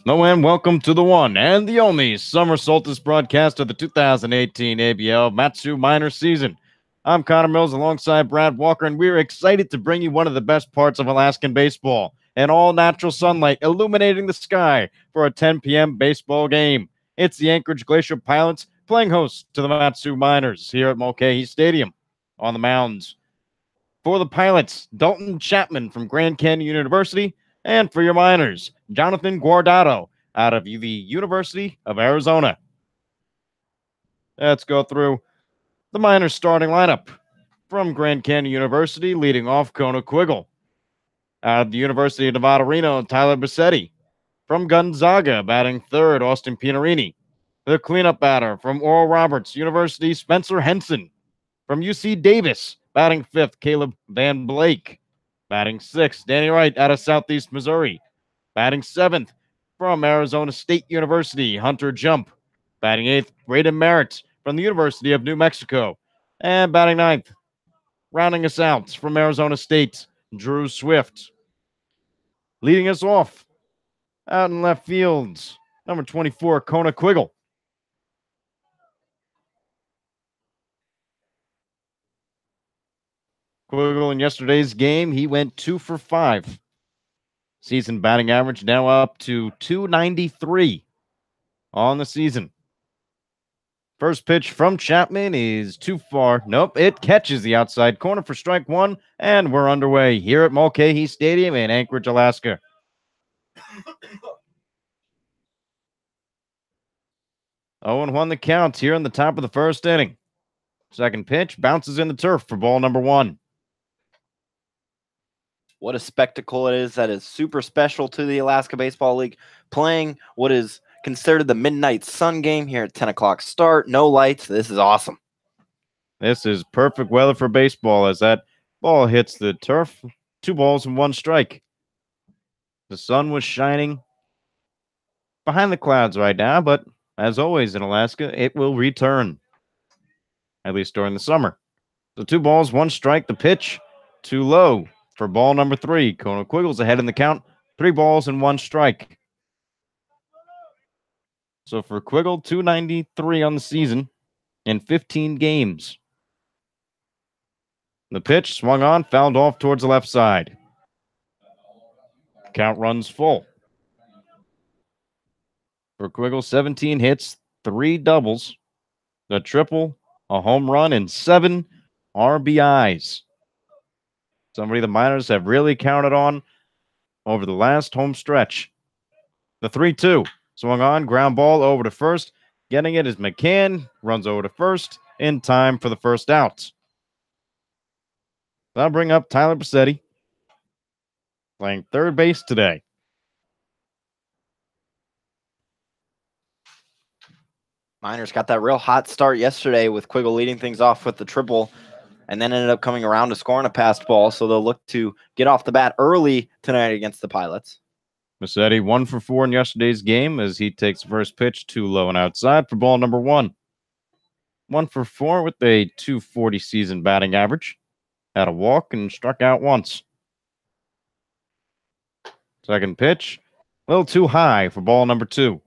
Hello and welcome to the one and the only summer solstice broadcast of the 2018 ABL Matsu Minor season. I'm Connor Mills alongside Brad Walker, and we're excited to bring you one of the best parts of Alaskan baseball, an all-natural sunlight illuminating the sky for a 10 p.m. baseball game. It's the Anchorage Glacier Pilots playing host to the Matsu Miners here at Mulcahy Stadium. On the mounds for the Pilots, Dalton Chapman from Grand Canyon University, and for your Miners, Jonathan Guardado out of the University of Arizona. Let's go through the Miners starting lineup. From Grand Canyon University, leading off Kona Quiggle. Out of the University of Nevada, Reno, Tyler Bassetti. From Gonzaga, batting third, Austin Pianarini. The cleanup batter from Oral Roberts University, Spencer Henson. From UC Davis, batting fifth, Caleb Van Blake. Batting sixth, Danny Wright out of Southeast Missouri. Batting seventh, from Arizona State University, Hunter Jump. Batting eighth, Braden Merritt from the University of New Mexico. And batting ninth, rounding us out from Arizona State, Drew Swift. Leading us off out in left field, number 24, Kona Quiggle. Quiggle in yesterday's game, he went 2 for 5. Season batting average now up to 293 on the season. First pitch from Chapman is too far. Nope, it catches the outside corner for strike one, and we're underway here at Mulcahy Stadium in Anchorage, Alaska. Owen won the count here in the top of the first inning. Second pitch bounces in the turf for ball number one. What a spectacle it is. That is super special to the Alaska Baseball League, playing what is considered the midnight sun game here at 10 o'clock start. No lights. This is awesome. This is perfect weather for baseball as that ball hits the turf. 2 balls and 1 strike. The sun was shining behind the clouds right now, but as always in Alaska, it will return, at least during the summer. So 2 balls, 1 strike. The pitch too low for ball number 3. Kona Quiggle's ahead in the count. 3 balls and 1 strike. So for Quiggle, 293 on the season in 15 games. The pitch swung on, fouled off towards the left side. Count runs full. For Quiggle, 17 hits, 3 doubles, a triple, a home run, and 7 RBIs. Somebody the Miners have really counted on over the last home stretch. The 3-2 swung on, ground ball over to first. Getting it is McCann, runs over to first in time for the first out. I'll bring up Tyler Bassetti, playing third base today. Miners got that real hot start yesterday with Quiggle leading things off with the triple and then ended up coming around to scoring a passed ball. So they'll look to get off the bat early tonight against the Pilots. Bassetti 1 for 4 in yesterday's game as he takes the first pitch too low and outside for ball number 1. 1 for 4 with a 240 season batting average. Had a walk and struck out once. Second pitch, a little too high for ball number 2.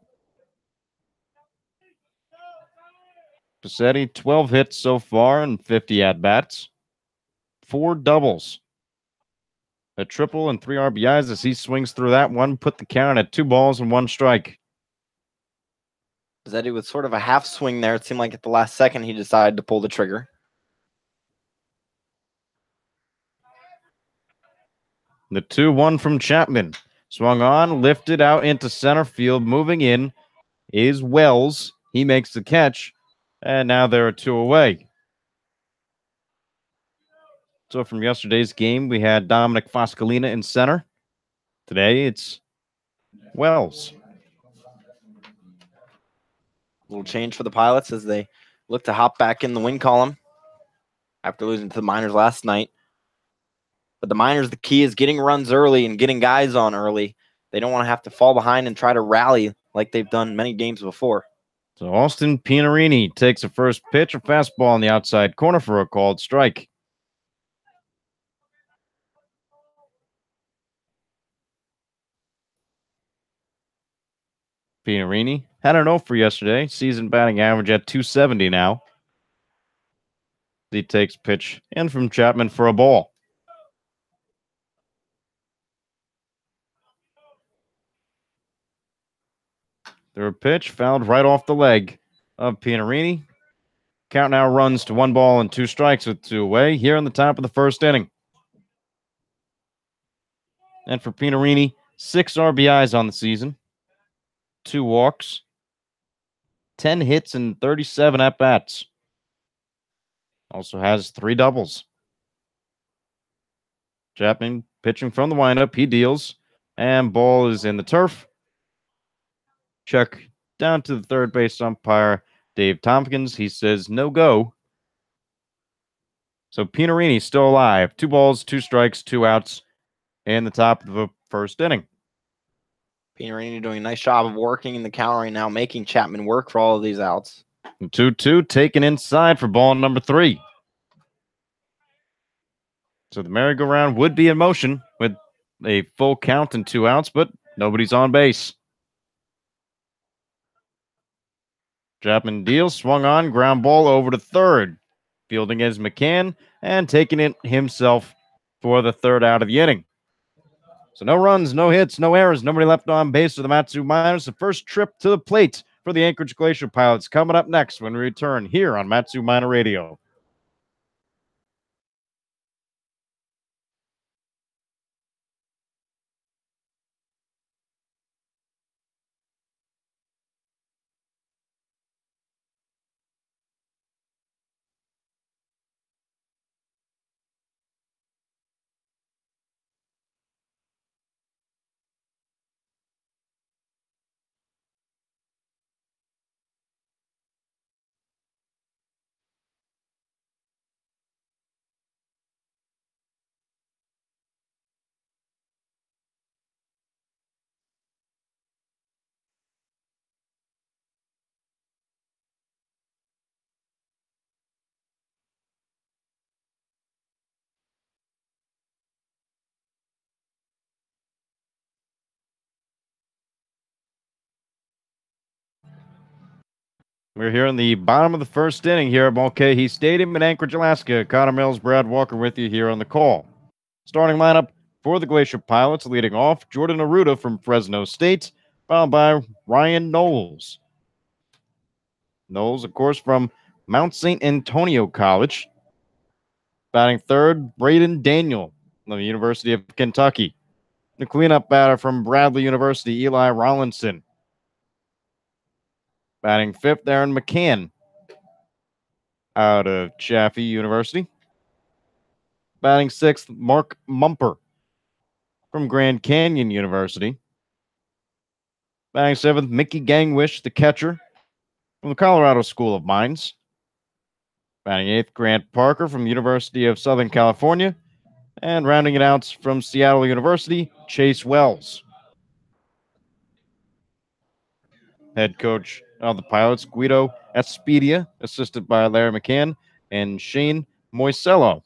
Bassetti, 12 hits so far and 50 at-bats. 4 doubles. A triple and 3 RBIs as he swings through that one, put the count at 2 balls and 1 strike. Bassetti with sort of a half swing there. It seemed like at the last second he decided to pull the trigger. The 2-1 from Chapman. Swung on, lifted out into center field. Moving in is Wells. He makes the catch, and now there are 2 away. So from yesterday's game, we had Dominic Foscolina in center. Today, it's Wells. Little change for the Pilots as they look to hop back in the win column after losing to the Miners last night. But the Miners, the key is getting runs early and getting guys on early. They don't want to have to fall behind and try to rally like they've done many games before. So Austin Pianarini takes a first pitch, a fastball on the outside corner for a called strike. Pianarini had an 0 for yesterday. Season batting average at 270 now. He takes pitch in from Chapman for a ball. Third pitch fouled right off the leg of Pianarini. Count now runs to 1 ball and 2 strikes with 2 away here in the top of the first inning. And for Pianarini, 6 RBIs on the season, 2 walks, 10 hits, and 37 at-bats. Also has 3 doubles. Chapman pitching from the windup. He deals, and ball is in the turf. Check down to the third base umpire, Dave Tompkins. He says no go. So Pianarini still alive. 2 balls, 2 strikes, 2 outs in the top of the first inning. Pianarini doing a nice job of working in the count right now, making Chapman work for all of these outs. 2-2 taken inside for ball number 3. So the merry-go-round would be in motion with a full count and 2 outs, but nobody's on base. Chapman deals, swung on, ground ball over to third. Fielding is McCann and taking it himself for the 3rd out of the inning. So no runs, no hits, no errors, nobody left on base for the Mat-Su Miners. The first trip to the plate for the Anchorage Glacier Pilots coming up next when we return here on Mat-Su Miner Radio. We're here in the bottom of the first inning here at Mulcahy Stadium in Anchorage, Alaska. Connor Mills, Brad Walker with you here on the call. Starting lineup for the Glacier Pilots, leading off, Jordan Arruda from Fresno State, followed by Ryan Knowles. Knowles, of course, from Mount St. Antonio College. Batting third, Braden Daniel from the University of Kentucky. The cleanup batter from Bradley University, Eli Rollinson. Batting fifth, Aaron McCann out of Chaffee University. Batting sixth, Mark Mumper from Grand Canyon University. Batting seventh, Mickey Gangwish, the catcher from the Colorado School of Mines. Batting eighth, Grant Parker from the University of Southern California. And rounding it out from Seattle University, Chase Wells. Head coach of the Pilots, Guido Espedia, assisted by Larry McCann and Shane Moisello,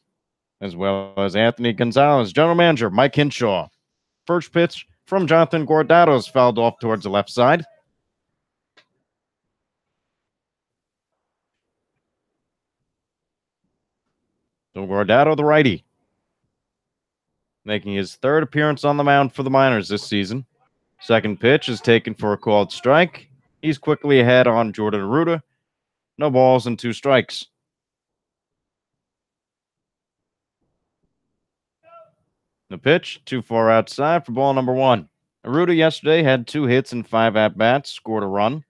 as well as Anthony Gonzalez. General manager, Mike Hinshaw. First pitch from Jonathan Guardados fouled off towards the left side. So Guardado, the righty, making his 3rd appearance on the mound for the Miners this season. Second pitch is taken for a called strike. He's quickly ahead on Jordan Arruda. No balls and 2 strikes. The pitch, too far outside for ball number 1. Arruda yesterday had 2 hits and 5 at-bats, scored a run.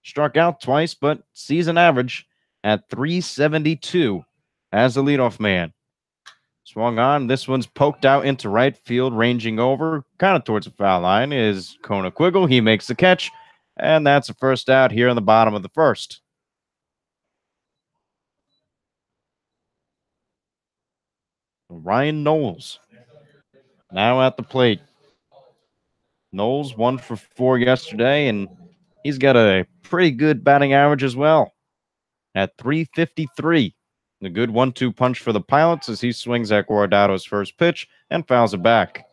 Struck out twice, but season average at 372 as a leadoff man. Swung on. This one's poked out into right field, ranging over, kind of towards the foul line, is Kona Quiggle. He makes the catch, and that's a first out here in the bottom of the first. Ryan Knowles now at the plate. Knowles 1 for 4 yesterday, and he's got a pretty good batting average as well at 353. A good 1-2 punch for the Pilots as he swings at Guardado's first pitch and fouls it back.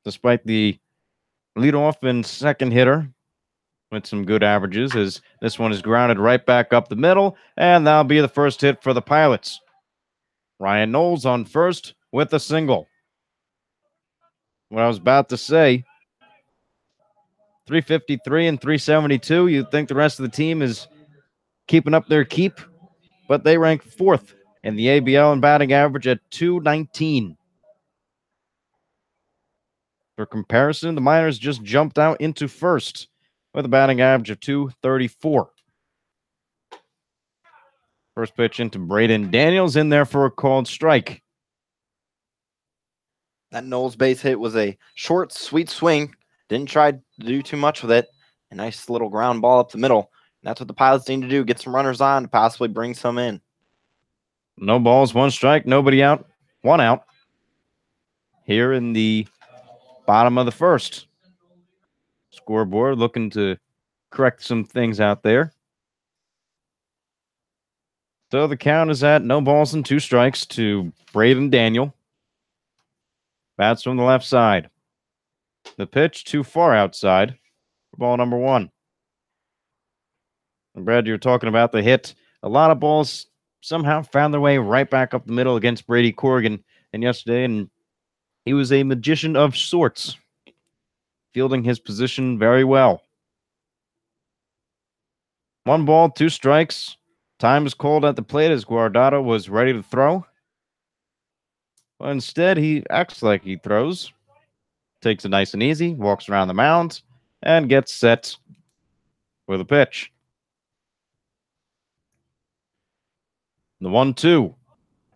despite the leadoff and second hitter with some good averages, as this one is grounded right back up the middle, and that'll be the first hit for the Pilots. Ryan Knowles on first with a single. What I was about to say, 353 and 372. You'd think the rest of the team is keeping up their keep, but they rank fourth in the ABL in batting average at 219. For comparison, the Miners just jumped out into first with a batting average of 234. First pitch into Braden Daniels, in there for a called strike. That Knowles base hit was a short, sweet swing. Didn't try to do too much with it. A nice little ground ball up the middle. And that's what the Pilots need to do, get some runners on to possibly bring some in. No balls, one strike, nobody out, one out. Here in the bottom of the first. Scoreboard looking to correct some things out there. So the count is at no balls and two strikes to Braden Daniel. Bats from the left side. The pitch too far outside for ball number one. And Brad, you're talking about the hit. A lot of balls somehow found their way right back up the middle against Brady Corrigan and yesterday, and he was a magician of sorts, fielding his position very well. One ball, two strikes. Time is called at the plate as Guardado was ready to throw. But instead, he acts like he throws. Takes it nice and easy, walks around the mound, and gets set for the pitch. The 1-2.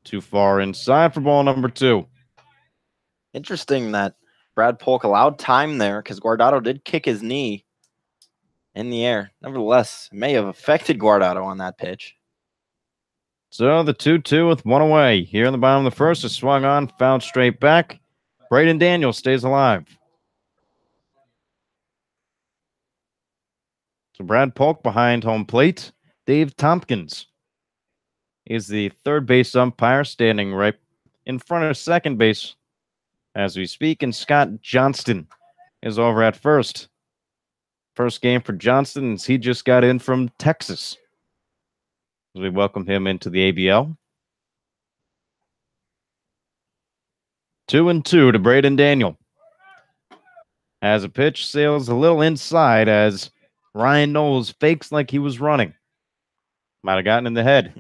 Too far inside for ball number two. Interesting that Brad Polk allowed time there because Guardado did kick his knee in the air. Nevertheless, it may have affected Guardado on that pitch. So the 2-2 with one away. Here in the bottom of the first is swung on, fouled straight back. Braden Daniels stays alive. So Brad Polk behind home plate. Dave Tompkins is the third base umpire, standing right in front of second base as we speak. And Scott Johnston is over at first. First game for Johnston as he just got in from Texas. As we welcome him into the ABL. 2-2 to Braden Daniel. As a pitch sails a little inside as Ryan Knowles fakes like he was running. Might have gotten in the head.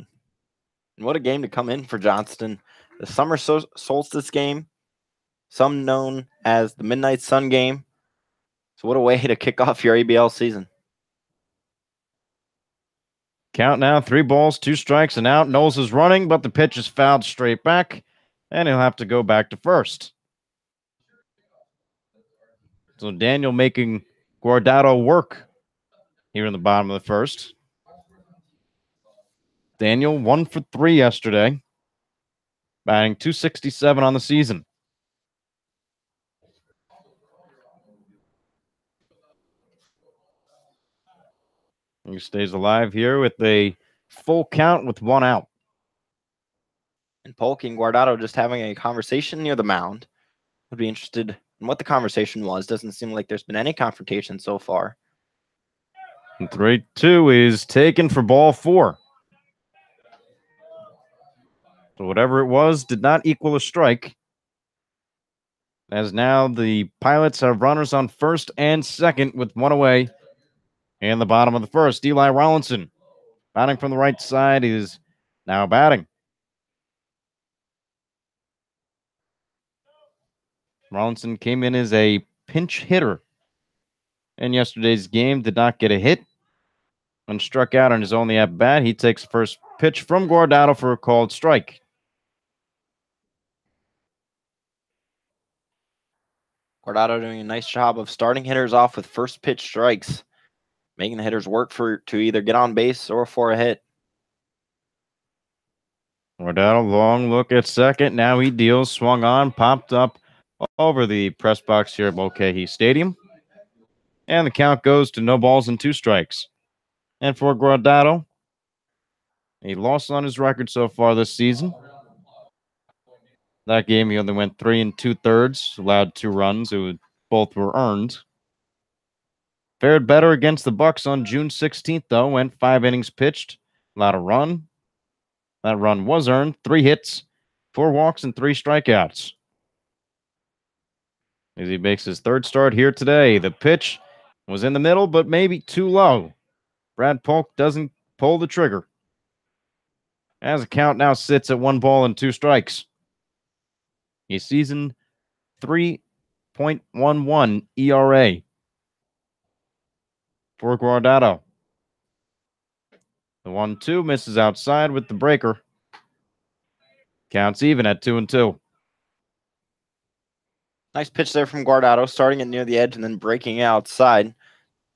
And what a game to come in for Johnston. The summer solstice game, some known as the Midnight Sun game. So what a way to kick off your ABL season. Count now, 3 balls, 2 strikes, and out. Knowles is running, but the pitch is fouled straight back, and he'll have to go back to first. So Daniel making Guardado work here in the bottom of the first. Daniel 1 for 3 yesterday, batting .267 on the season. He stays alive here with a full count with 1 out. And Polk and Guardado just having a conversation near the mound. Would be interested in what the conversation was. Doesn't seem like there's been any confrontation so far. And 3-2 is taken for ball 4. So whatever it was did not equal a strike. As now the Pilots have runners on first and second with 1 away in the bottom of the first. Eli Rollinson, batting from the right side, is now batting. Rollinson came in as a pinch hitter in yesterday's game, did not get a hit, and struck out on his only at bat. He takes first pitch from Guardado for a called strike. Guardado doing a nice job of starting hitters off with first pitch strikes, making the hitters work to either get on base or for a hit. Guardado, long look at second. Now he deals, swung on, popped up over the press box here at Mulcahy Stadium. And the count goes to no balls and 2 strikes. And for Guardado, a loss on his record so far this season. That game, he only went 3 2/3, allowed 2 runs. Both were earned. Fared better against the Bucks on June 16th, though. Went 5 innings pitched, allowed a run. That run was earned. 3 hits, 4 walks, and 3 strikeouts. As he makes his 3rd start here today, the pitch was in the middle, but maybe too low. Brad Polk doesn't pull the trigger. As the count now sits at 1 ball and 2 strikes. A season 3.11 ERA for Guardado. The 1-2 misses outside with the breaker. Counts even at 2-2. Nice pitch there from Guardado, starting it near the edge and then breaking outside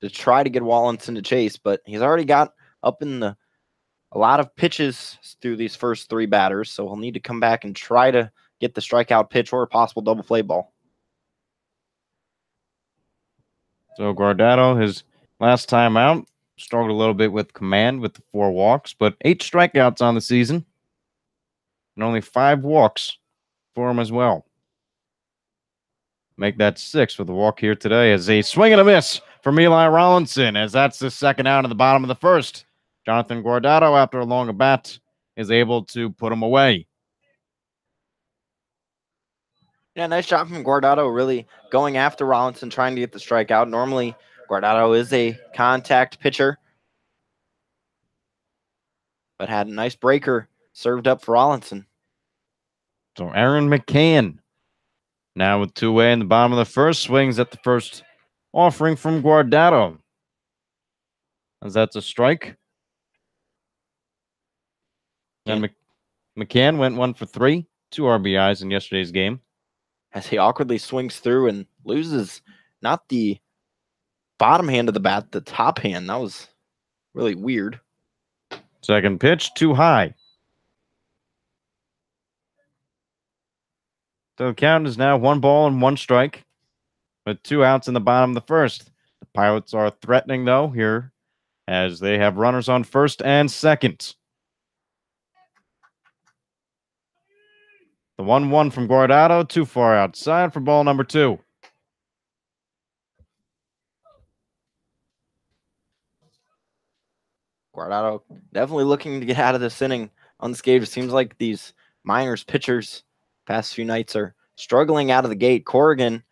to try to get Wallinson to chase, but he's already got up in a lot of pitches through these first 3 batters, so he'll need to come back and try to get the strikeout pitch or a possible double play ball. So Guardado, his last time out, struggled a little bit with command with the 4 walks, but 8 strikeouts on the season and only 5 walks for him as well. Make that 6 with a walk here today as a swing and a miss from Eli Rollinson, as that's the 2nd out in the bottom of the 1st. Jonathan Guardado, after a long bat, is able to put him away. Yeah, nice job from Guardado, really going after Rollinson, trying to get the strikeout. Normally, Guardado is a contact pitcher, but had a nice breaker served up for Rollinson. So Aaron McCann, now with 2 away in the bottom of the 1st, swings at the first offering from Guardado. As that's a strike. And McCann went 1 for 3, 2 RBIs in yesterday's game. As he awkwardly swings through and loses not the bottom hand of the bat, the top hand. That was really weird. Second pitch, too high. So the count is now 1 ball and 1 strike with 2 outs in the bottom of the 1st. The Pilots are threatening, though, here as they have runners on 1st and 2nd. The 1-1 from Guardado, too far outside for ball number 2. Guardado definitely looking to get out of this inning unscathed. It seems like these Miners pitchers past few nights are struggling out of the gate. Corrigan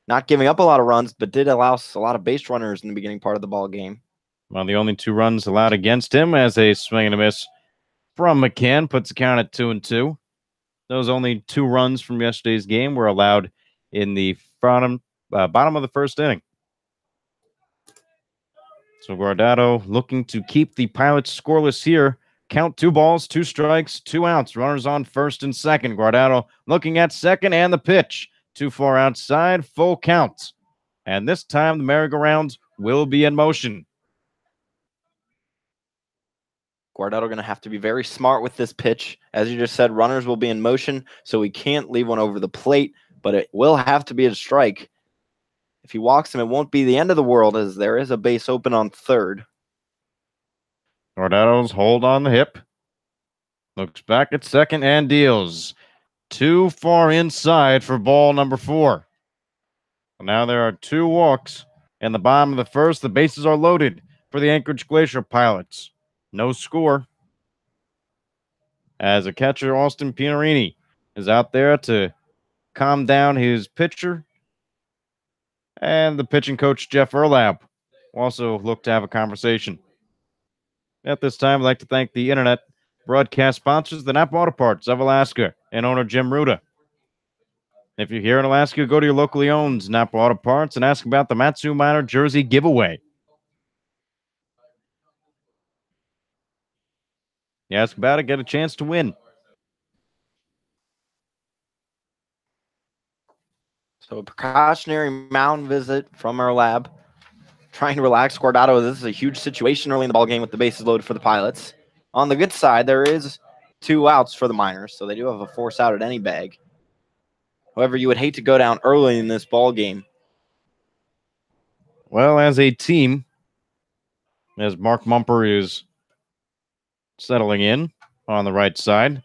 not giving up a lot of runs, but did allow a lot of base runners in the beginning part of the ball game. Well, the only 2 runs allowed against him as a swing and a miss from McCann puts the count at 2-2. Those only 2 runs from yesterday's game were allowed in the bottom of the 1st inning. So Guardado looking to keep the Pilots scoreless here. Count 2 balls, 2 strikes, 2 outs. Runners on 1st and 2nd. Guardado looking at 2nd and the pitch. Too far outside, full count. And this time the merry-go-round will be in motion. Guardado going to have to be very smart with this pitch. As you just said, runners will be in motion, so he can't leave one over the plate, but it will have to be a strike. If he walks him, it won't be the end of the world, as there is a base open on 3rd. Guardado's hold on the hip. Looks back at 2nd and deals. Too far inside for ball number 4. Now there are 2 walks in the bottom of the 1st. The bases are loaded for the Anchorage Glacier Pilots. No score. As a catcher, Austin Pianarini is out there to calm down his pitcher. And the pitching coach, Jeff Erlab, also look to have a conversation. At this time, I'd like to thank the internet broadcast sponsors, the Napa Auto Parts of Alaska and owner Jim Ruda. If you're here in Alaska, go to your locally owned Napa Auto Parts and ask about the Matsu Miner jersey giveaway. You ask about it, get a chance to win. So a precautionary mound visit from our lab. Trying to relax Guardado. This is a huge situation early in the ball game with the bases loaded for the Pilots. On the good side, there is 2 outs for the Miners, so they do have a force out at any bag. However, you would hate to go down early in this ball game. Well, as a team, as Mark Mumper is settling in on the right side,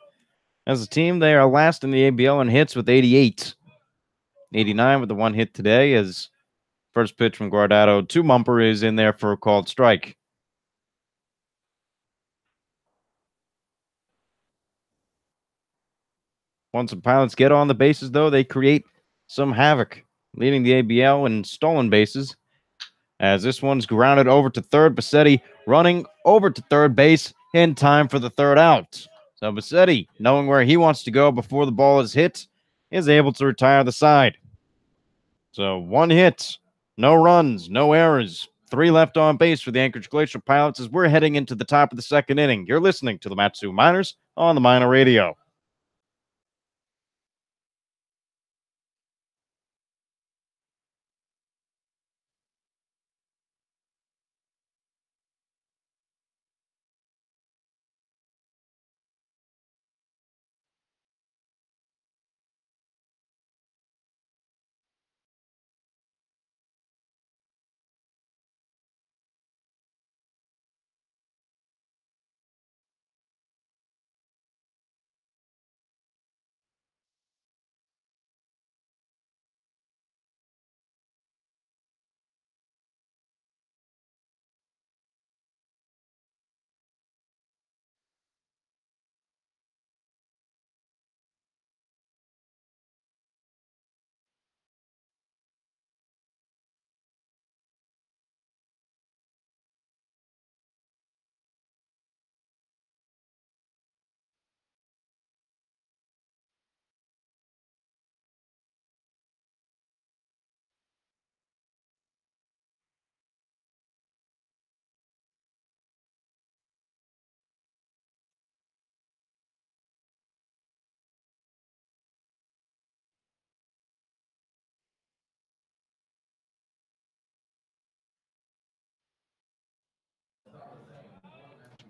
As a team, they are last in the ABL in hits with 88. 89 with the one hit today as first pitch from Guardado to Mumper is in there for a called strike. Once the Pilots get on the bases, though, they create some havoc, leading the ABL in stolen bases. As this one's grounded over to third, Bassetti running over to third base in time for the third out. So Bassetti, knowing where he wants to go before the ball is hit, is able to retire the side. So 1 hit, no runs, no errors, 3 left on base for the Anchorage Glacier Pilots as we're heading into the top of the second inning. You're listening to the Matsu Miners on the Miner Radio.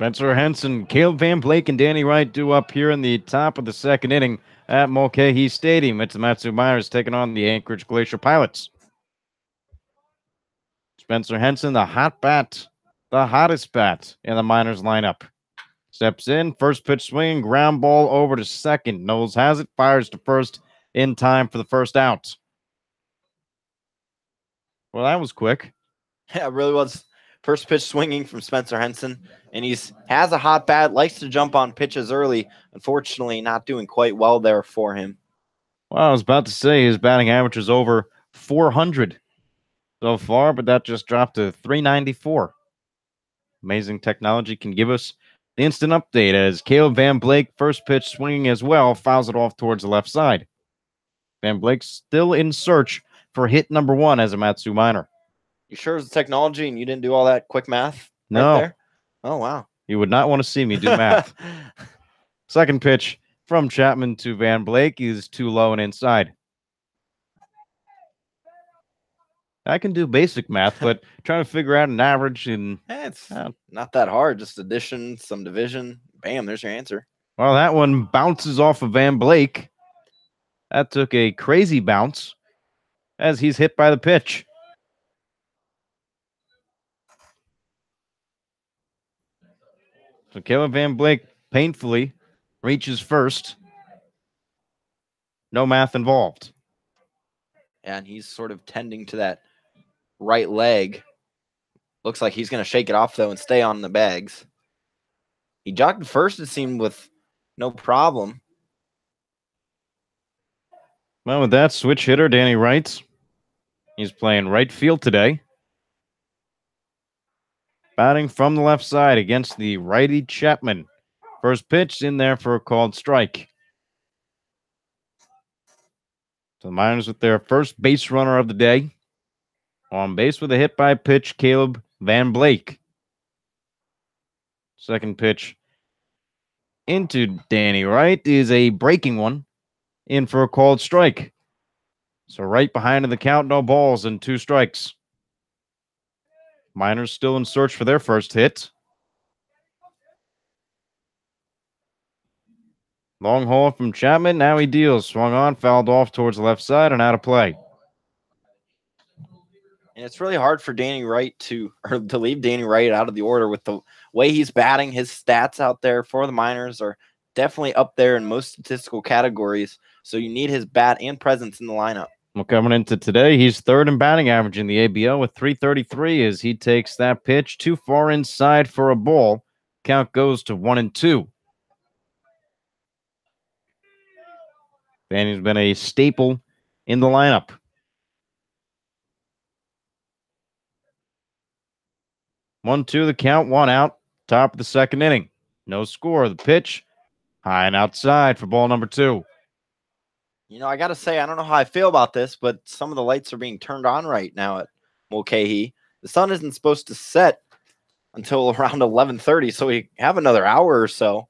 Spencer Henson, Caleb Van Blake, and Danny Wright due up here in the top of the second inning at Mulcahy Stadium. It's the Matsu Miners taking on the Anchorage Glacier Pilots. Spencer Henson, the hot bat, the hottest bat in the Miners lineup. Steps in, first pitch swing, ground ball over to second. Knowles has it, fires to first in time for the first out. Well, that was quick. Yeah, it really was. First pitch swinging from Spencer Henson, and has a hot bat, likes to jump on pitches early. Unfortunately, not doing quite well there for him. Well, I was about to say his batting average is over 400 so far, but that just dropped to 394. Amazing technology can give us the instant update as Caleb Van Blake, first pitch swinging as well, fouls it off towards the left side. Van Blake still in search for hit number 1 as a Matsu Miner. You sure it's technology and you didn't do all that quick math No. right there? Oh, wow. You would not want to see me do math. Second pitch from Chapman to Van Blake is too low and inside. I can do basic math, but trying to figure out an average and it's not that hard. Just addition, some division. Bam, there's your answer. Well, that one bounces off of Van Blake. That took a crazy bounce as he's hit by the pitch. So Caleb Van Blake painfully reaches first. No math involved. And he's sort of tending to that right leg. Looks like he's going to shake it off, though, and stay on the bags. He jogged first, it seemed, with no problem. Well, with that, switch hitter Danny Wright. He's playing right field today. Batting from the left side against the righty Chapman. First pitch in there for a called strike. So the Miners with their first base runner of the day. On base with a hit by pitch, Caleb Van Blake. Second pitch into Danny Wright is a breaking one. In for a called strike. So right behind in the count, no balls and 2 strikes. Miners still in search for their first hit. Long haul from Chapman. Now he deals. Swung on, fouled off towards the left side and out of play. And it's really hard for Danny Wright to leave Danny Wright out of the order with the way he's batting. His stats out there for the Miners are definitely up there in most statistical categories. So you need his bat and presence in the lineup. Well, coming into today, he's third in batting average in the ABL with 333 as he takes that pitch too far inside for a ball. Count goes to 1-2. Danny's been a staple in the lineup. 1-2 the count, 1 out. Top of the second inning. No score. The pitch high and outside for ball number 2. You know, I got to say, I don't know how I feel about this, but some of the lights are being turned on right now at Mulcahy. The sun isn't supposed to set until around 11:30, so we have another hour or so.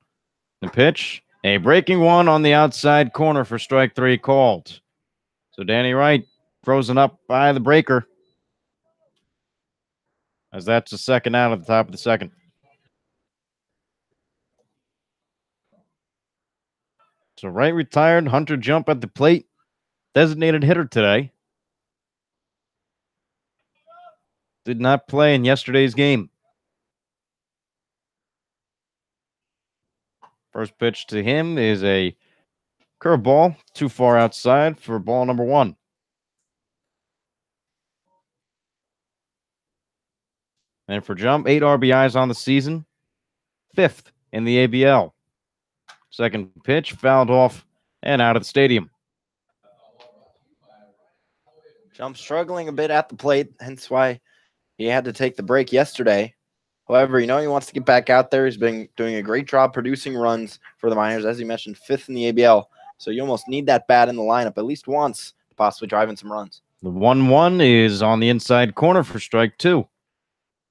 The pitch, a breaking one on the outside corner for strike 3 called. So Danny Wright frozen up by the breaker, as that's the second out at the top of the second. So Wright retired. Hunter Jump at the plate. Designated hitter today. Did not play in yesterday's game. First pitch to him is a curveball, too far outside for ball number 1. And for Jump, 8 RBIs on the season, 5th in the ABL. Second pitch fouled off and out of the stadium. Jump struggling a bit at the plate, hence why he had to take the break yesterday. However, you know, he wants to get back out there. He's been doing a great job producing runs for the Miners, as you mentioned, 5th in the ABL. So you almost need that bat in the lineup at least once to possibly drive in some runs. The 1-1 is on the inside corner for strike 2.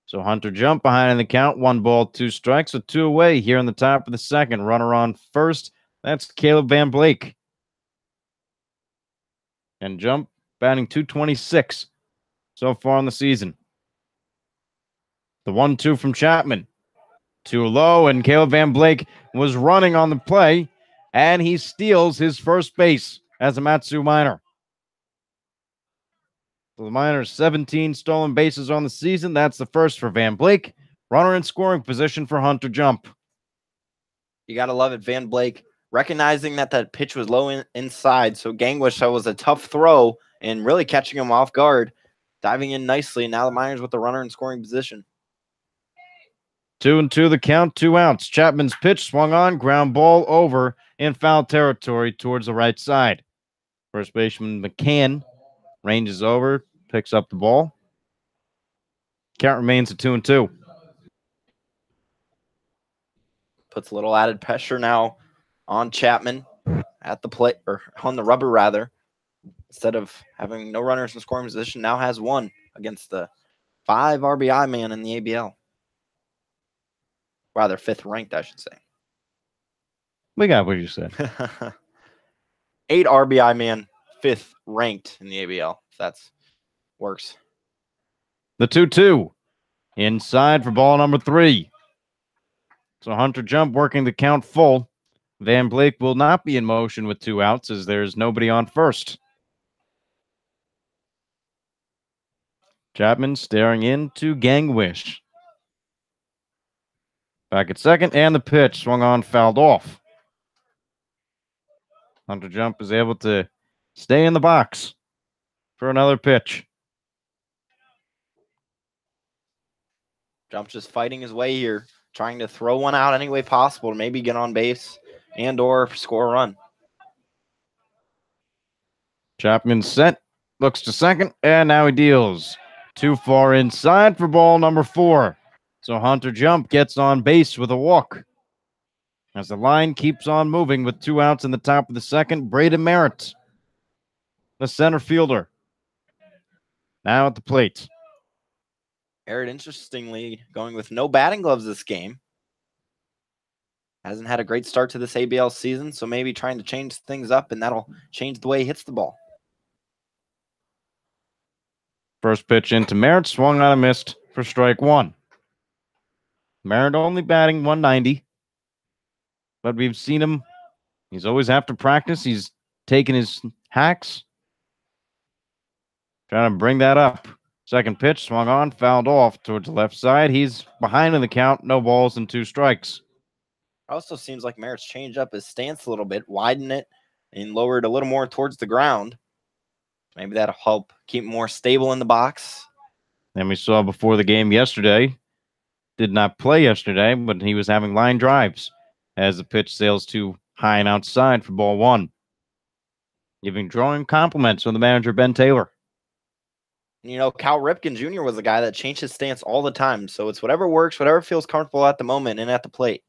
So Hunter Jump behind in the count. 1 ball, 2 strikes, so 2 away here in the top of the second. Runner on first. That's Caleb Van Blake. And Jump batting .226 so far in the season. The 1-2 from Chapman. Too low, and Caleb Van Blake was running on the play, and he steals his first base as a Matsu Miner. So the Miners, 17 stolen bases on the season. That's the first for Van Blake. Runner in scoring position for Hunter Jump. You got to love it. Van Blake recognizing that pitch was low inside. So Gangwish, that was a tough throw and really catching him off guard, diving in nicely. Now the Miners with the runner in scoring position. 2-2 the count, 2 outs. Chapman's pitch swung on, ground ball over in foul territory towards the right side. First baseman McCann ranges over, picks up the ball. Count remains at 2-2. Puts a little added pressure now on Chapman at the plate, or on the rubber rather. Instead of having no runners in scoring position, now has 1 against the 5 RBI man in the ABL. Rather 5th ranked, I should say. We got what you said. 8 RBI man, 5th ranked in the ABL. If that's works. The 2-2 inside for ball number 3. So Hunter Jump working the count full. Van Blake will not be in motion with 2 outs as there's nobody on first. Chapman staring into Gangwish. Back at second, and the pitch swung on, fouled off. Hunter Jump is able to stay in the box for another pitch. Jump just fighting his way here, trying to throw one out any way possible to maybe get on base and or score a run. Chapman set, looks to second, and now he deals. Too far inside for ball number 4. So Hunter Jump gets on base with a walk. As the line keeps on moving with 2 outs in the top of the second, Braden Merritt, the center fielder, now at the plate. Merritt, interestingly, going with no batting gloves this game. Hasn't had a great start to this ABL season, so maybe trying to change things up, and that'll change the way he hits the ball. First pitch into Merritt, swung on and missed for strike 1. Merritt only batting .190, but we've seen him. He's always after practice. He's taking his hacks, trying to bring that up. Second pitch swung on, fouled off towards the left side. He's behind in the count, no balls and 2 strikes. Also seems like Merritt's changed up his stance a little bit, widen it, and lower it a little more towards the ground. Maybe that'll help keep more stable in the box. And we saw before the game yesterday, did not play yesterday, but he was having line drives as the pitch sails too high and outside for ball one. Giving drawing compliments from the manager, Ben Taylor. You know, Cal Ripken Jr. was a guy that changed his stance all the time. So it's whatever works, whatever feels comfortable at the moment and at the plate.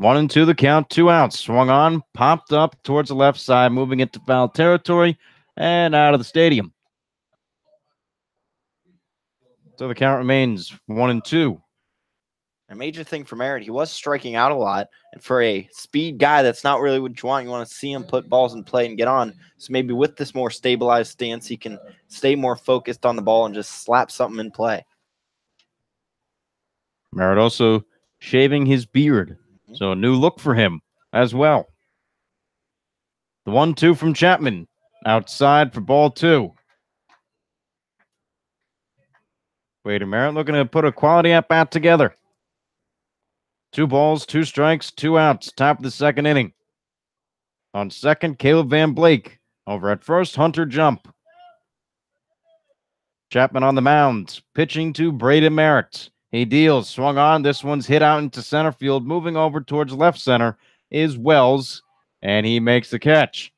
1-2 the count, 2 outs. Swung on, popped up towards the left side, moving into foul territory and out of the stadium. So the count remains 1-2. A major thing for Merritt, he was striking out a lot. And for a speed guy, that's not really what you want. You want to see him put balls in play and get on. So maybe with this more stabilized stance, he can stay more focused on the ball and just slap something in play. Merritt also shaving his beard. So a new look for him as well. The 1-2 from Chapman. Outside for ball two. Wader Merritt looking to put a quality at bat together. 2 balls, 2 strikes, 2 outs. Top of the second inning. On second, Caleb Van Blake. Over at first, Hunter Jump. Chapman on the mound, pitching to Braden Merritt. He deals, swung on. This one's hit out into center field. Moving over towards left center is Wells, and he makes the catch.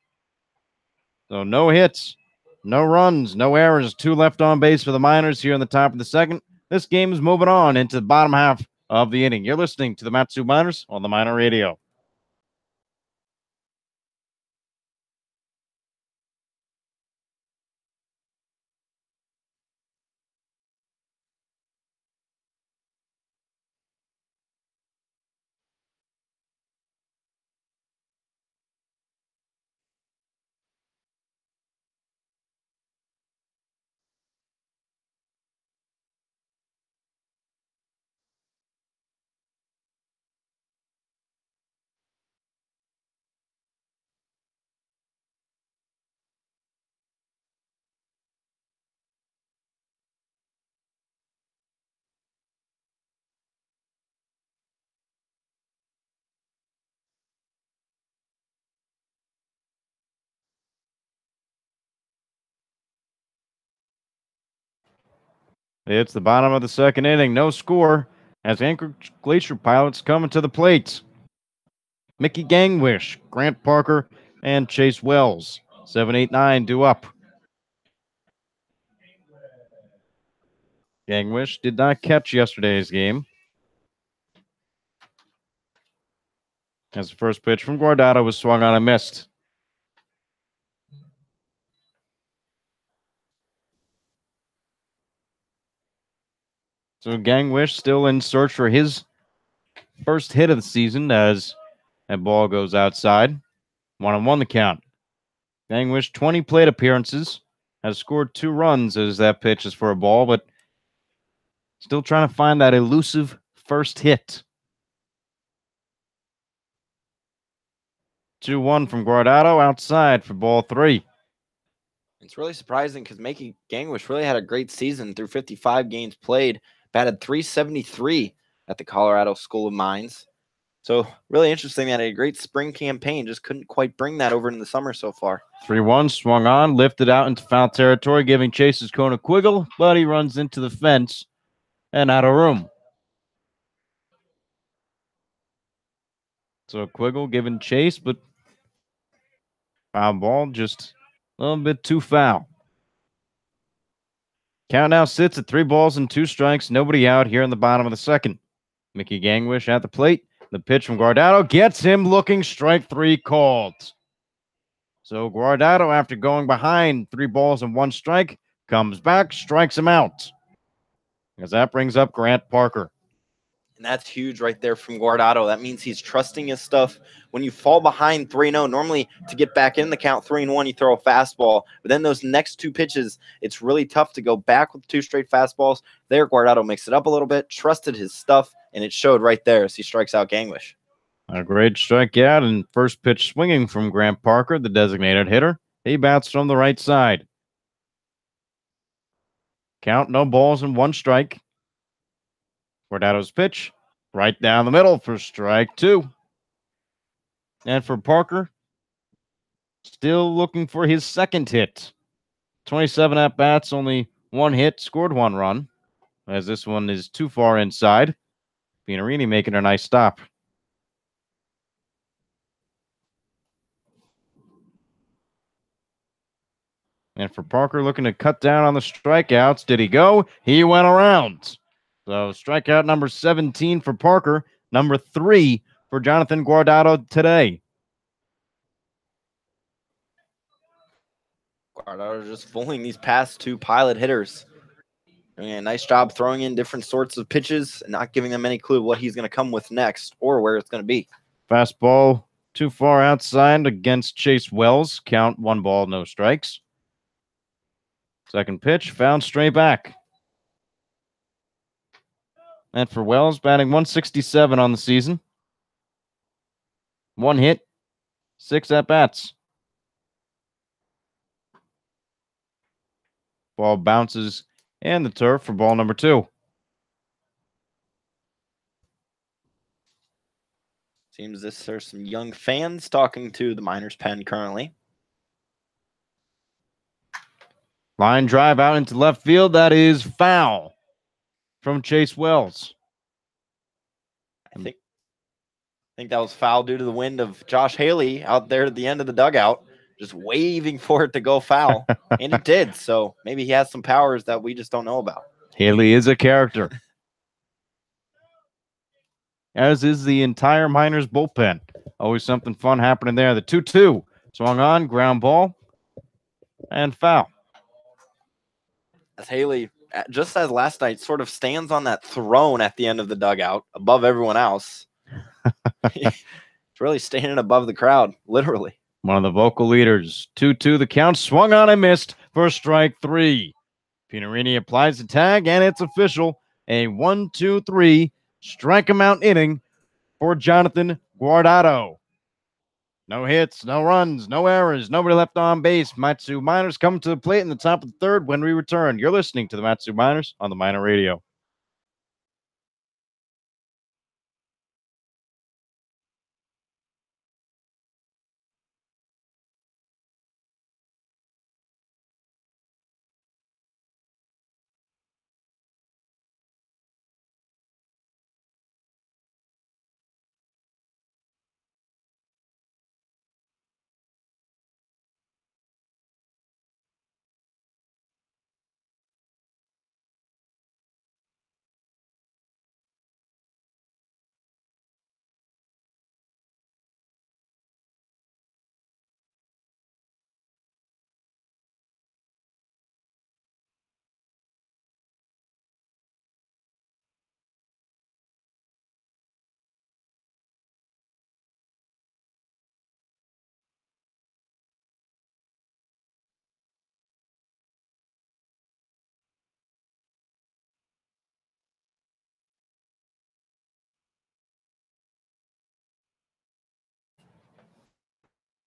So no hits, no runs, no errors. 2 left on base for the Miners here in the top of the second. This game is moving on into the bottom half of the inning. You're listening to the Matsu Miners on the Miner Radio. It's the bottom of the second inning. No score as Anchorage Glacier Pilots coming to the plate. Mickey Gangwish, Grant Parker, and Chase Wells. 7, 8, 9 due up. Gangwish did not catch yesterday's game. As the first pitch from Guardado was swung on and missed. So Gangwish still in search for his first hit of the season as that ball goes outside. 1-1 the count. Gangwish 20 plate appearances, has scored 2 runs as that pitch is for a ball, but still trying to find that elusive first hit. 2-1 from Guardado outside for ball 3. It's really surprising because Mickey Gangwish really had a great season through 55 games played, batted .373 at the Colorado School of Mines. So really interesting that a great spring campaign just couldn't quite bring that over in the summer so far. 3-1 swung on, lifted out into foul territory, giving Chase's cone a quiggle, but he runs into the fence and out of room. So Quiggle giving Chase, but foul ball, just a little bit too foul. Count now sits at 3 balls and 2 strikes. Nobody out here in the bottom of the second. Mickey Gangwish at the plate. The pitch from Guardado gets him looking, strike 3 called. So Guardado, after going behind 3 balls and 1 strike, comes back, strikes him out. As that brings up Grant Parker. And that's huge right there from Guardado. That means he's trusting his stuff. When you fall behind 3-0, normally to get back in the count 3-1, you throw a fastball. But then those next 2 pitches, it's really tough to go back with 2 straight fastballs. There, Guardado mixed it up a little bit, trusted his stuff, and it showed right there as he strikes out Gangwish. A great strikeout and first pitch swinging from Grant Parker, the designated hitter. He bats from the right side. Count, no balls and 1 strike. Guardado's pitch, Right down the middle for strike 2. And for Parker, still looking for his second hit. 27 at bats, only 1 hit, scored 1 run, as this one is too far inside. Pianarini making a nice stop. And for Parker, looking to cut down on the strikeouts. Did he go? He went around. So strikeout number 17 for Parker, number 3 for Jonathan Guardado today. Guardado just fooling these past 2 Pilot hitters. Doing a nice job throwing in different sorts of pitches and not giving them any clue what he's going to come with next or where it's going to be. Fastball too far outside against Chase Wells. Count 1 ball, no strikes. Second pitch, found straight back. And for Wells, batting 167 on the season. 1 hit, 6 at-bats. Ball bounces and the turf for ball number 2. Seems there's some young fans talking to the Miners pen currently. Line drive out into left field. That is foul from Chase Wells. I think that was foul due to the wind of Josh Haley out there at the end of the dugout, just waving for it to go foul. And it did. So maybe he has some powers that we just don't know about. Haley is a character. As is the entire Miners bullpen. Always something fun happening there. The 2-2 swung on, ground ball, and foul. As Haley, just as last night, sort of stands on that throne at the end of the dugout above everyone else. It's really standing above the crowd, literally. One of the vocal leaders. 2-2, the count swung on and missed for strike 3. Pianarini applies the tag, and it's official. A 1-2-3 strike him out inning for Jonathan Guardado. No hits, no runs, no errors, nobody left on base. Matsu Miners come to the plate in the top of the 3rd when we return. You're listening to the Matsu Miners on the Miner Radio.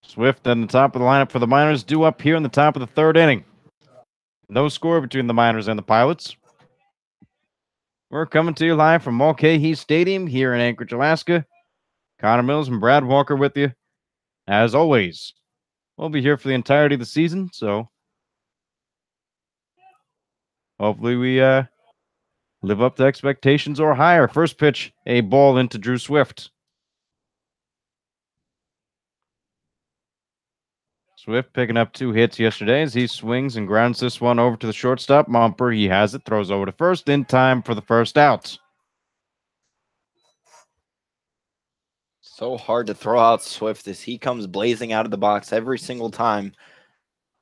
Swift on the top of the lineup for the Miners, due up here in the top of the 3rd inning. No score between the Miners and the Pilots. We're coming to you live from Mulcahy Stadium here in Anchorage, Alaska. Connor Mills and Brad Walker with you. As always, we'll be here for the entirety of the season, so hopefully we live up to expectations or higher. First pitch, a ball into Drew Swift. Swift picking up 2 hits yesterday as he swings and grounds this one over to the shortstop. Mumper, he has it, throws over to first in time for the first out. So hard to throw out Swift as he comes blazing out of the box every single time.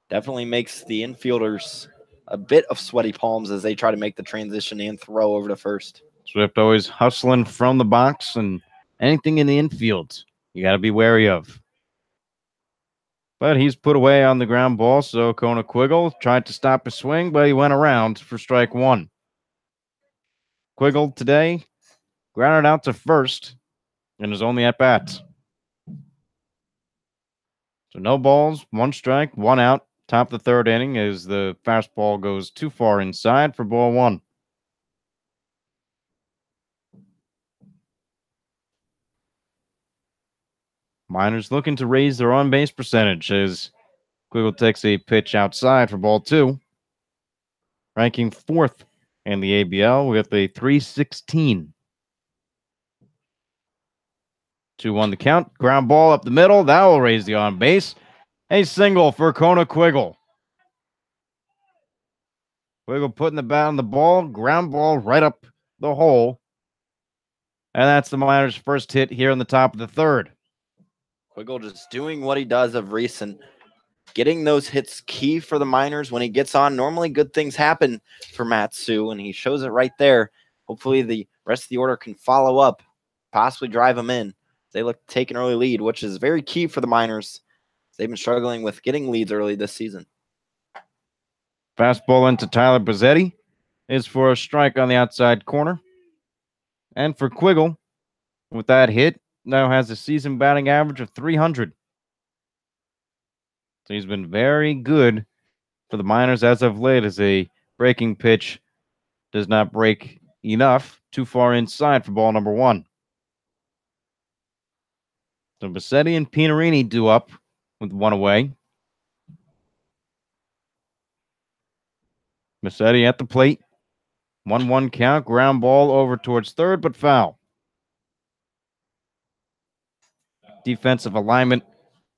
Definitely makes the infielders a bit of sweaty palms as they try to make the transition and throw over to first. Swift always hustling from the box, and anything in the infield you got to be wary of. But he's put away on the ground ball, so Kona Quiggle tried to stop his swing, but he went around for strike 1. Quiggle today grounded out to first in his only at-bat. So no balls, 1 strike, 1 out. Top of the 3rd inning as the fastball goes too far inside for ball 1. Miners looking to raise their on-base percentage as Quiggle takes a pitch outside for ball 2. Ranking 4th in the ABL with a 316. 2-1 the count. Ground ball up the middle. That will raise the on base. A single for Kona Quiggle. Quiggle putting the bat on the ball. Ground ball right up the hole. And that's the Miners' first hit here in the top of the 3rd. Quiggle just doing what he does of recent. Getting those hits key for the Miners when he gets on. Normally good things happen for Matsu, and he shows it right there. Hopefully the rest of the order can follow up, possibly drive him in. They look to take an early lead, which is very key for the Miners. They've been struggling with getting leads early this season. Fastball into Tyler Bozzetti is for a strike on the outside corner. And for Quiggle, with that hit, now has a season batting average of 300. So he's been very good for the Miners as of late as a breaking pitch does not break enough, too far inside for ball number 1. So Bozzetti and Pinarini do up with 1 away. Bozzetti at the plate. 1-1 count, ground ball over towards 3rd, but foul. Defensive alignment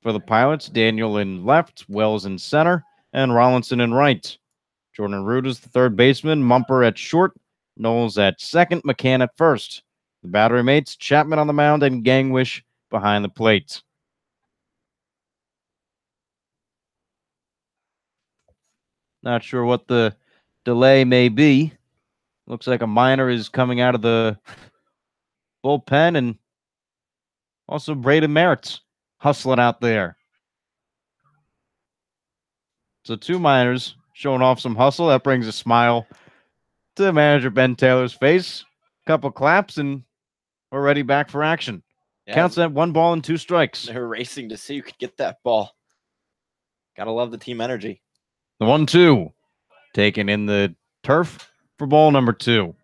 for the Pilots. Daniel in left, Wells in center, and Rollinson in right. Jordan Root is the 3rd baseman, Mumper at short, Knowles at 2nd, McCann at 1st. The battery mates, Chapman on the mound and Gangwish behind the plate. Not sure what the delay may be. Looks like a Miner is coming out of the bullpen, and also Braden Merritt's hustling out there. So 2 Miners showing off some hustle. That brings a smile to manager Ben Taylor's face. Couple claps, and we're ready back for action. Yeah, counts at 1 ball and 2 strikes. They were racing to see who could get that ball. Gotta love the team energy. The 1-2 taken in the turf for ball number 2.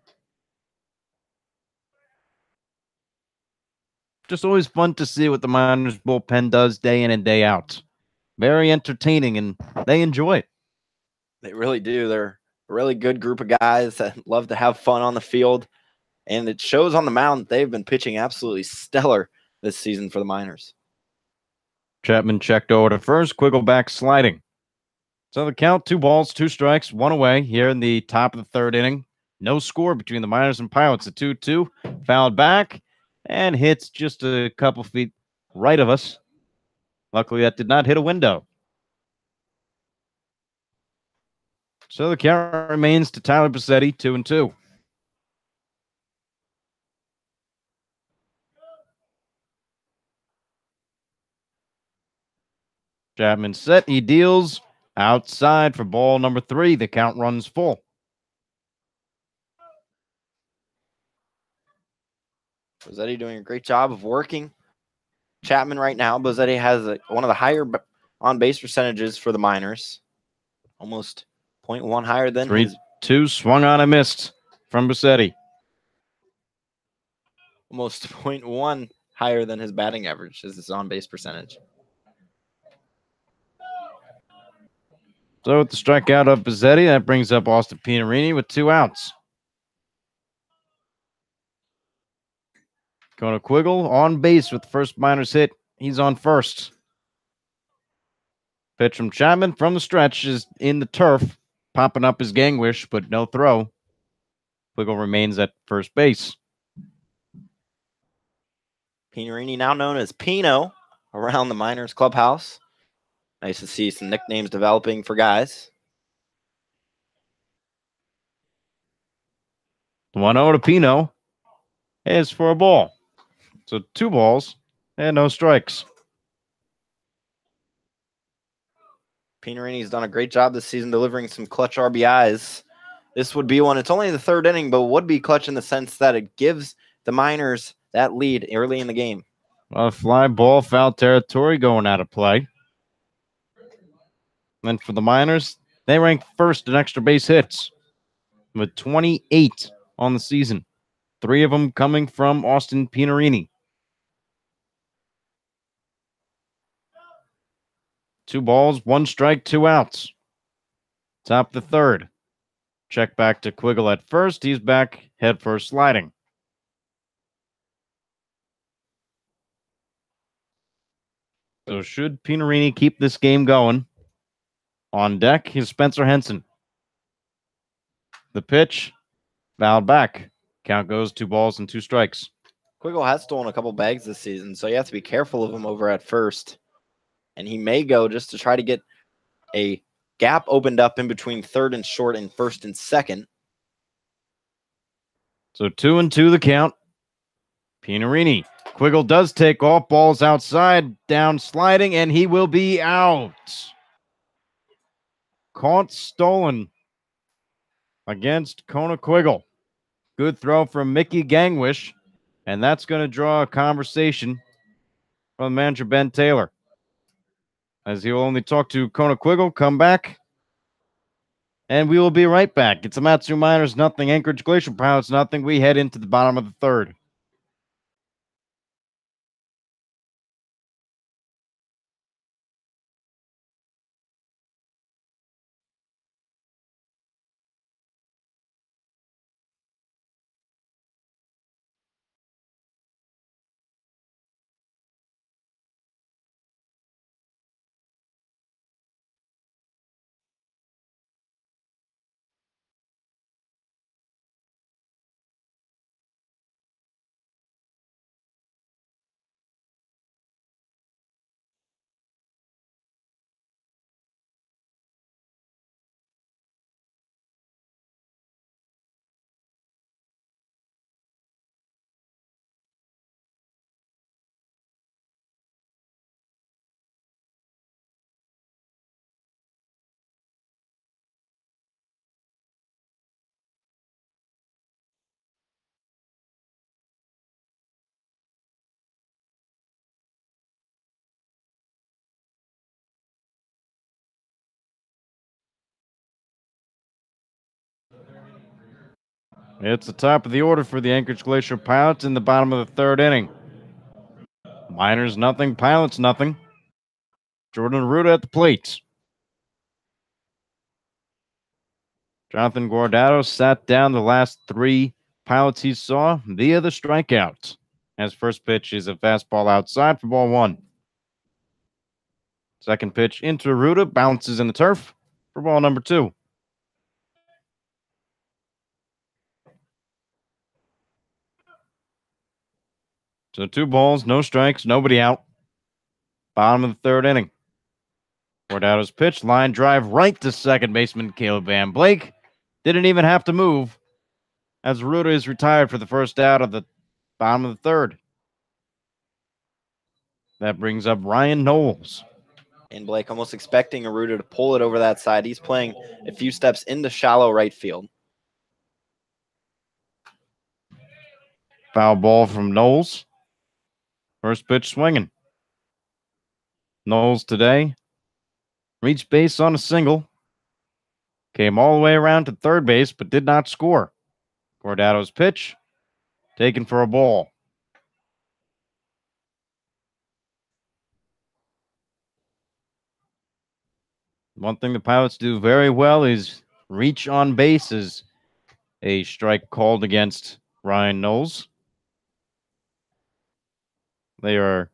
Just always fun to see what the Miners bullpen does day in and day out. Very entertaining, and they enjoy it. They really do. They're a really good group of guys that love to have fun on the field. And it shows on the mound. They've been pitching absolutely stellar this season for the Miners. Chapman checked over to first. Quiggle back sliding. So the count, 2 balls, 2 strikes, 1 away here in the top of the 3rd inning. No score between the Miners and Pilots. A 2-2. Fouled back and hits just a couple feet right of us. Luckily, that did not hit a window. So the count remains to Tyler Bozzetti, 2-2. Chapman set. He deals outside for ball number 3. The count runs full. Bozzetti doing a great job of working Chapman right now. Bozzetti has one of the higher on-base percentages for the Miners. Almost 0.1 higher than 3-2 swung on and missed from Bozzetti. Almost 0.1 higher than his batting average is his on-base percentage. So with the strikeout of Bozzetti, that brings up Austin Pinarini with 2 outs. Kona Quiggle on base with the first Miners hit. He's on first. Pitch from Chapman from the stretch is in the turf, popping up his Gangwish, but no throw. Quiggle remains at first base. Pinarini, now known as Pino, around the Miners clubhouse. Nice to see some nicknames developing for guys. 1-0 to Pino is for a ball. So 2 balls and no strikes. Pinarini's done a great job this season delivering some clutch RBIs. This would be one. It's only the 3rd inning, but would be clutch in the sense that it gives the Miners that lead early in the game. A fly ball, foul territory going out of play. And for the Miners, they rank first in extra base hits with 28 on the season. 3 of them coming from Austin Pinarini. 2 balls, 1 strike, 2 outs. Top of the third. Check back to Quiggle at first. He's back head first sliding. So should Pinarini keep this game going? On deck is Spencer Henson. The pitch, fouled back. Count goes 2 balls and 2 strikes. Quiggle has stolen a couple bags this season, so you have to be careful of him over at first. And he may go just to try to get a gap opened up in between third and short and first and second. So 2-2 the count. Pinarini. Quiggle does take off. Ball's outside, down sliding, and he will be out. Caught stolen against Kona Quiggle. Good throw from Mickey Gangwish, and that's going to draw a conversation from manager Ben Taylor, as he will only talk to Kona Quiggle. Come back, and we will be right back. It's Amatsu Miners nothing, Anchorage Glacier Pilots nothing. We head into the bottom of the third. It's the top of the order for the Anchorage Glacier Pilots in the bottom of the third inning. Miners nothing, Pilots nothing. Jordan Ruda at the plate. Jonathan Guardado sat down the last 3 Pilots he saw via the strikeout. As first pitch is a fastball outside for ball 1. Second pitch into Ruda, bounces in the turf for ball number 2. So 2 balls, no strikes, nobody out. Bottom of the third inning. Guardado's pitch, line drive right to second baseman Caleb Van Blake. Didn't even have to move, as Ruda is retired for the first out of the bottom of the third. That brings up Ryan Knowles. And Blake almost expecting Aruda to pull it over that side. He's playing a few steps into shallow right field. Foul ball from Knowles. First pitch swinging. Knowles today reached base on a single. Came all the way around to third base, but did not score. Guardado's pitch, taken for a ball. One thing the Pilots do very well is reach on base, as a strike called against Ryan Knowles. They are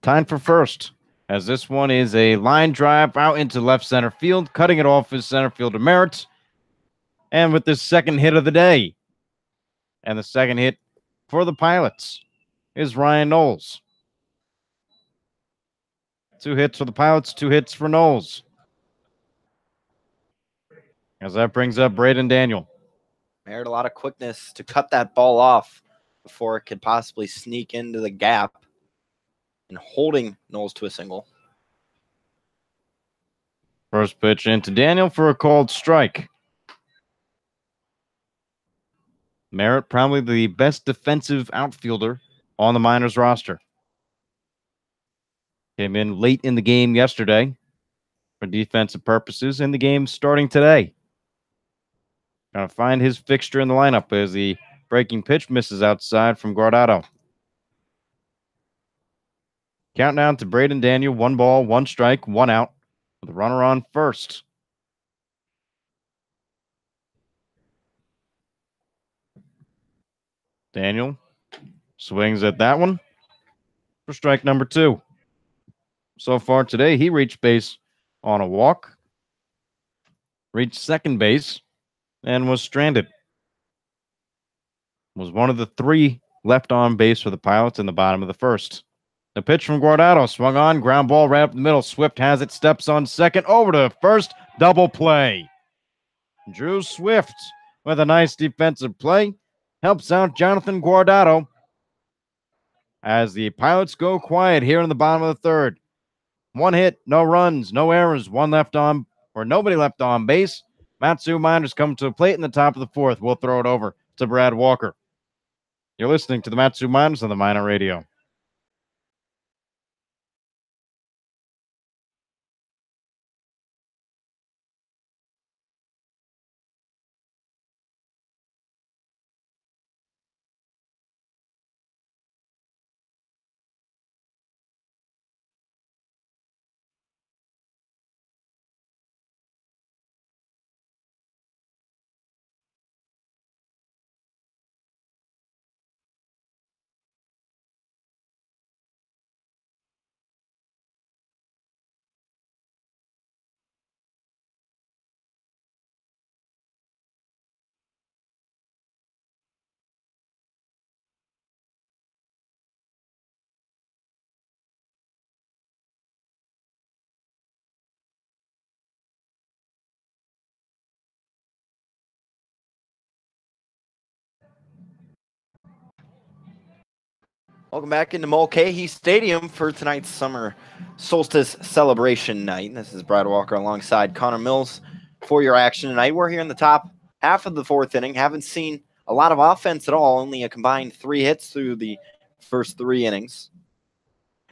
tied for first, as this one is a line drive out into left center field. Cutting it off is center fielder Merritt. And with this second hit of the day, and the second hit for the Pilots is Ryan Knowles. 2 hits for the Pilots, 2 hits for Knowles. As that brings up Braden Daniel. Merritt a lot of quickness to cut that ball off before it could possibly sneak into the gap, and holding Knowles to a single. First pitch into Daniel for a called strike. Merritt, probably the best defensive outfielder on the Miners roster. Came in late in the game yesterday for defensive purposes, in the game starting today. Gonna find his fixture in the lineup as the breaking pitch misses outside from Guardado. Countdown to Braden Daniel, 1 ball, 1 strike, 1 out with a runner on first. Daniel swings at that one for strike number 2. So far today, he reached base on a walk, reached second base, and was stranded. Was one of the 3 left on base for the Pilots in the bottom of the first. The pitch from Guardado swung on, ground ball right up the middle. Swift has it, steps on second, over to first, double play. Drew Swift with a nice defensive play helps out Jonathan Guardado as the Pilots go quiet here in the bottom of the third. 1 hit, no runs, no errors, 1 left on, or nobody left on base. Matsu Miners come to the plate in the top of the 4th. We'll throw it over to Brad Walker. You're listening to the Matsu Miners on the Miner Radio. Welcome back into Mulcahy Stadium for tonight's summer solstice celebration night. This is Brad Walker alongside Connor Mills for your action tonight. We're here in the top half of the 4th inning. Haven't seen a lot of offense at all, only a combined 3 hits through the first 3 innings.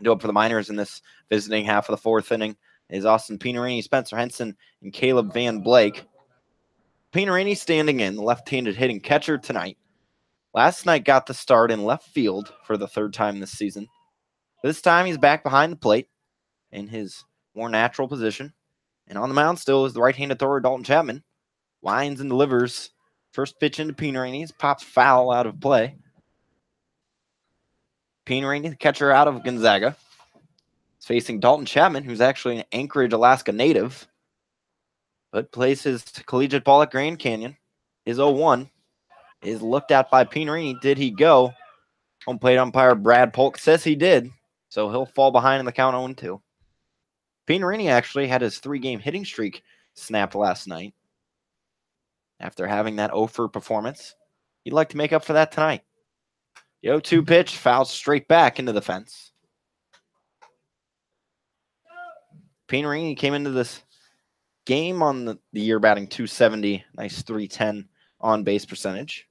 Do up for the Miners in this visiting half of the 4th inning is Austin Pinarini, Spencer Henson, and Caleb Van Blake. Pinarini standing in, the left-handed hitting catcher tonight. Last night got the start in left field for the 3rd time this season. This time he's back behind the plate in his more natural position. And on the mound still is the right-handed thrower Dalton Chapman. Lines and delivers. First pitch into Pinarini. Pops foul out of play. Pinarini, the catcher out of Gonzaga, is facing Dalton Chapman, who's actually an Anchorage, Alaska native, but plays his collegiate ball at Grand Canyon. His 0-1 is looked at by Pinarini. Did he go? Home plate umpire Brad Polk says he did, so he'll fall behind in the count 0-2. Pinarini actually had his 3-game hitting streak snapped last night. After having that 0-for performance, he'd like to make up for that tonight. The 0-2 pitch fouls straight back into the fence. Pinarini came into this game on the year batting .270, nice .310 on base percentage.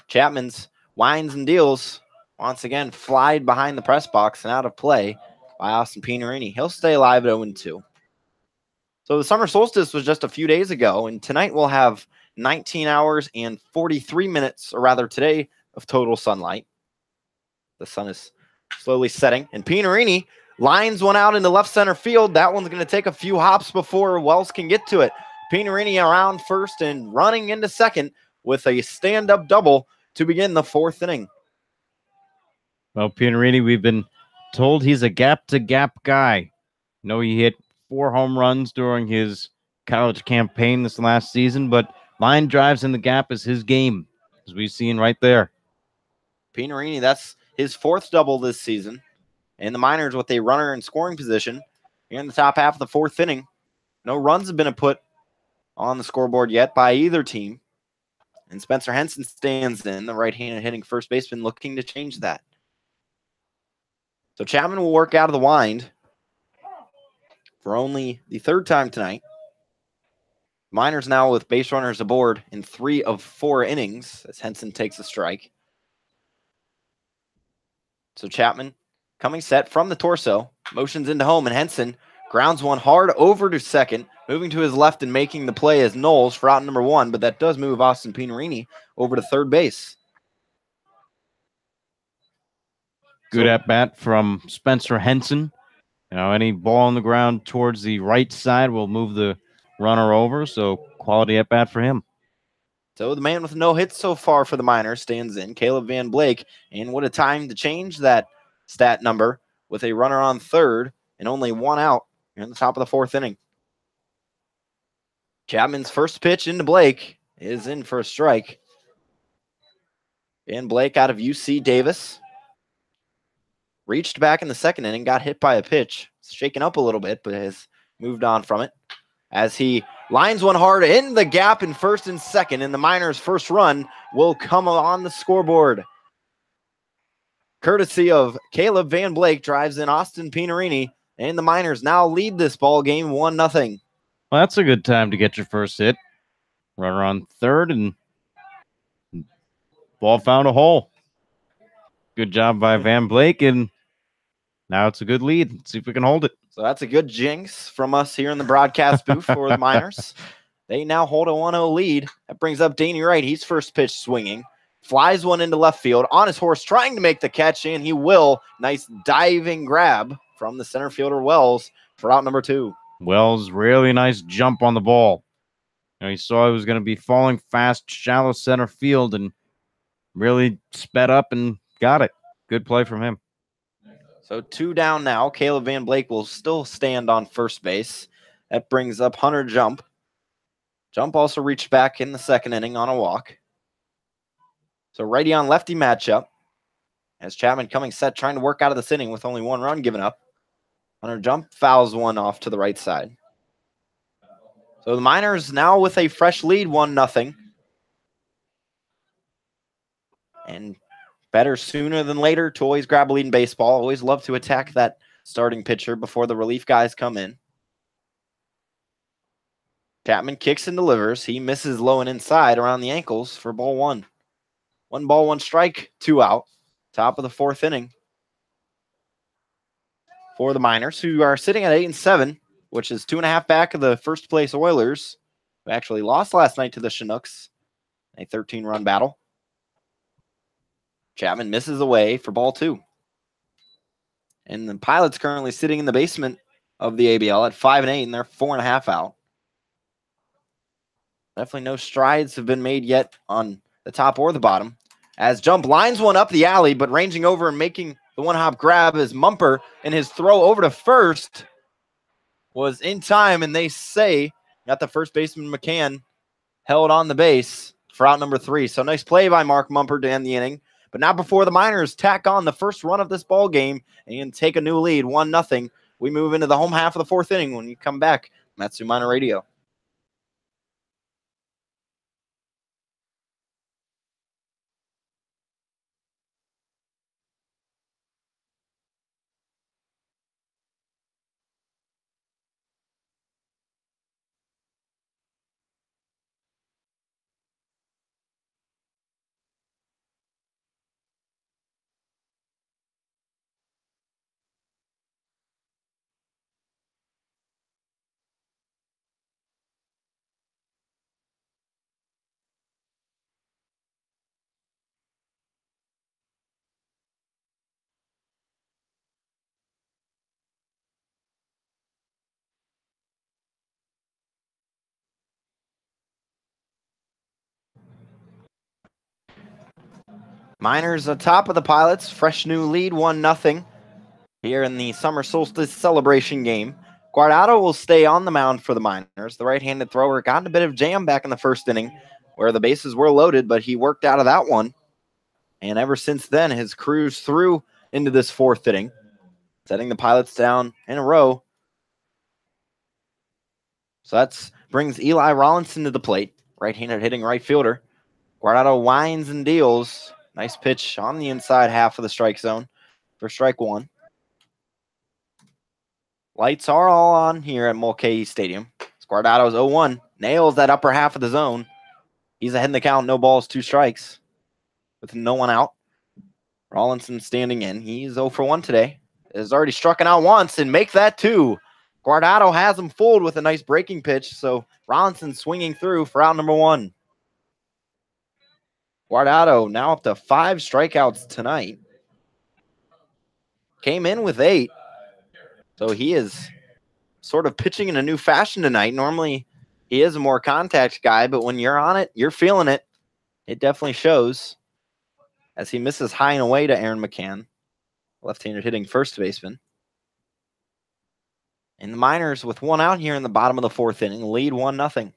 Chapman's winds and deals once again flied behind the press box and out of play by Austin Pinarini. He'll stay alive at 0-2. So the summer solstice was just a few days ago, and tonight we'll have 19 hours and 43 minutes, or rather today, of total sunlight. The sun is slowly setting, and Pinarini lines one out into left center field. That one's going to take a few hops before Wells can get to it. Pinarini around first and running into second with a stand-up double to begin the 4th inning. Well, Pinarini, we've been told he's a gap-to-gap guy. He hit 4 home runs during his college campaign this last season, but line drives in the gap is his game, as we've seen right there. Pinarini, that's his 4th double this season. And the Miners with a runner in scoring position here in the top half of the 4th inning. No runs have been put on the scoreboard yet by either team. And Spencer Henson stands in, the right-handed hitting first baseman, looking to change that. So Chapman will work out of the wind for only the 3rd time tonight. Miners now with base runners aboard in 3 of 4 innings as Henson takes a strike. So Chapman coming set from the torso, motions into home, and Henson grounds one hard over to second, moving to his left and making the play as Knowles for out number 1, but that does move Austin Pinarini over to third base. Good at bat from Spencer Henson. Any ball on the ground towards the right side will move the runner over. So quality at bat for him. So the man with no hits so far for the Miners stands in, Caleb Van Blake. And what a time to change that stat number with a runner on third and only one out in the top of the fourth inning. Chapman's first pitch into Blake is in for a strike. Van Blake out of UC Davis. Reached back in the second inning, got hit by a pitch. Shaken up a little bit, but has moved on from it. As he lines one hard in the gap in first and second, and the Miners' first run will come on the scoreboard. Courtesy of Caleb Van Blake drives in Austin Pinarini, and the Miners now lead this ball game 1-0. Well, that's a good time to get your first hit. Runner on third, and ball found a hole. Good job by Van Blake, and now it's a good lead. Let's see if we can hold it. So that's a good jinx from us here in the broadcast booth for the Miners. They now hold a 1-0 lead. That brings up Danny Wright. He's first pitch swinging. Flies one into left field on his horse, trying to make the catch, and he will. Nice diving grab from the center fielder Wells for out number 2. Wells, really nice jump on the ball. He saw it was going to be falling fast, shallow center field, and really sped up and got it. Good play from him. So 2 down now. Caleb Van Blake will still stand on first base. That brings up Hunter Jump. Jump also reached back in the second inning on a walk. So righty on lefty matchup. As Chapman coming set, trying to work out of this inning with only 1 run given up. Hunter Jump fouls one off to the right side. So the Miners now with a fresh lead, 1-0. And better sooner than later to always grab a lead in baseball. Always love to attack that starting pitcher before the relief guys come in. Chapman kicks and delivers. He misses low and inside around the ankles for ball 1. 1 ball, 1 strike, 2 out. Top of the fourth inning for the Miners, who are sitting at 8-7, which is 2.5 back of the first place Oilers, who actually lost last night to the Chinooks. A 13-run battle. Chapman misses away for ball 2. And the Pilots currently sitting in the basement of the ABL at 5-8, and they're 4.5 out. Definitely no strides have been made yet on the top or the bottom. As Jump lines one up the alley, but ranging over and making the one-hop grab is Mumper, and his throw over to first was in time, and they say got the first baseman McCann held on the base for out number 3. So nice play by Mark Mumper to end the inning. But not before the Miners tack on the first run of this ball game and take a new lead, 1-0. We move into the home half of the fourth inning when you come back. Matsu Miner Radio. Miners atop of the Pilots, fresh new lead, 1-0 here in the summer solstice celebration game. Guardado will stay on the mound for the Miners. The right-handed thrower got in a bit of jam back in the first inning where the bases were loaded, but he worked out of that one. And ever since then has cruised through into this fourth inning, setting the Pilots down in a row. So that brings Eli Rollinson to the plate, right-handed hitting right fielder. Guardado winds and deals. Nice pitch on the inside half of the strike zone for strike 1. Lights are all on here at Mulcahy Stadium. Guardado's 0-1. Nails that upper half of the zone. He's ahead in the count. No balls, 2 strikes. With no one out. Rollinson standing in. He's 0 for 1 today. Has already struck out once and make that 2. Guardado has him fooled with a nice breaking pitch. So Rollinson swinging through for out number 1. Guardado now up to 5 strikeouts tonight. Came in with 8. So he is sort of pitching in a new fashion tonight. Normally, he is a more contact guy, but when you're on it, you're feeling it. It definitely shows as he misses high and away to Aaron McCann, left-handed hitting first baseman. And the Miners with one out here in the bottom of the fourth inning, lead 1-0.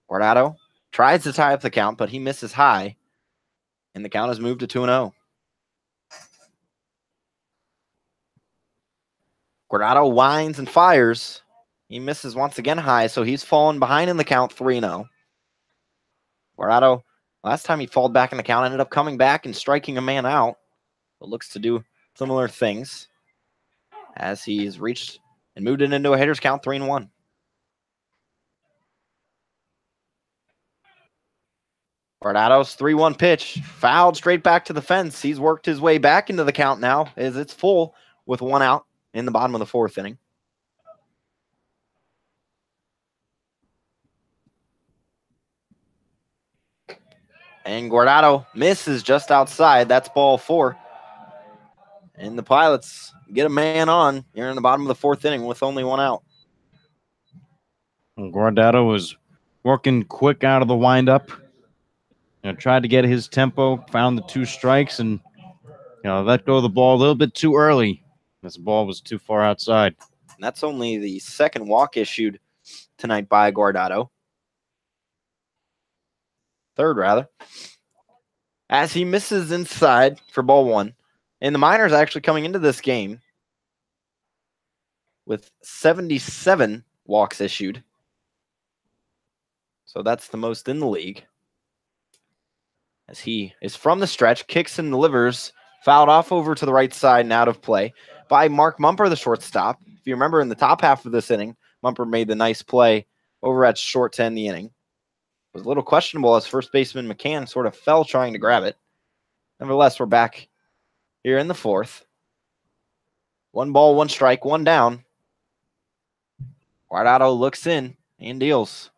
Guardado tries to tie up the count, but he misses high, and the count has moved to 2-0. Guardado winds and fires. He misses once again high, so he's fallen behind in the count 3-0. Guardado, last time he falled back in the count, ended up coming back and striking a man out, but looks to do similar things as he's reached and moved it into a hitter's count 3-1. Guardado's 3-1 pitch, fouled straight back to the fence. He's worked his way back into the count now as it's full with one out in the bottom of the fourth inning. And Guardado misses just outside. That's ball 4. And the Pilots get a man on here in the bottom of the fourth inning with only one out. Guardado was working quick out of the windup. Tried to get his tempo, found the 2 strikes, and let go of the ball a little bit too early. This ball was too far outside. And that's only the second walk issued tonight by Guardado. Third, rather. As he misses inside for ball 1. And the Miners actually coming into this game with 77 walks issued. So that's the most in the league. As he is from the stretch, kicks and delivers, fouled off over to the right side and out of play by Mark Mumper, the shortstop. If you remember in the top half of this inning, Mumper made the nice play over at short to end the inning. It was a little questionable as first baseman McCann sort of fell trying to grab it. Nevertheless, we're back here in the fourth. 1 ball, 1 strike, 1 down. Guardado looks in and deals.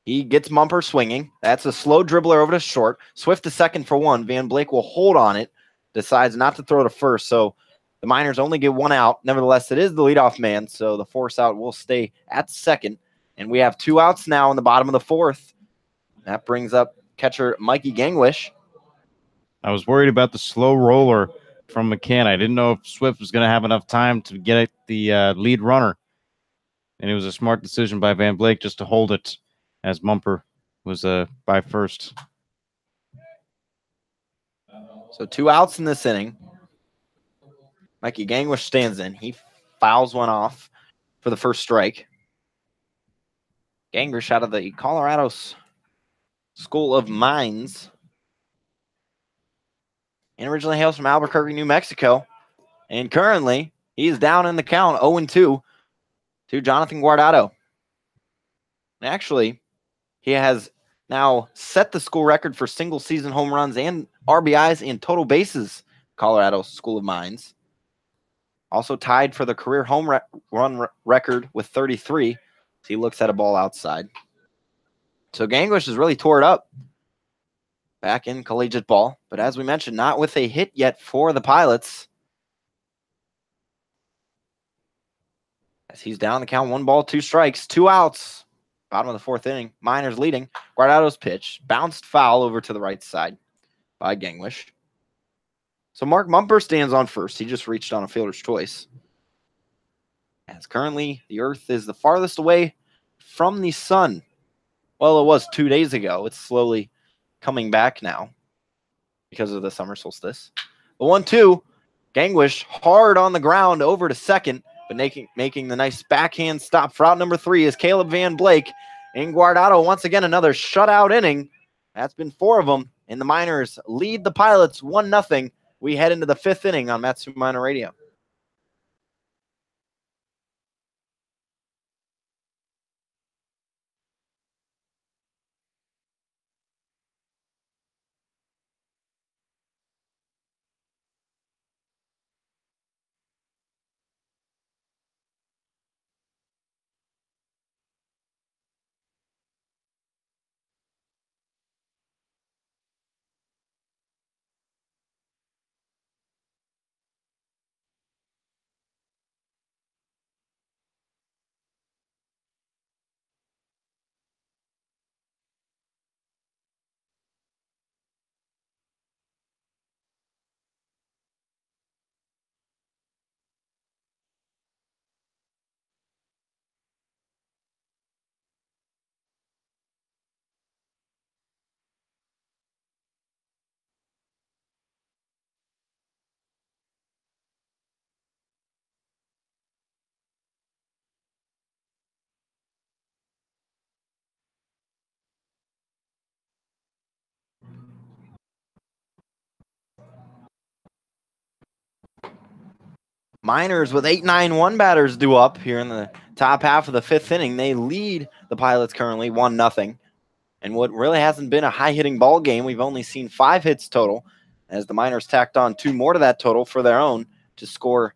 He gets Mumper swinging. That's a slow dribbler over to short. Swift to second for 1. Van Blake will hold on it. Decides not to throw to first. So the Miners only get 1 out. Nevertheless, it is the leadoff man. So the force out will stay at second. And we have 2 outs now in the bottom of the fourth. That brings up catcher Mikey Gangwish. I was worried about the slow roller from McCann. I didn't know if Swift was going to have enough time to get at the lead runner. And it was a smart decision by Van Blake just to hold it as Mumper was by first. So 2 outs in this inning. Mikey Gangwish stands in. He fouls one off for the first strike. Gangwish out of the Colorado School of Mines. And originally hails from Albuquerque, New Mexico. And currently, he's down in the count 0-2 to Jonathan Guardado. Actually, he has now set the school record for single season home runs and RBIs and total bases, Colorado School of Mines. Also tied for the career home run record with 33. He looks at a ball outside. So Gangwish has really tore it up back in collegiate ball. But as we mentioned, not with a hit yet for the Pilots. As he's down the count, 1 ball, 2 strikes, 2 outs. Bottom of the fourth inning. Miners leading. Guardado's pitch. Bounced foul over to the right side by Gangwish. So Mark Mumper stands on first. He just reached on a fielder's choice. As currently, the Earth is the farthest away from the sun. Well, it was 2 days ago. It's slowly coming back now because of the summer solstice. The 1-2. Gangwish hard on the ground over to second, but making the nice backhand stop for out number 3 is Caleb Van Blake. And Guardado, once again, another shutout inning. That's been 4 of them. And the Miners lead the Pilots 1-0. We head into the 5th inning on Matsu Miner Radio. Miners with 8-9-1 batters due up here in the top half of the fifth inning. They lead the Pilots currently 1-0. And what really hasn't been a high-hitting ball game, we've only seen 5 hits total, as the Miners tacked on 2 more to that total for their own to score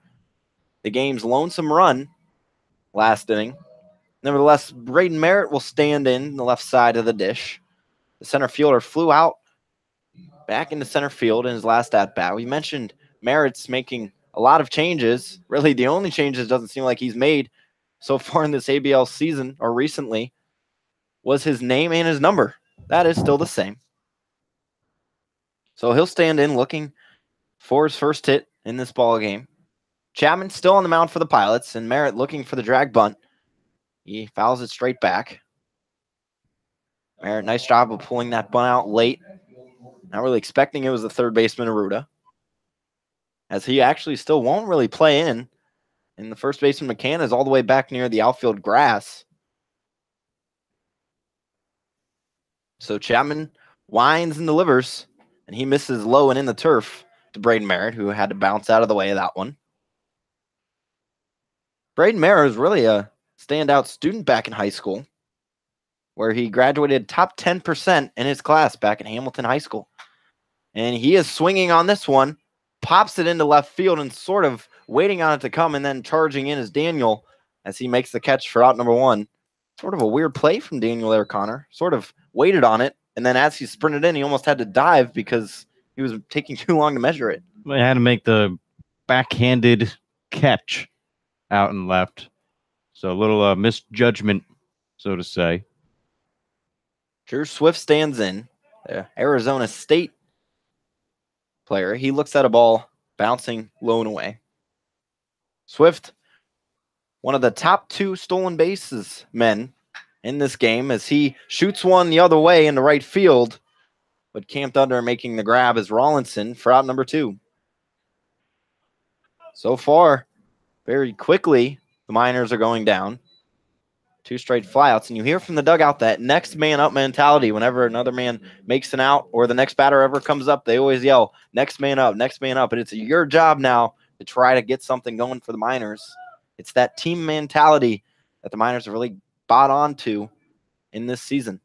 the game's lonesome run last inning. Nevertheless, Braden Merritt will stand in the left side of the dish. The center fielder flew out back into center field in his last at-bat. We mentioned Merritt's making a lot of changes. Really, the only changes doesn't seem like he's made so far in this ABL season or recently was his name and his number. That is still the same. So he'll stand in looking for his first hit in this ball game. Chapman still on the mound for the Pilots, and Merritt looking for the drag bunt. He fouls it straight back. Merritt, nice job of pulling that bunt out late. Not really expecting it was the third baseman, Aruda, as he actually still won't really play in. And the first baseman, McCann, is all the way back near the outfield grass. So Chapman winds and delivers, and he misses low and in the turf to Braden Merritt, who had to bounce out of the way of that one. Braden Merritt is really a standout student back in high school, where he graduated top 10% in his class back in Hamilton High School. And he is swinging on this one, pops it into left field and sort of waiting on it to come, and then charging in is Daniel as he makes the catch for out number 1. Sort of a weird play from Daniel there, Connor. Sort of waited on it, and then as he sprinted in, he almost had to dive because he was taking too long to measure it. They had to make the backhanded catch out and left. So a little misjudgment, so to say. Drew Swift stands in, the Arizona State player. He looks at a ball bouncing low and away. Swift, one of the top 2 stolen bases men in this game, as he shoots one the other way into right field, but camped under making the grab is Rawlinson for out number 2. So far, very quickly, the Miners are going down. 2 straight flyouts, and you hear from the dugout that next man up mentality. Whenever another man makes an out or the next batter ever comes up, they always yell, next man up, next man up. And it's your job now to try to get something going for the Miners. It's that team mentality that the Miners have really bought onto in this season.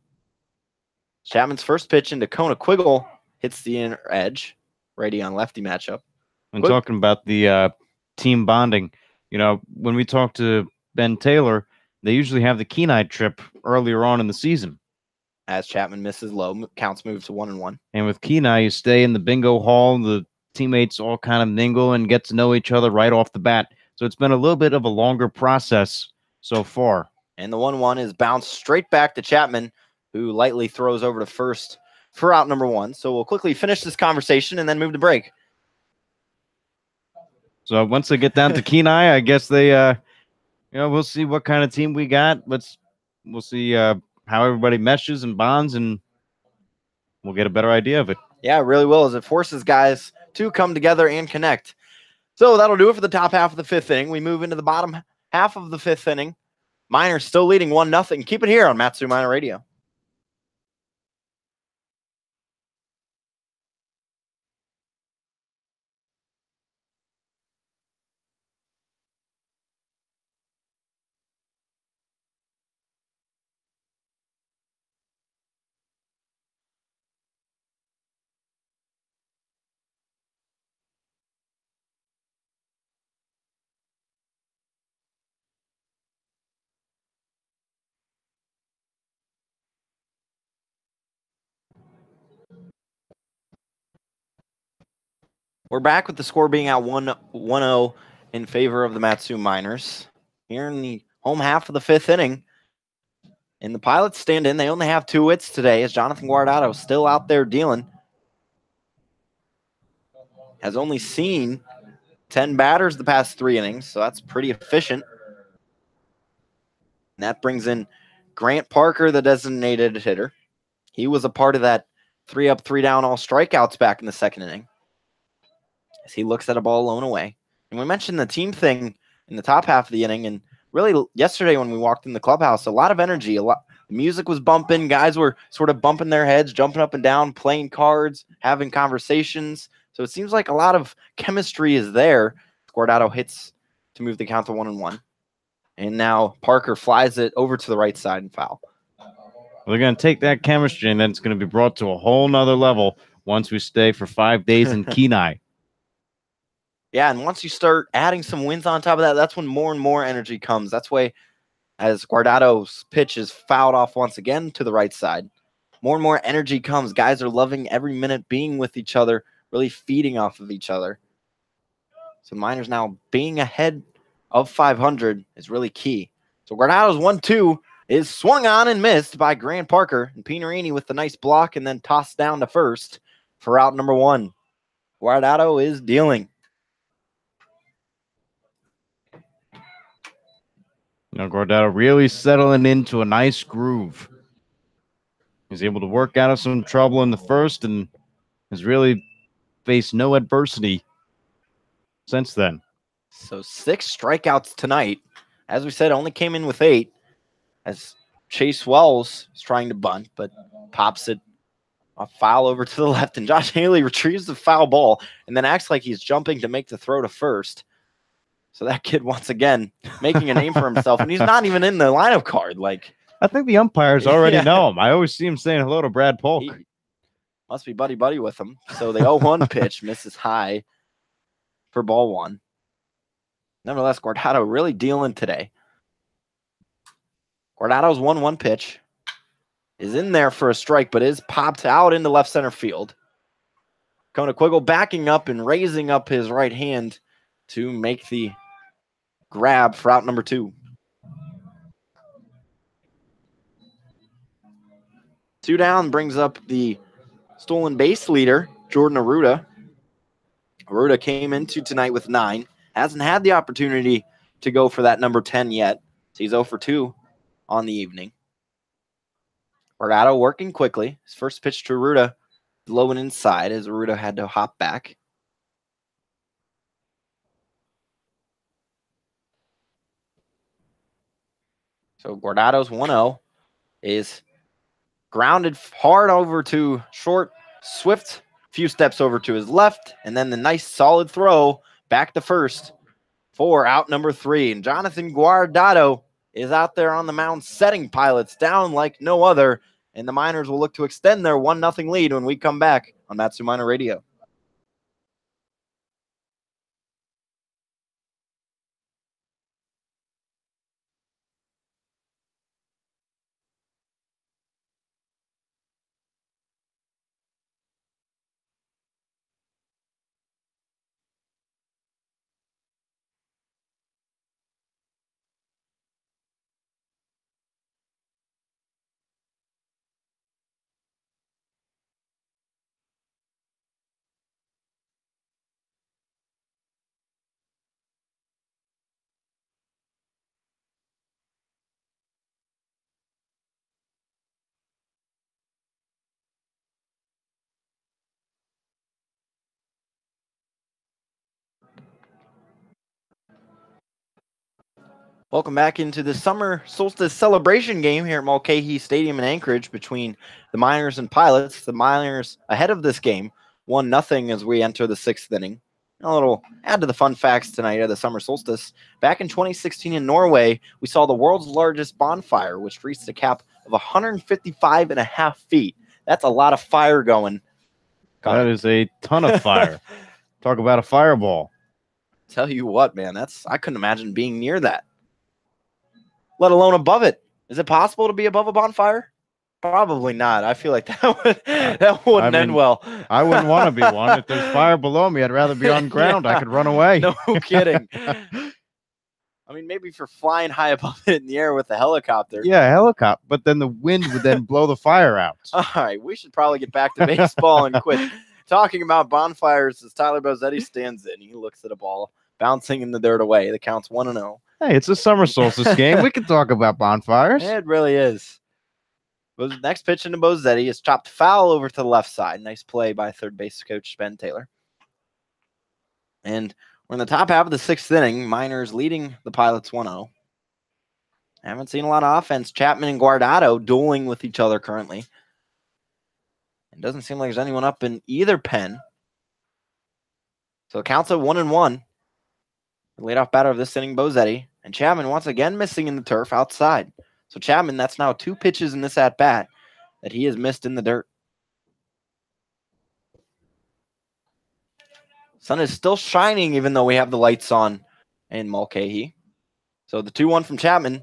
Chapman's first pitch into Kona Quiggle hits the inner edge, righty on lefty matchup. And talking about the team bonding, when we talk to Ben Taylor, they usually have the Kenai trip earlier on in the season. As Chapman misses low, counts move to 1-1. And with Kenai, you stay in the bingo hall. The teammates all kind of mingle and get to know each other right off the bat. So it's been a little bit of a longer process so far. And the 1-1 is bounced straight back to Chapman, who lightly throws over to first for out number 1. So we'll quickly finish this conversation and then move to break. So once they get down to Kenai, I guess they we'll see what kind of team we got. We'll see how everybody meshes and bonds, and we'll get a better idea of it. Yeah, it really will, as it forces guys to come together and connect. So that'll do it for the top half of the 5th inning. We move into the bottom half of the 5th inning. Miners still leading 1-0. Keep it here on Matsu Miner Radio. We're back with the score being at 1-0 in favor of the Matsu Miners here in the home half of the 5th inning. And the Pilots stand in. They only have 2 hits today, as Jonathan Guardado is still out there dealing. Has only seen 10 batters the past 3 innings, so that's pretty efficient. And that brings in Grant Parker, the designated hitter. He was a part of that 3 up, 3 down, all strikeouts back in the 2nd inning, as he looks at a ball low and away. And we mentioned the team thing in the top half of the inning, and really yesterday when we walked in the clubhouse, a lot of energy, the music was bumping, guys were sort of bumping their heads, jumping up and down, playing cards, having conversations. So it seems like a lot of chemistry is there. Guardado hits to move the count to 1-1. And now Parker flies it over to the right side and foul. They're going to take that chemistry, and then it's going to be brought to a whole nother level once we stay for 5 days in Kenai. Yeah, and once you start adding some wins on top of that, that's when more and more energy comes. That's why, as Guardado's pitch is fouled off once again to the right side, more and more energy comes. Guys are loving every minute being with each other, really feeding off of each other. So Miners now being ahead of 500 is really key. So Guardado's 1-2 is swung on and missed by Grant Parker, and Pinarini with the nice block and then tossed down to first for out number 1. Guardado is dealing. Guardado really settling into a nice groove. He's able to work out of some trouble in the first and has really faced no adversity since then. So 6 strikeouts tonight. As we said, only came in with 8 as Chase Wells is trying to bunt, but pops it a foul over to the left, and Josh Haley retrieves the foul ball and then acts like he's jumping to make the throw to first. So that kid, once again, making a name for himself, and he's not even in the lineup card. I think the umpires already know him. I always see him saying hello to Brad Polk. He must be buddy-buddy with him. So the 0-1 pitch misses high for ball 1. Nevertheless, Guardado really dealing today. Guardado's 1-1 pitch is in there for a strike, but is popped out into left center field. Kona Quiggle backing up and raising up his right hand to make the grab for out number 2. 2 down brings up the stolen base leader, Jordan Arruda. Arruda came into tonight with 9. Hasn't had the opportunity to go for that number 10 yet. So he's 0 for 2 on the evening. Guardado working quickly. His first pitch to Arruda, low and inside, as Arruda had to hop back. So Guardado's 1-0 is grounded hard over to short, swift, few steps over to his left, and then the nice solid throw back to first for out number 3. And Jonathan Guardado is out there on the mound setting Pilots down like no other, and the Miners will look to extend their 1-0 lead when we come back on Matsu Miner Radio. Welcome back into the summer solstice celebration game here at Mulcahy Stadium in Anchorage between the Miners and Pilots. The Miners ahead of this game, 1-0 as we enter the 6th inning. A little add to the fun facts tonight of the summer solstice. Back in 2016 in Norway, we saw the world's largest bonfire, which reached a cap of 155.5 feet. That's a lot of fire going. That is a ton of fire. Talk about a fireball. Tell you what, man, I couldn't imagine being near that, let alone above it. Is it possible to be above a bonfire? Probably not. I feel like that wouldn't end well. I wouldn't want to be one. If there's fire below me, I'd rather be on ground. Yeah. I could run away. No kidding. I mean, maybe for flying high above it in the air with a helicopter. Yeah, a helicopter. But then the wind would then blow the fire out. All right, we should probably get back to baseball and quit talking about bonfires as Tyler Bozzetti stands in. He looks at a ball bouncing in the dirt away. The count's 1-0. Hey, it's a summer solstice game. We can talk about bonfires. It really is. Next pitch into Bozzetti is chopped foul over to the left side. Nice play by third base coach Ben Taylor. And we're in the top half of the 6th inning. Miners leading the Pilots 1-0. Haven't seen a lot of offense. Chapman and Guardado dueling with each other currently. It doesn't seem like there's anyone up in either pen. So it counts at 1-1. The leadoff batter of this inning, Bozetti. And Chapman once again missing in the turf outside. So Chapman, that's now 2 pitches in this at-bat that he has missed in the dirt. Sun is still shining even though we have the lights on in Mulcahy. So the 2-1 from Chapman.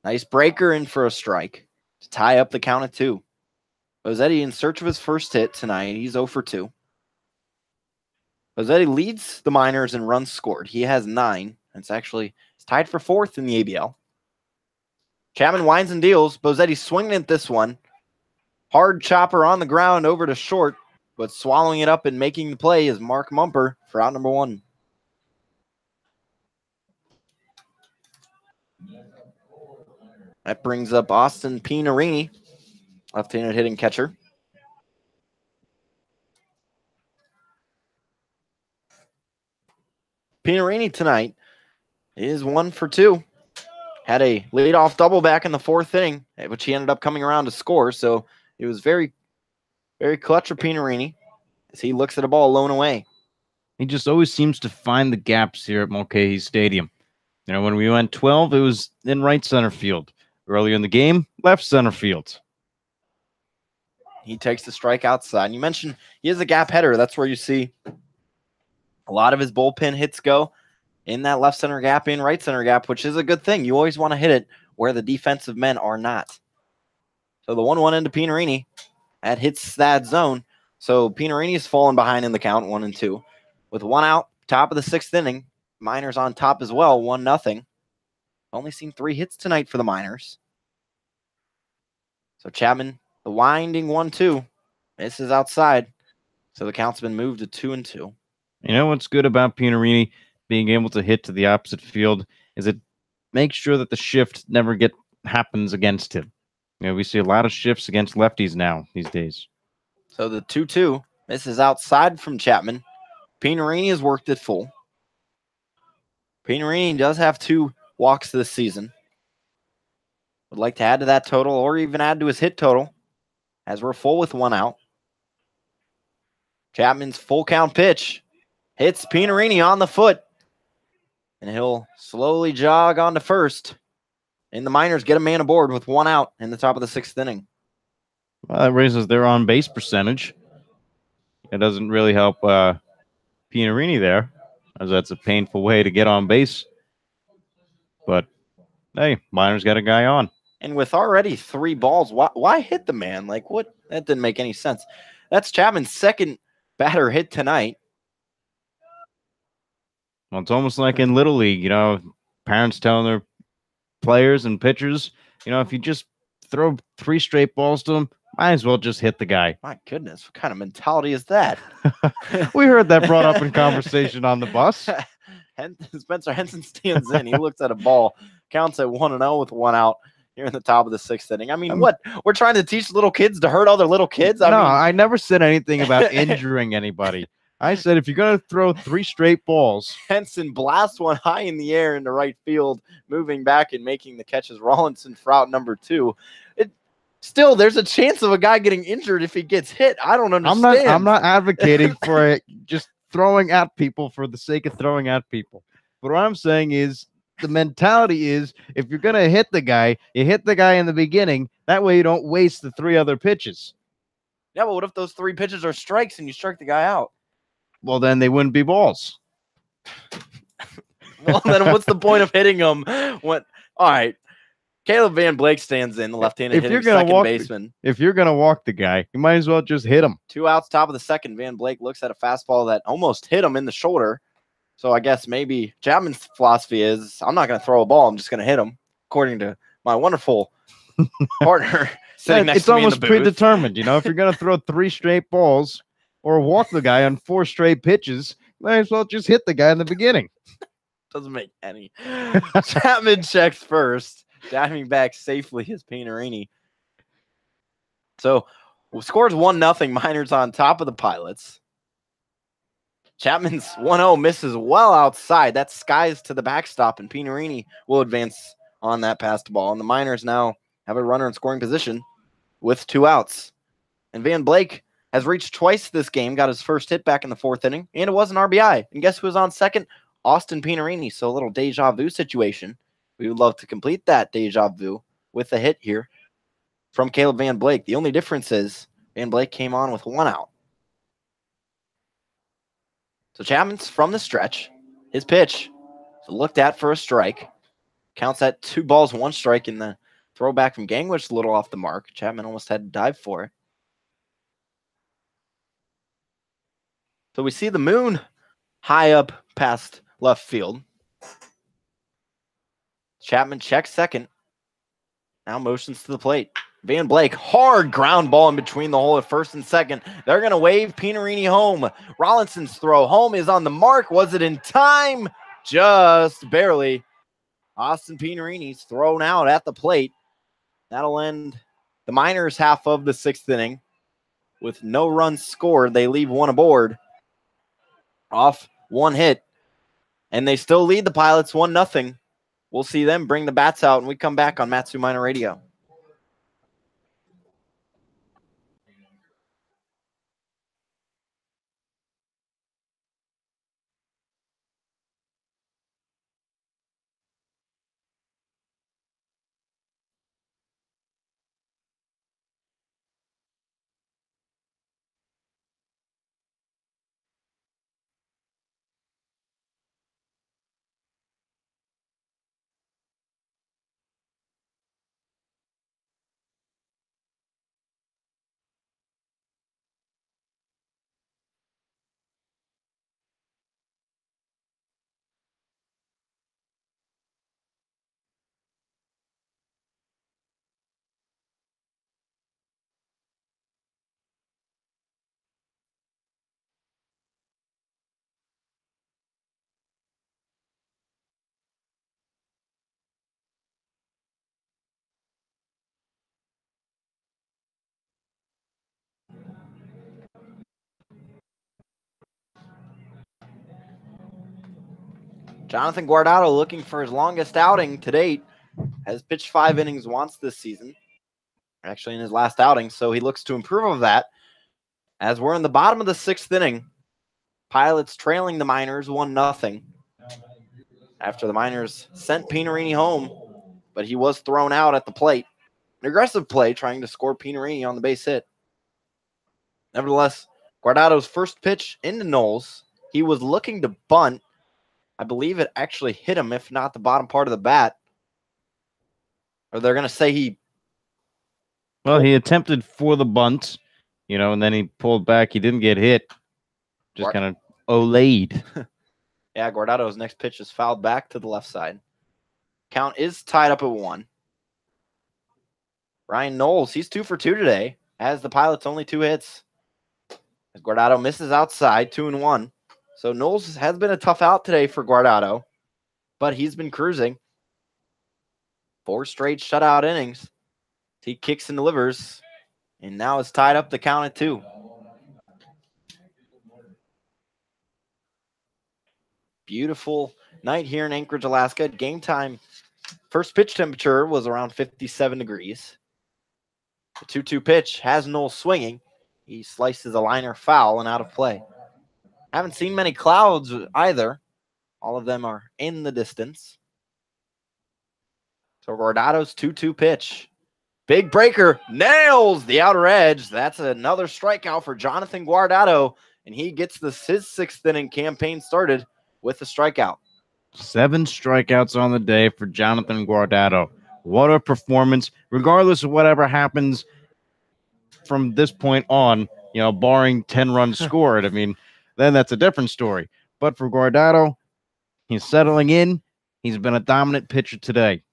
Nice breaker in for a strike to tie up the count at 2. Bozetti in search of his first hit tonight. He's 0 for 2. Bozetti leads the Miners in runs scored. He has 9. It's tied for 4th in the ABL. Chapman winds and deals. Bozetti swinging at this one. Hard chopper on the ground over to short, but swallowing it up and making the play is Mark Mumper for out number 1. That brings up Austin Pinarini, left-handed hitting catcher. Pinarini tonight is 1 for 2. Had a leadoff double back in the 4th inning, which he ended up coming around to score. So it was very, very clutch for Pinarini as he looks at a ball blown away. He just always seems to find the gaps here at Mulcahy Stadium. When we went 12, it was in right center field. Earlier in the game, left center field. He takes the strike outside. And you mentioned he is a gap header. That's where you see a lot of his bullpen hits go in that left center gap, in right center gap, which is a good thing. You always want to hit it where the defensive men are not. So the 1-1 into Pinarini. That hits that zone. So Pinarini's fallen behind in the count, 1-2. With 1 out, top of the 6th inning. Miners on top as well, 1-0. Only seen 3 hits tonight for the Miners. So Chapman, the winding 1-2. This is outside. So the count's been moved to 2-2. You know what's good about Pinarini being able to hit to the opposite field is it makes sure that the shift never happens against him. We see a lot of shifts against lefties now these days. So the 2-2. This is outside from Chapman. Pinarini has worked it full. Pinarini does have 2 walks this season. Would like to add to that total or even add to his hit total as we're full with 1 out. Chapman's full count pitch hits Pinarini on the foot. And he'll slowly jog on to first. And the Miners get a man aboard with 1 out in the top of the 6th inning. Well, that raises their on-base percentage. It doesn't really help Pinarini there, as that's a painful way to get on base. But, hey, Miners got a guy on. And with already 3 balls, why hit the man? Like, what? That didn't make any sense. That's Chapman's 2nd batter hit tonight. Well, it's almost like in Little League, parents telling their players and pitchers, if you just throw 3 straight balls to them, might as well just hit the guy. My goodness, what kind of mentality is that? We heard that brought up in conversation on the bus. Spencer Henson stands in. He looks at a ball, counts at 1-0 with 1 out here in the top of the 6th inning. I mean, what? We're trying to teach little kids to hurt other little kids? I never said anything about injuring anybody. I said if you're going to throw 3 straight balls. Henson blasts one high in the air into right field, moving back and making the catches. Rollinson for out number 2. Still, there's a chance of a guy getting injured if he gets hit. I don't understand. I'm not advocating for it, just throwing at people for the sake of throwing at people. But what I'm saying is the mentality is if you're going to hit the guy, you hit the guy in the beginning. That way you don't waste the 3 other pitches. Yeah, but what if those 3 pitches are strikes and you strike the guy out? Well, then they wouldn't be balls. Well, then what's the point of hitting them? All right. Caleb Van Blake stands in, the left-handed hitting second baseman. If you're going to walk the guy, you might as well just hit him. 2 outs, top of the 2nd. Van Blake looks at a fastball that almost hit him in the shoulder. So I guess maybe Chapman's philosophy is, I'm not going to throw a ball. I'm just going to hit him, according to my wonderful partner sitting next to me in the booth. It's almost predetermined. If you're going to throw 3 straight balls or walk the guy on 4 straight pitches, you might as well just hit the guy in the beginning. Doesn't make any. Chapman checks first. Diving back safely is Pinarini. So, scores 1-0. Miners on top of the Pilots. Chapman's 1-0 misses well outside. That skies to the backstop, and Pinarini will advance on that passed ball. And the Miners now have a runner in scoring position with 2 outs. And Van Blake has reached twice this game, got his first hit back in the 4th inning, and it was an RBI. And guess who was on second? Austin Pinarini. So a little deja vu situation. We would love to complete that deja vu with a hit here from Caleb Van Blake. The only difference is Van Blake came on with 1 out. So Chapman's from the stretch. His pitch is looked at for a strike. Counts at 2 balls, 1 strike in the throwback from Gangwich, a little off the mark. Chapman almost had to dive for it. So we see the moon high up past left field. Chapman checks second. Now motions to the plate. Van Blake, hard ground ball in between the hole at first and second. They're going to wave Pinarini home. Rollinson's throw home is on the mark. Was it in time? Just barely. Austin Pinarini's thrown out at the plate. That'll end the Miners' half of the 6th inning with no runs scored. They leave 1 aboard off 1 hit, and they still lead the Pilots 1-0. We'll see them bring the bats out when we come back on Matsu Miner Radio. Jonathan Guardado looking for his longest outing to date. Has pitched 5 innings once this season. Actually in his last outing, so he looks to improve of that. As we're in the bottom of the 6th inning, Pilots trailing the Miners 1-0. After the Miners sent Pinarini home, but he was thrown out at the plate. An aggressive play trying to score Pinarini on the base hit. Nevertheless, Guardado's first pitch into Knowles, he was looking to bunt. I believe it actually hit him, if not the bottom part of the bat. Or they're going to say he... Well, he attempted for the bunt, and then he pulled back. He didn't get hit. Just kind of olayed. Yeah, Guardado's next pitch is fouled back to the left side. Count is tied up at 1. Ryan Knowles, he's 2 for 2 today, as the Pilots only 2 hits. As Guardado misses outside, 2-1. So Knowles has been a tough out today for Guardado, but he's been cruising. 4 straight shutout innings. He kicks and delivers, and now it's tied up the count at 2. Beautiful night here in Anchorage, Alaska. Game time, first pitch temperature was around 57 degrees. The 2-2 pitch has Knowles swinging. He slices a liner foul and out of play. Haven't seen many clouds either. All of them are in the distance. So Guardado's 2-2 pitch. Big breaker, nails the outer edge. That's another strikeout for Jonathan Guardado, and he gets his 6th inning campaign started with a strikeout. 7 strikeouts on the day for Jonathan Guardado. What a performance, regardless of whatever happens from this point on, barring 10 runs scored. I mean, then that's a different story. But for Guardado, he's settling in. He's been a dominant pitcher today.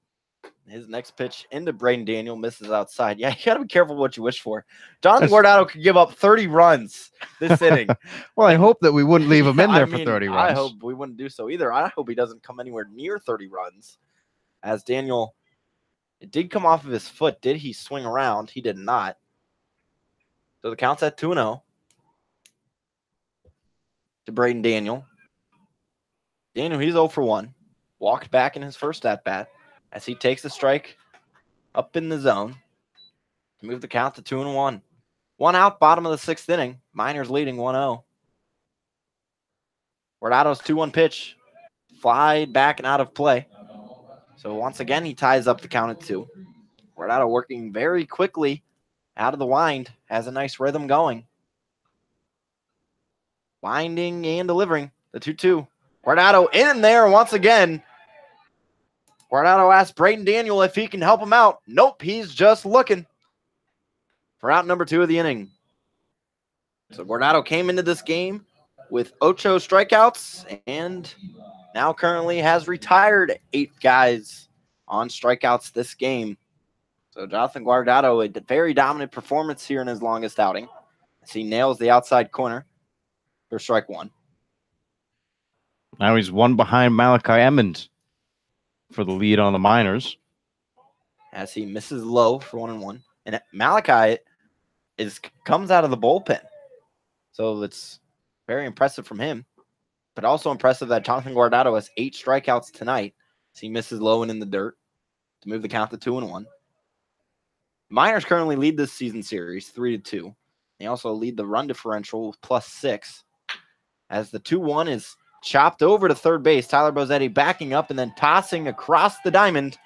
His next pitch into Braden Daniel misses outside. Yeah, you got to be careful what you wish for. Jonathan Guardado could give up 30 runs this inning. Well, I hope that we wouldn't leave him in there for 30 runs. I hope we wouldn't do so either. I hope he doesn't come anywhere near 30 runs. As Daniel, it did come off of his foot. Did he swing around? He did not. So the count's at 2-0 to Braden Daniel. Daniel, he's 0 for 1. Walked back in his first at-bat as he takes a strike up in the zone to move the count to 2-1. 1 out, bottom of the 6th inning. Miners leading 1-0. Guardado's 2-1 pitch. fly back and out of play. So once again, he ties up the count at 2. Guardado working very quickly out of the wind, has a nice rhythm going. Winding and delivering the 2-2. Guardado in there once again. Guardado asks Brayden Daniel if he can help him out. Nope, he's just looking for out number 2 of the inning. So Guardado came into this game with 8 strikeouts and now currently has retired 8 guys on strikeouts this game. So Jonathan Guardado, a very dominant performance here in his longest outing, as he nails the outside corner for strike 1. Now he's one behind Malachi Emmons for the lead on the minors, as he misses low for 1-1. And Malachi comes out of the bullpen. So it's very impressive from him. But also impressive that Jonathan Guardado has 8 strikeouts tonight as he misses low and in the dirt to move the count to 2-1. Miners currently lead this season series 3-2. They also lead the run differential with +6. As the 2-1 is chopped over to third base, Tyler Bozzetti backing up and then tossing across the diamond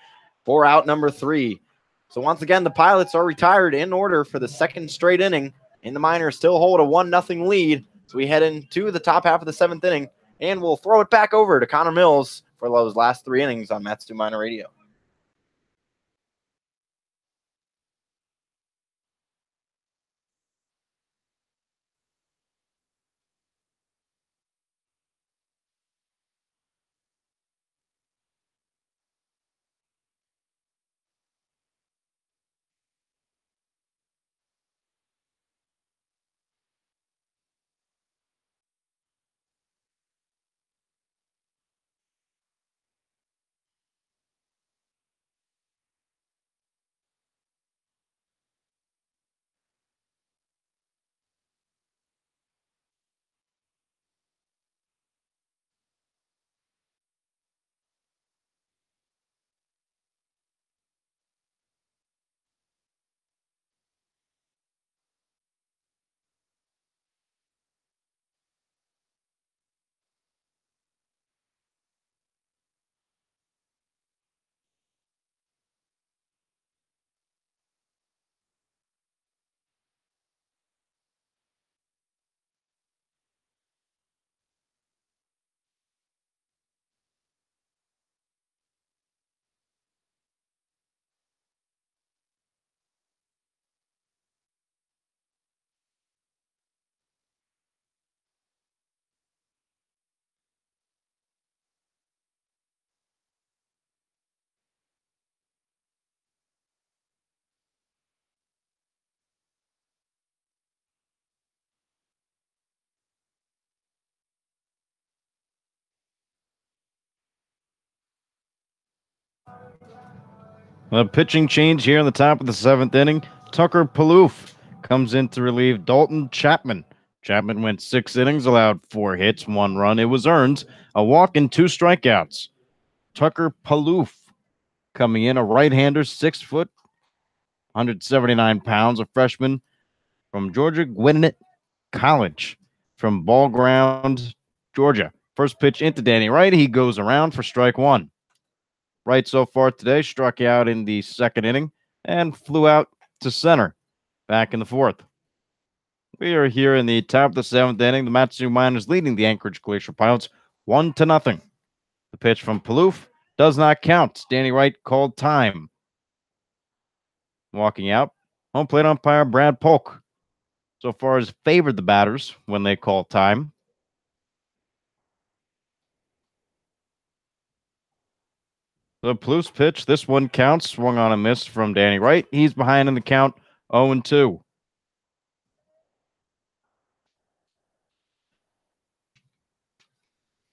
for out number 3. So once again, the Pilots are retired in order for the second straight inning, and the Miners still hold a 1-0 lead. So we head into the top half of the 7th inning, and we'll throw it back over to Connor Mills for those last 3 innings on Matsu Miner Radio. A pitching change here in the top of the 7th inning. Tucker Palouf comes in to relieve Dalton Chapman. Chapman went 6 innings, allowed 4 hits, 1 run. It was earned, a walk and 2 strikeouts. Tucker Palouf coming in, a right-hander, 6 foot, 179 pounds, a freshman from Georgia Gwinnett College from Ball Ground, Georgia. First pitch into Danny Wright. He goes around for strike 1. Wright so far today struck out in the 2nd inning and flew out to center back in the 4th. We are here in the top of the 7th inning. The Matsu Miners leading the Anchorage Glacier Pilots 1-0. The pitch from Palouf does not count. Danny Wright called time. Walking out, home plate umpire Brad Polk so far has favored the batters when they call time. The Palouf's pitch, this one counts. Swung on a miss from Danny Wright. He's behind in the count, 0-2.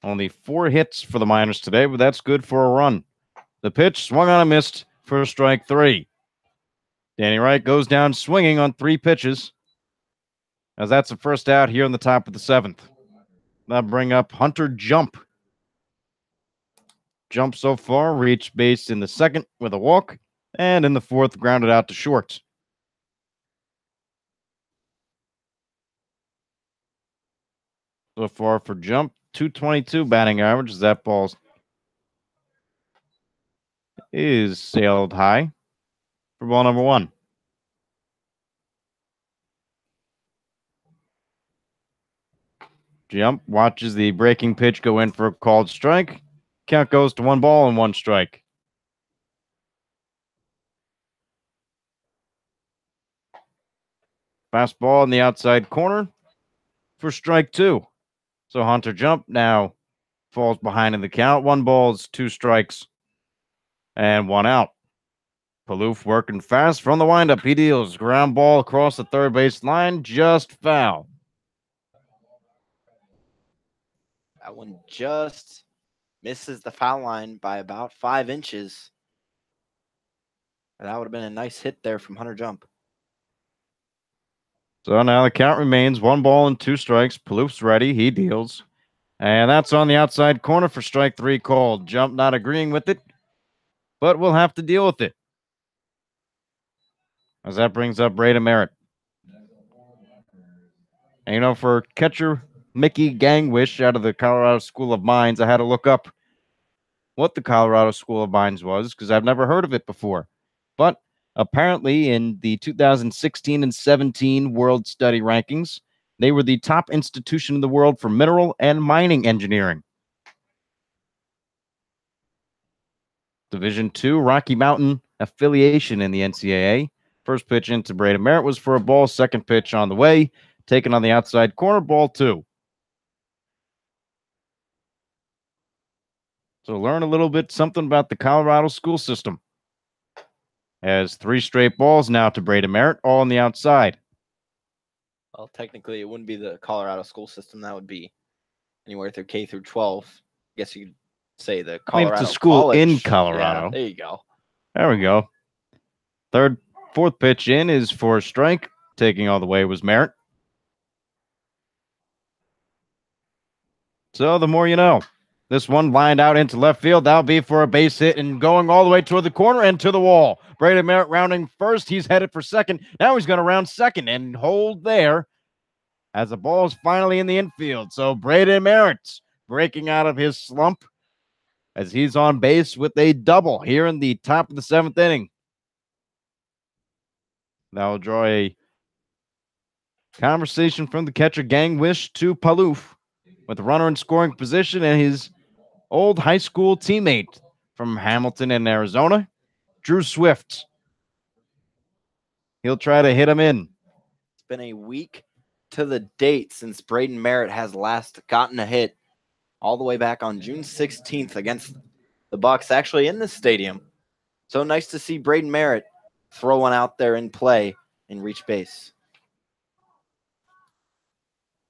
Only 4 hits for the Miners today, but that's good for a run. The pitch swung on a missed for strike 3. Danny Wright goes down swinging on 3 pitches, as that's the first out here in the top of the 7th. That'll bring up Hunter Jump. Jump so far reached base in the 2nd with a walk, and in the 4th grounded out to short. So far for Jump, 222 batting average as that ball's is sailed high for ball number 1. Jump, watches the breaking pitch go in for a called strike. Count goes to 1 ball and 1 strike. Fastball in the outside corner for strike 2. So Hunter Jump now falls behind in the count. 1 balls, 2 strikes, and 1 out. Palouf working fast from the windup. He deals ground ball across the third base line, just foul. That one just misses the foul line by about 5 inches. That would have been a nice hit there from Hunter Jump. So now the count remains 1 ball and 2 strikes. Palouf's ready. He deals. And that's on the outside corner for strike 3 called. Jump not agreeing with it, but we'll have to deal with it. As that brings up Braden Merritt. And for catcher Mickey Gangwish out of the Colorado School of Mines, I had to look up what the Colorado School of Mines was because I've never heard of it before. But apparently, in the 2016 and 17 World Study Rankings, they were the top institution in the world for mineral and mining engineering. Division II Rocky Mountain affiliation in the NCAA. First pitch into Braden Merritt was for a ball. Second pitch on the way, taken on the outside corner, ball 2. So learn a little bit something about the Colorado school system. Has 3 straight balls now to Braden Merritt, all on the outside. Well, technically, it wouldn't be the Colorado school system. That would be anywhere through K through 12. I guess you could say the Colorado it's a school college. in Colorado. Yeah, there you go. There we go. Fourth pitch in is for a strike. Taking all the way was Merritt. So the more you know. This one lined out into left field. That'll be for a base hit and going all the way toward the corner and to the wall. Braden Merritt rounding first. He's headed for second. Now he's going to round second and hold there as the ball is finally in the infield. So Braden Merritt breaking out of his slump as he's on base with a double here in the top of the 7th inning. That will draw a conversation from the catcher Gangwish to Palouf with the runner in scoring position and his old high school teammate from Hamilton in Arizona, Drew Swift. He'll try to hit him in. It's been a week to the date since Braden Merritt has last gotten a hit, all the way back on June 16th against the Bucks, actually in this stadium. So nice to see Braden Merritt throw one out there in play and reach base.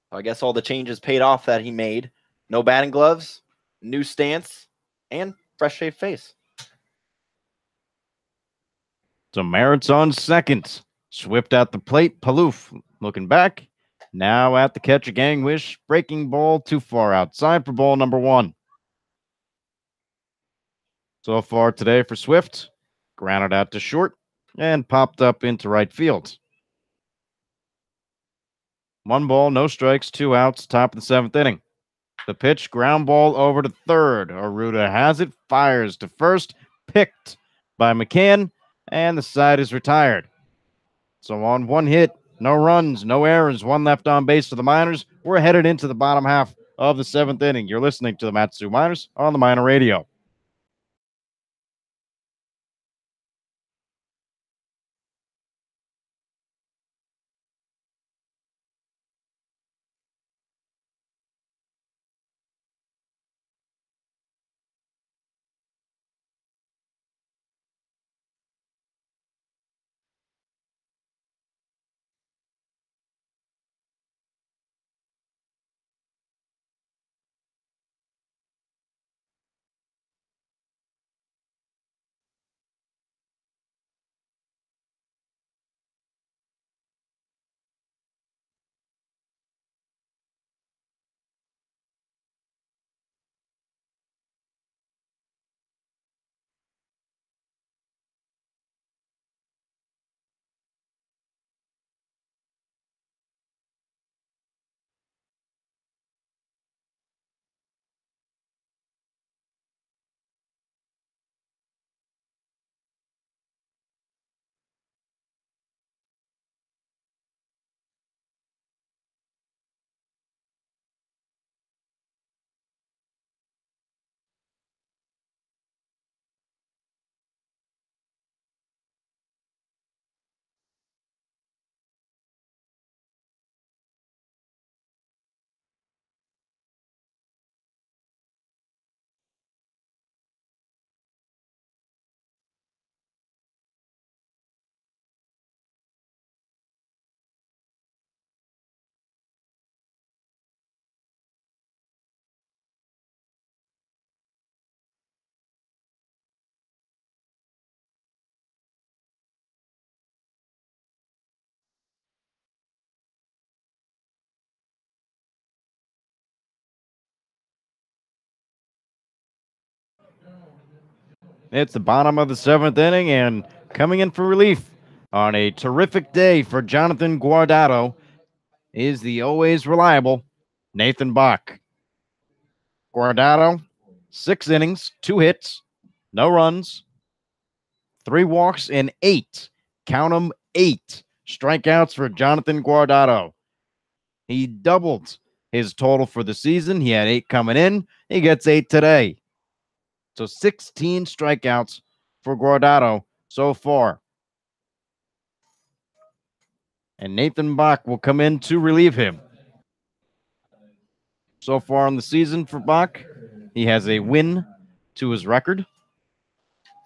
So I guess all the changes paid off that he made. No batting gloves, new stance, and fresh shaved face. So Merritt's on second. Swift at the plate. Palouf looking back. Now at the catcher Gangwish. Breaking ball too far outside for ball number 1. So far today for Swift. Grounded out to short and popped up into right field. 1 ball, no strikes, 2 outs, top of the 7th inning. The pitch, ground ball over to third. Aruda has it, fires to first, picked by McCann, and the side is retired. So on 1 hit, no runs, no errors, 1 left on base for the Miners. We're headed into the bottom half of the 7th inning. You're listening to the Matsu Miners on the Miner Radio. It's the bottom of the 7th inning, and coming in for relief on a terrific day for Jonathan Guardado is the always reliable Nathan Bach. Guardado, 6 innings, 2 hits, no runs, 3 walks, and 8. Count them, 8 strikeouts for Jonathan Guardado. He doubled his total for the season. He had 8 coming in. He gets 8 today. So 16 strikeouts for Guardado so far. And Nathan Bach will come in to relieve him. So far in the season for Bach, he has a win to his record.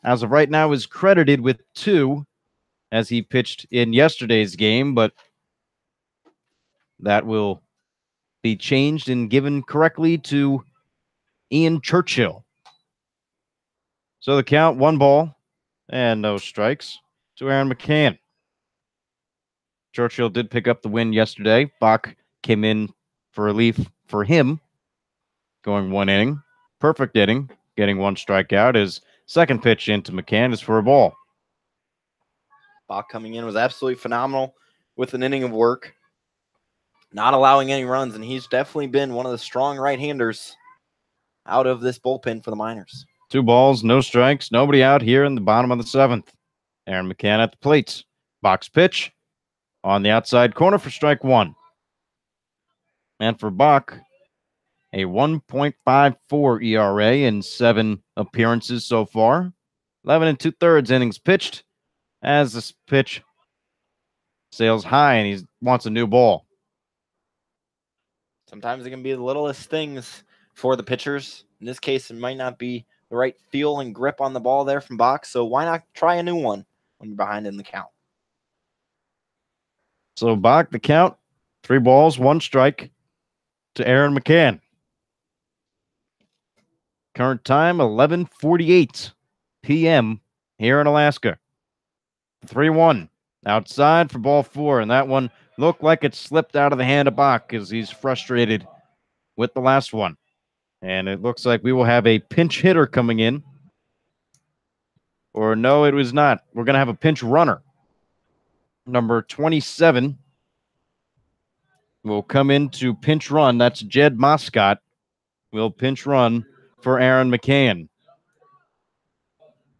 As of right now, is credited with 2 as he pitched in yesterday's game, but that will be changed and given correctly to Ian Churchill. So the count, 1 ball and no strikes to Aaron McCann. Churchill did pick up the win yesterday. Bach came in for relief for him, going 1 inning. Perfect inning, getting 1 strikeout. His second pitch into McCann is for a ball. Bach coming in was absolutely phenomenal with an inning of work, not allowing any runs, and he's definitely been one of the strong right-handers out of this bullpen for the Miners. 2 balls, no strikes, nobody out here in the bottom of the 7th. Aaron McCann at the plate. Bach's pitch on the outside corner for strike 1. And for Bach, a 1.54 ERA in 7 appearances so far. 11 2/3 innings pitched as this pitch sails high and he wants a new ball. Sometimes it can be the littlest things for the pitchers. In this case, it might not be the right feel and grip on the ball there from Bach, so why not try a new one when you're behind in the count? So Bach, the count, 3 balls, 1 strike to Aaron McCann. Current time, 11:48 p.m. here in Alaska. 3-1 outside for ball 4, and that one looked like it slipped out of the hand of Bach as he's frustrated with the last one. And it looks like we will have a pinch hitter coming in. Or no, it was not. We're going to have a pinch runner. Number 27 will come in to pinch run. That's Jed Moscott. Will pinch run for Aaron McCann.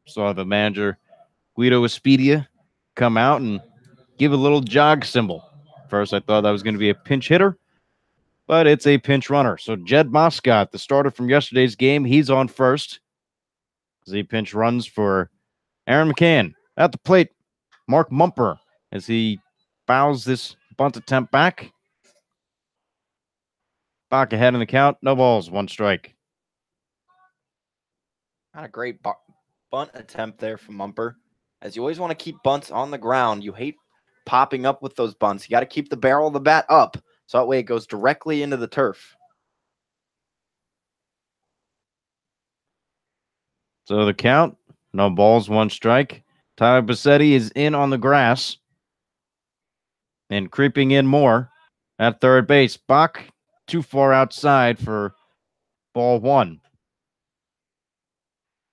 Saw the manager, Guido Espedia, come out and give a little jog symbol. First, I thought that was going to be a pinch hitter, but it's a pinch runner. So Jed Moscott, the starter from yesterday's game, he's on first as he pinch runs for Aaron McCann. At the plate, Mark Mumper as he fouls this bunt attempt back. Bach ahead in the count. No balls, 1 strike. Not a great bunt attempt there from Mumper, as you always want to keep bunts on the ground. You hate popping up with those bunts. You got to keep the barrel of the bat up, so that way it goes directly into the turf. So the count, no balls, 1 strike. Tyler Bassetti is in on the grass and creeping in more at third base. Bach too far outside for ball 1.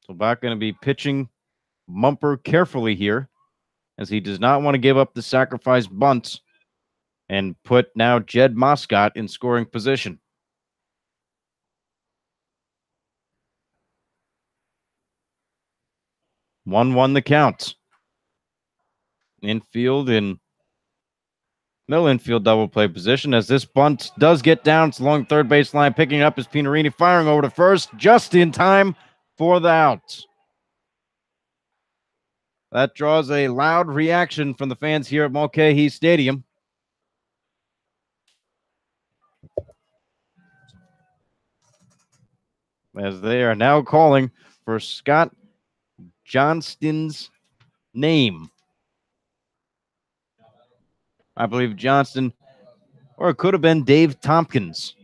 So Bach going to be pitching Mumper carefully here as he does not want to give up the sacrifice bunts and put now Jed Moscott in scoring position. One the count. Infield in no infield double play position as this bunt does get down. It's along third base line. Picking up is Pinarini, firing over to first just in time for the out. That draws a loud reaction from the fans here at Mulcahy Stadium. As they are now calling for Scott Johnston's name. I believe Johnston, or it could have been Dave Tompkins.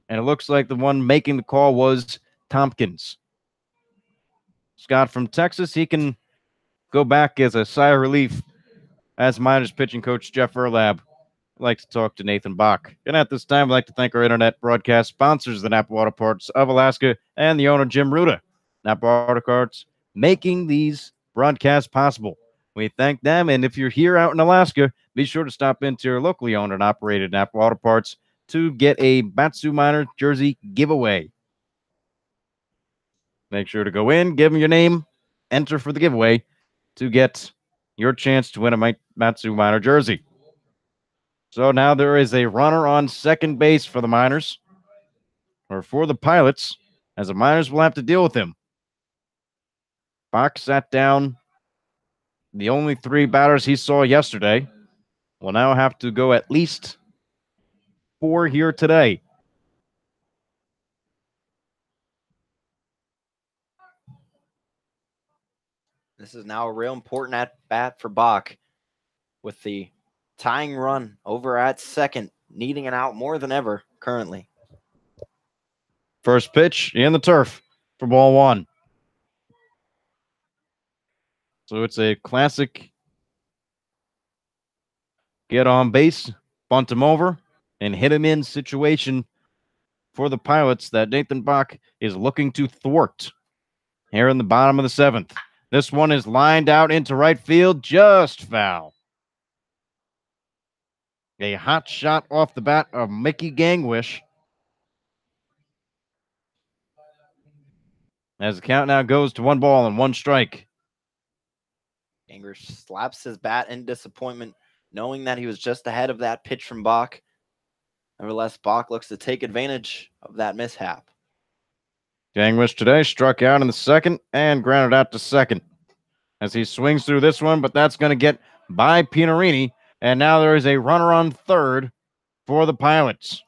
And it looks like the one making the call was Tompkins. Scott from Texas, he can go back as a sigh of relief as Miners pitching coach Jeff Erlab likes to talk to Nathan Bach. And at this time, I'd like to thank our internet broadcast sponsors, the Napa Auto Parts of Alaska, and the owner, Jim Ruda. Napa Auto Parts, making these broadcasts possible. We thank them. And if you're here out in Alaska, be sure to stop into your locally owned and operated Napa Auto Parts to get a Batsu Minor jersey giveaway. Make sure to go in, give them your name, enter for the giveaway to get your chance to win a Matsu Minor jersey. So now there is a runner on second base for the Miners, or for the Pilots, as the Miners will have to deal with him. Bach sat down. The only 3 batters he saw yesterday will now have to go at least 4 here today. This is now a real important at bat for Bach, with the tying run over at second, needing an out more than ever currently. First pitch in the turf for ball 1. So it's a classic get on base, bunt him over, and hit him in situation for the Pilots that Nathan Bach is looking to thwart here in the bottom of the 7th. This one is lined out into right field, just foul. A hot shot off the bat of Mickey Gangwish. As the count now goes to 1 ball and 1 strike. Gangwish slaps his bat in disappointment, knowing that he was just ahead of that pitch from Bach. Nevertheless, Bach looks to take advantage of that mishap. Gangwish today struck out in the 2nd and grounded out to 2nd as he swings through this one, but that's going to get by Pinarini. And now there is a runner on 3rd for the Pilots.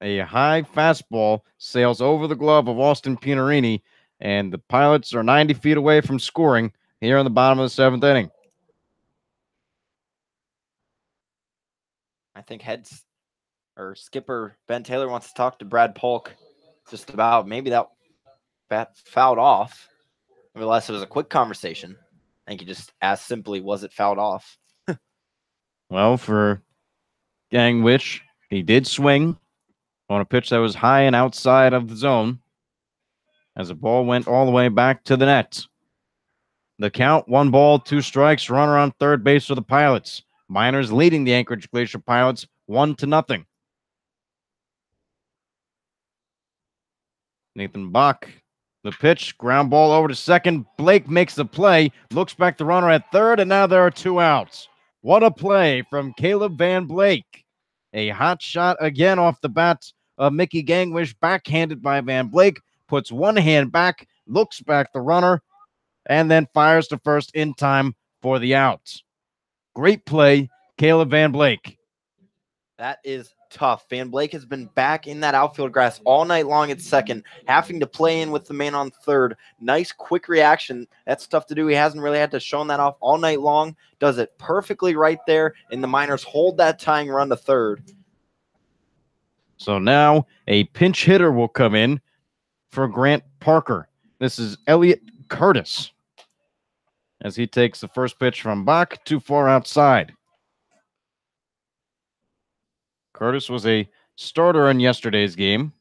A high fastball sails over the glove of Austin Pinarini, and the Pilots are 90 feet away from scoring here in the bottom of the 7th inning. I think skipper Ben Taylor wants to talk to Brad Polk just about maybe that bat fouled off. Nevertheless, it was a quick conversation. I think he just asked simply, was it fouled off? Well, for Gangwish, he did swing on a pitch that was high and outside of the zone as the ball went all the way back to the net. The count, 1 ball, 2 strikes, runner on 3rd base for the Pilots. Miners leading the Anchorage Glacier Pilots 1-0. Nathan Bach, the pitch, ground ball over to 2nd. Blake makes the play, looks back the runner at 3rd, and now there are 2 outs. What a play from Caleb Van Blake. A hot shot again off the bat of Mickey Gangwish, backhanded by Van Blake, puts one hand back, looks back the runner, and then fires to first in time for the out. Great play, Caleb Van Blake. That is tough. Van Blake has been back in that outfield grass all night long at 2nd, having to play in with the man on 3rd. Nice, quick reaction. That's tough to do. He hasn't really had to show that off all night long. Does it perfectly right there, and the Miners hold that tying run to 3rd. So now a pinch hitter will come in for Grant Parker. This is Elliot Curtis as he takes the first pitch from Bach too far outside. Curtis was a starter in yesterday's game.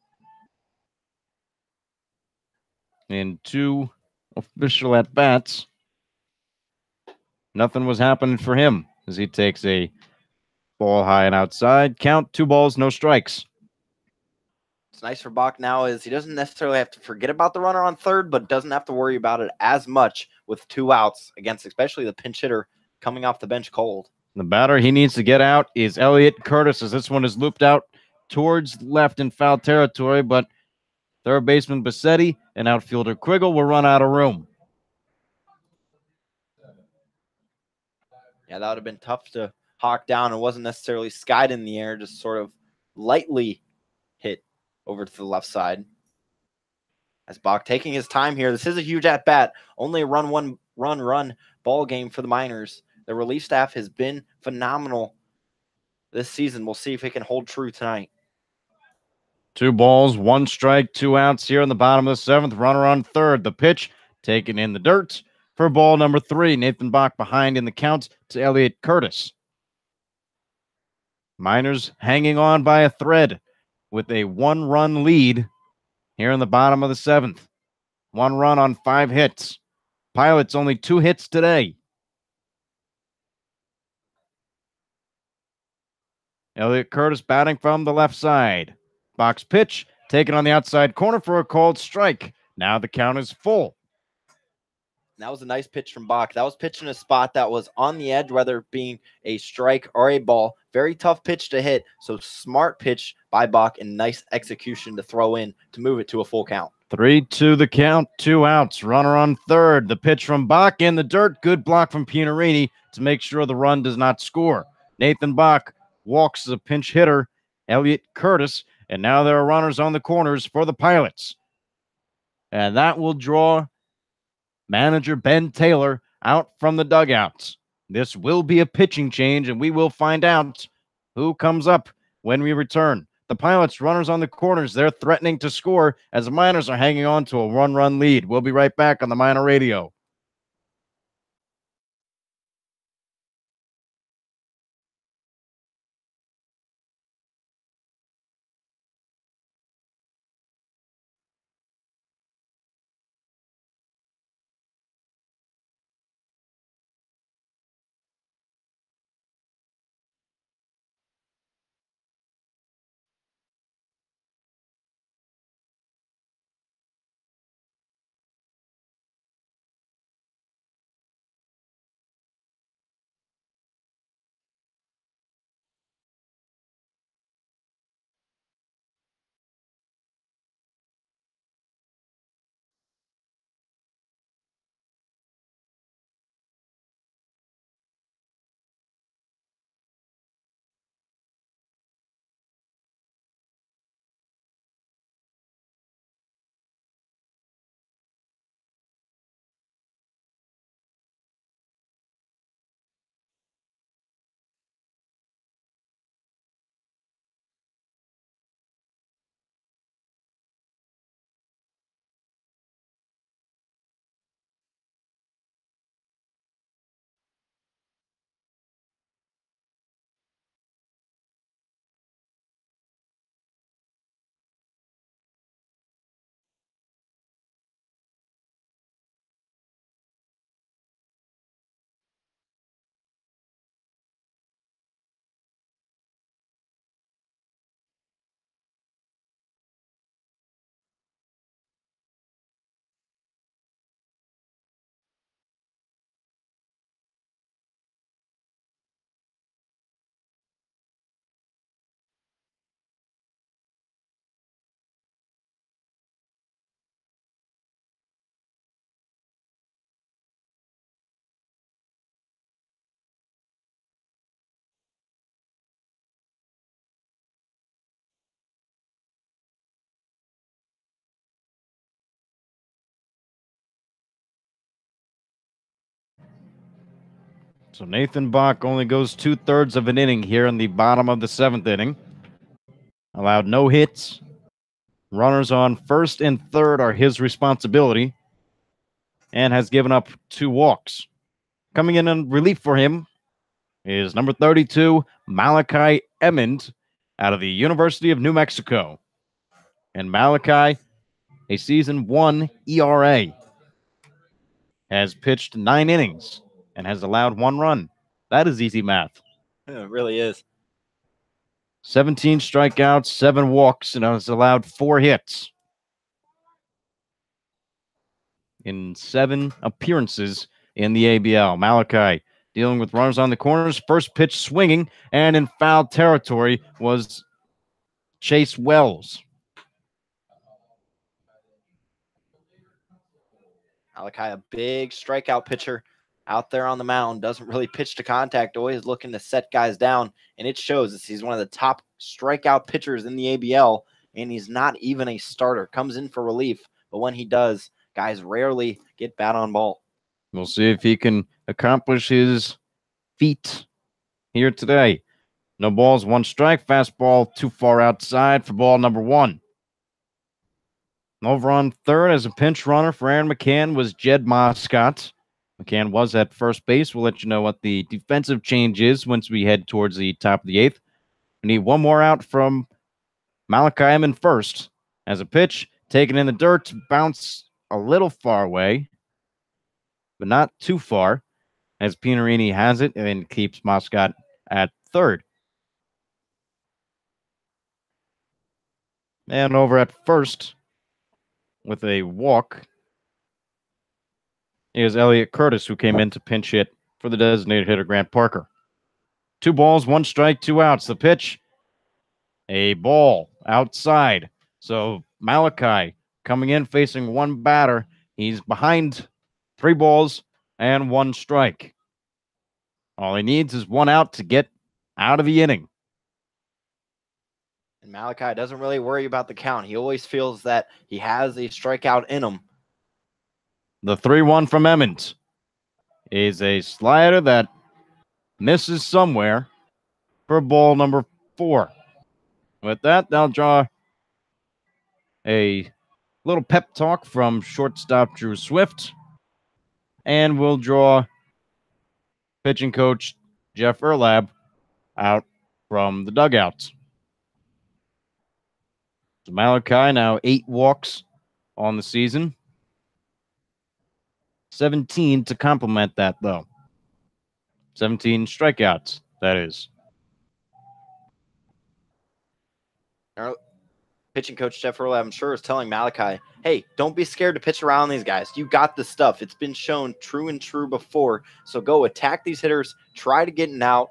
In 2 official at-bats, nothing was happening for him as he takes a ball high and outside. Count, 2 balls, no strikes. What's nice for Bach now is he doesn't necessarily have to forget about the runner on 3rd, but doesn't have to worry about it as much with 2 outs against especially the pinch hitter coming off the bench cold. The batter he needs to get out is Elliot Curtis, as this one is looped out towards left in foul territory, but 3rd baseman Bassetti and outfielder Quiggle will run out of room. Yeah, that would have been tough to hawk down. It wasn't necessarily skied in the air, just sort of lightly hit over to the left side. As Bach taking his time here. This is a huge at-bat. Only a run ball game for the Miners. The relief staff has been phenomenal this season. We'll see if it can hold true tonight. 2 balls, 1 strike, 2 outs here in the bottom of the 7th. Runner on 3rd. The pitch taken in the dirt for ball number 3. Nathan Bach behind in the count to Elliot Curtis. Miners hanging on by a thread with a 1-run lead here in the bottom of the 7th. 1 run on 5 hits. Pilots only 2 hits today. Elliott Curtis batting from the left side. Box pitch, taken on the outside corner for a called strike. Now the count is full. That was a nice pitch from Bach. That was pitched in a spot that was on the edge, whether it being a strike or a ball. Very tough pitch to hit. So smart pitch by Bach and nice execution to throw in to move it to a full count. 3-2 the count, 2 outs. Runner on third. The pitch from Bach in the dirt. Good block from Pianarini to make sure the run does not score. Nathan Bach walks the pinch hitter, Elliott Curtis, and now there are runners on the corners for the Pilots. And that will draw manager Ben Taylor out from the dugouts. This will be a pitching change, and we will find out who comes up when we return. The Pilots runners on the corners, they're threatening to score as the Miners are hanging on to a 1-run lead. We'll be right back on the Miner Radio. So Nathan Bach only goes 2/3 of an inning here in the bottom of the 7th inning. Allowed no hits. Runners on first and third are his responsibility, and has given up 2 walks. Coming in relief for him is number 32, Malachi Emmond, out of the University of New Mexico. And Malachi, a season 1 ERA, has pitched 9 innings and has allowed 1 run. That is easy math. It really is. 17 strikeouts, 7 walks, and has allowed 4 hits in 7 appearances in the ABL. Malachi dealing with runners on the corners. First pitch swinging, and in foul territory was Chase Wells. Malachi, a big strikeout pitcher out there on the mound, doesn't really pitch to contact, always looking to set guys down, and it shows as he's one of the top strikeout pitchers in the ABL, and he's not even a starter. Comes in for relief, but when he does, guys rarely get bat on ball. We'll see if he can accomplish his feat here today. No balls, 1 strike. Fastball too far outside for ball number 1. Over on third as a pinch runner for Aaron McCann was Jed Moscott. McCann was at first base. We'll let you know what the defensive change is once we head towards the top of the 8th. We need 1 more out from Malachi in first. As a pitch taken in the dirt, bounce a little far away, but not too far, as Pinerini has it and keeps Moscot at third. And over at first, with a walk, is Elliott Curtis, who came in to pinch hit for the designated hitter, Grant Parker. 2 balls, 1 strike, 2 outs. The pitch, a ball outside. So Malachi coming in facing 1 batter. He's behind 3 balls and 1 strike. All he needs is 1 out to get out of the inning. And Malachi doesn't really worry about the count. He always feels that he has a strikeout in him. The 3-1 from Emmons is a slider that misses somewhere for ball number 4. With that, they'll draw a little pep talk from shortstop Drew Swift, and we'll draw pitching coach Jeff Erlab out from the dugouts. So Malachi now 8 walks on the season. 17 to complement that, though. 17 strikeouts, that is. Our pitching coach Jeff Earl, I'm sure, is telling Malachi, hey, don't be scared to pitch around these guys. You got the stuff. It's been shown true and true before. So go attack these hitters, try to get an out.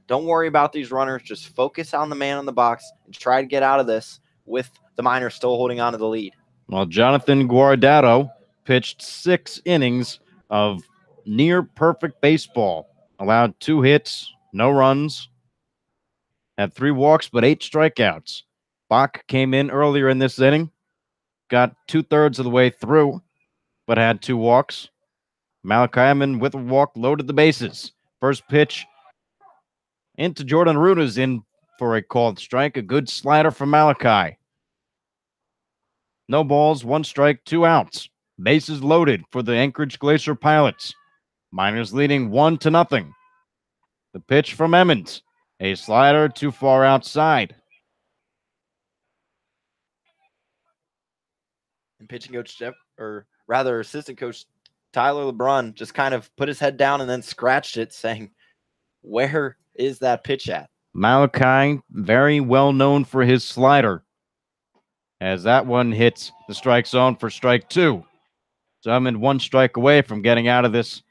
Don't worry about these runners. Just focus on the man in the box and try to get out of this with the Miners still holding on to the lead. Well, Jonathan Guardado pitched 6 innings of near perfect baseball. Allowed 2 hits, no runs, had 3 walks, but 8 strikeouts. Bach came in earlier in this inning, got 2/3 of the way through, but had 2 walks. Malachi Emmons with a walk loaded the bases. First pitch into Jordan Aruda's in for a called strike. A good slider from Malachi. No balls, 1 strike, 2 outs. Bases loaded for the Anchorage Glacier Pilots. Miners leading 1-0. The pitch from Emmons. A slider too far outside. And pitching coach Jeff, or rather assistant coach Tyler LeBrun, just kind of put his head down and then scratched it, saying, where is that pitch at? Malachi, very well known for his slider, as that one hits the strike zone for strike 2. So I'm in 1 strike away from getting out of this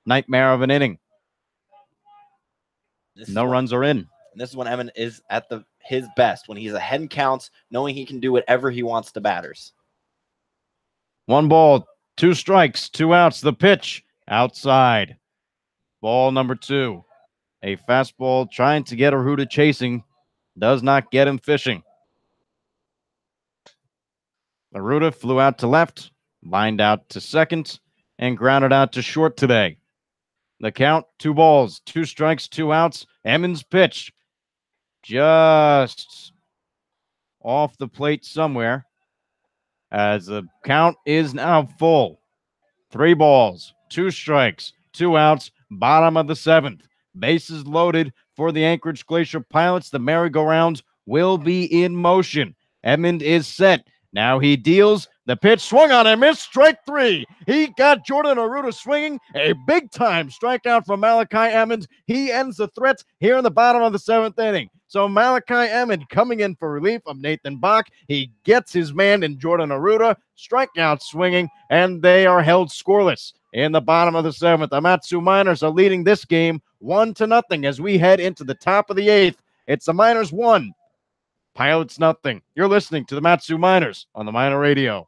nightmare of an inning. No runs are in. And this is when Emmons is at his best, when he's ahead in counts, knowing he can do whatever he wants to batters. 1 ball, 2 strikes, 2 outs. The pitch outside. Ball number 2. A fastball trying to get Aruda chasing. Does not get him fishing. Aruda flew out to left, lined out to second, and grounded out to short today. The count, 2 balls, 2 strikes, 2 outs. Emmons pitch just off the plate somewhere, as the count is now full. 3 balls, 2 strikes, 2 outs, bottom of the 7th. Bases loaded for the Anchorage Glacier Pilots. The merry-go-rounds will be in motion. Emmons is set. Now he deals. The pitch swung on and missed. Strike 3. He got Jordan Aruda swinging. A big-time strikeout from Malachi Emmons. He ends the threats here in the bottom of the 7th inning. So Malachi Emmons coming in for relief of Nathan Bach. He gets his man in Jordan Aruda. Strikeout swinging, and they are held scoreless in the bottom of the 7th. The Matsu Miners are leading this game 1-0 as we head into the top of the 8th. It's the Miners 1, Pilots 0. You're listening to the Matsu Miners on the Miner Radio.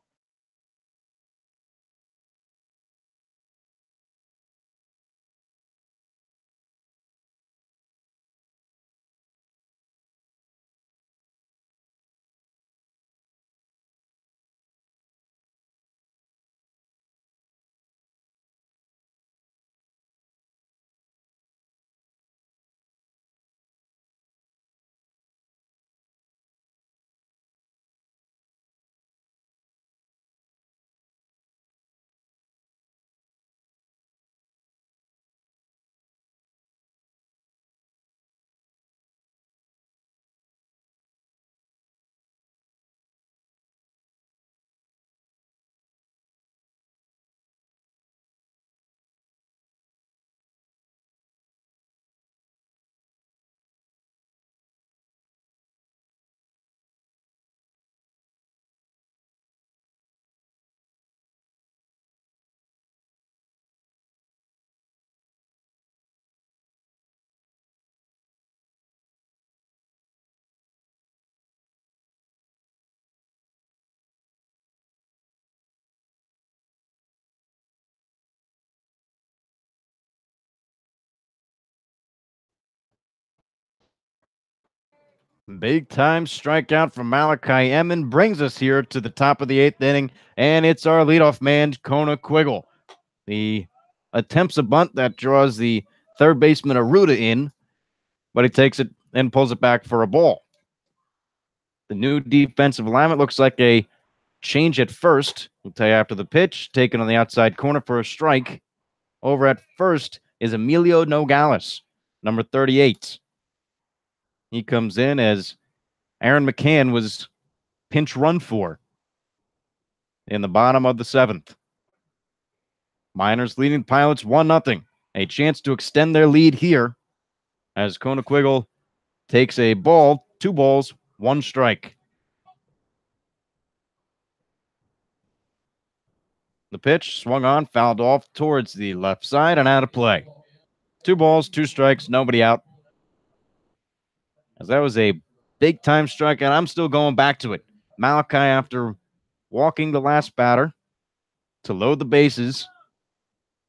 Big time strikeout from Malachi Emmon brings us here to the top of the 8th inning, and it's our leadoff man, Kona Quiggle. He attempts a bunt that draws the third baseman Aruda in, but he takes it and pulls it back for a ball. The new defensive alignment looks like a change at first. We'll tell you after the pitch. Taken on the outside corner for a strike. Over at first is Emilio Nogales, number 38. He comes in as Aaron McCann was pinch run for in the bottom of the 7th. Miners leading Pilots 1-0. A chance to extend their lead here as Kona Quiggle takes a ball, 2 balls, 1 strike. The pitch swung on, fouled off towards the left side and out of play. 2 balls, 2 strikes, nobody out. As that was a big time strikeout. I'm still going back to it. Malachi, after walking the last batter to load the bases,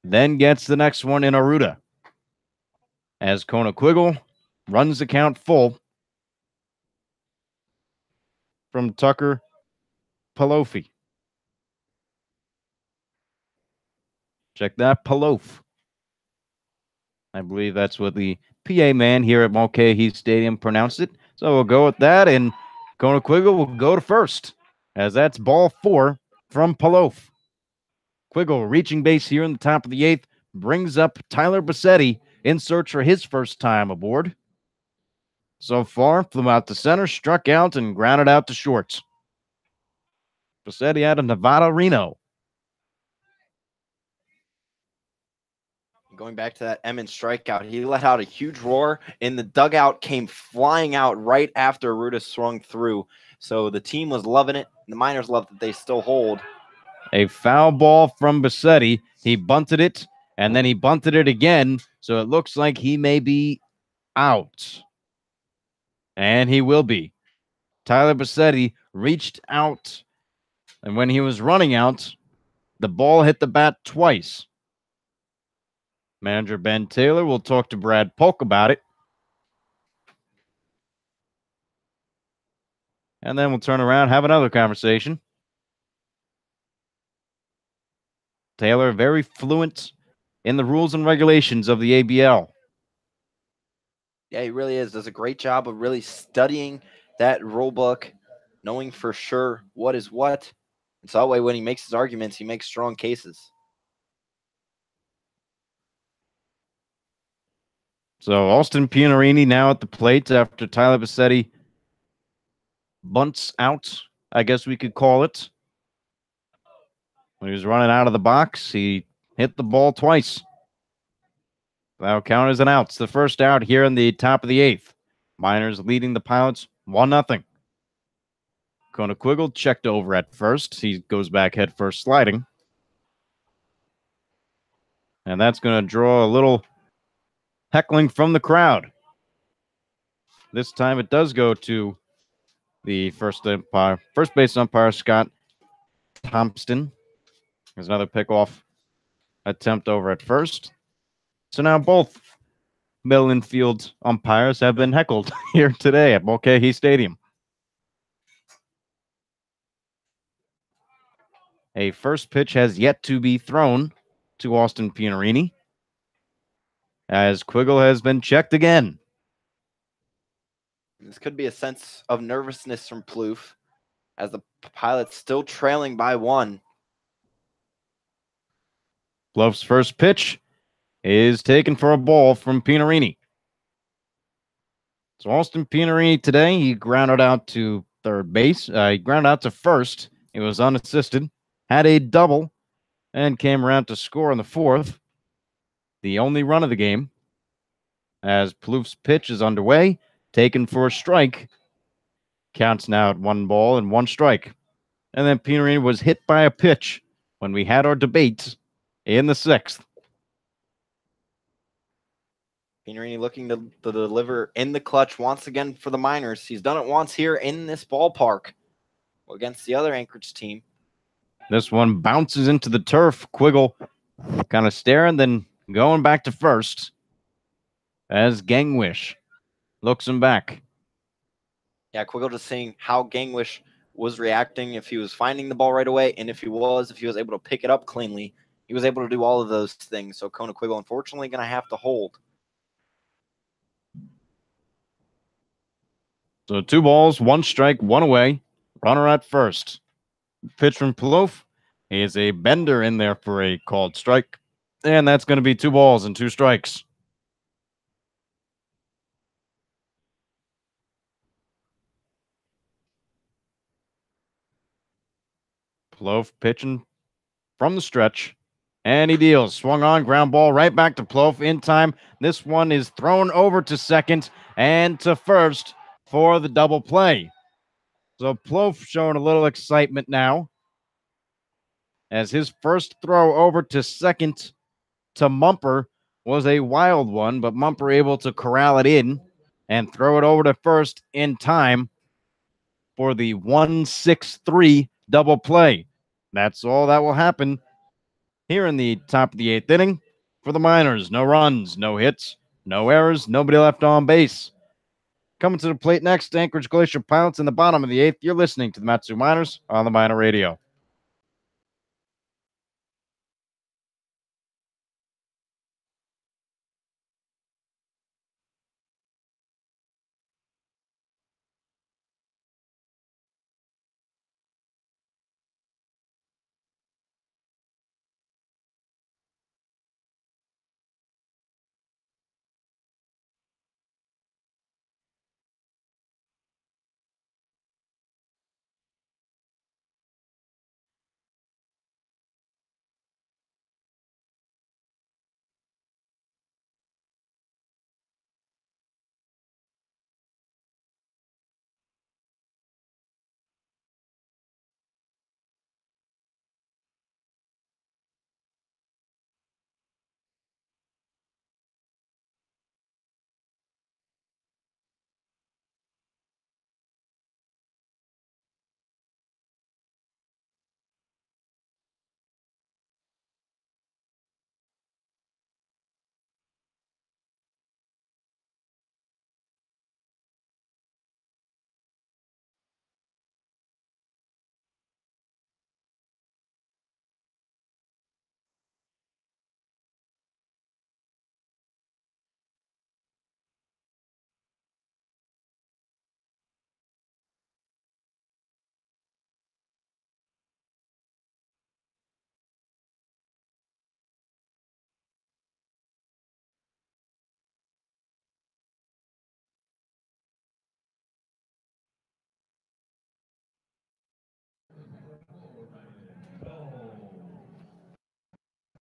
then gets the next one in Aruda. As Kona Quiggle runs the count full from Tucker Palofi. Check that, Palof. I believe that's what the PA man here at Mulcahy Stadium pronounced it. So we'll go with that, and Kona Quiggle will go to first, as that's ball 4 from Palof. Quiggle reaching base here in the top of the 8th, brings up Tyler Bassetti in search for his first time aboard. So far, flew out to center, struck out, and grounded out to short. Bassetti out of Nevada, Reno. Going back to that Emmon strikeout, he let out a huge roar, and the dugout came flying out right after Aruda swung through. So the team was loving it. The Miners loved that they still hold. A foul ball from Bassetti. He bunted it, and then he bunted it again, so it looks like he may be out. And he will be. Tyler Bassetti reached out, and when he was running out, the ball hit the bat twice. Manager Ben Taylor will talk to Brad Polk about it. And then we'll turn around, have another conversation. Taylor, very fluent in the rules and regulations of the ABL. Yeah, he really is. Does a great job of really studying that rule book, knowing for sure what is what. And so that way, when he makes his arguments, he makes strong cases. So Austin Pianarini now at the plate after Tyler Bassetti bunts out, I guess we could call it. When he was running out of the box, he hit the ball twice. That'll count as an out. It's the first out here in the top of the 8th. Miners leading the Pilots 1-0. Kona Quiggle checked over at first. He goes back head first sliding. And that's going to draw a little heckling from the crowd. This time it does go to the first base umpire, Scott Thompson. There's another pickoff attempt over at first. So now both middle infield umpires have been heckled here today at Mulcahy Stadium. A first pitch has yet to be thrown to Austin Pianarini, as Quiggle has been checked again. This could be a sense of nervousness from Plouffe, as the Pilots still trailing by 1. Plouffe's first pitch is taken for a ball from Pianarini. So Austin Pianarini today, he grounded out to third base. He grounded out to first. It was unassisted. Had a double and came around to score in the 4th. The only run of the game, as Plouffe's pitch is underway, taken for a strike. Counts now at 1 ball and 1 strike. And then Pianarini was hit by a pitch when we had our debates in the 6th. Pianarini looking to deliver in the clutch once again for the Miners. He's done it once here in this ballpark against the other Anchorage team. This one bounces into the turf. Quiggle kind of staring, then going back to first as Gangwish looks him back. Yeah, Quiggle just seeing how Gangwish was reacting, if he was finding the ball right away, and if he was able to pick it up cleanly. He was able to do all of those things. So Kona Quiggle, unfortunately, going to have to hold. So 2 balls, 1 strike, 1 away. Runner at first. Pitch from Plouffe. He is a bender in there for a called strike. And that's going to be 2 balls and 2 strikes. Plouffe pitching from the stretch. And he deals. Swung on, ground ball right back to Plouffe in time. This one is thrown over to second and to first for the double play. So Plouffe showing a little excitement now as his first throw over to second to Mumper was a wild one, but Mumper able to corral it in and throw it over to first in time for the 1-6-3 double play. That's all that will happen here in the top of the 8th inning for the Miners. No runs, no hits, no errors, nobody left on base. Coming to the plate next, Anchorage Glacier Pilots in the bottom of the 8th. You're listening to the Matsu Miners on the Miner Radio.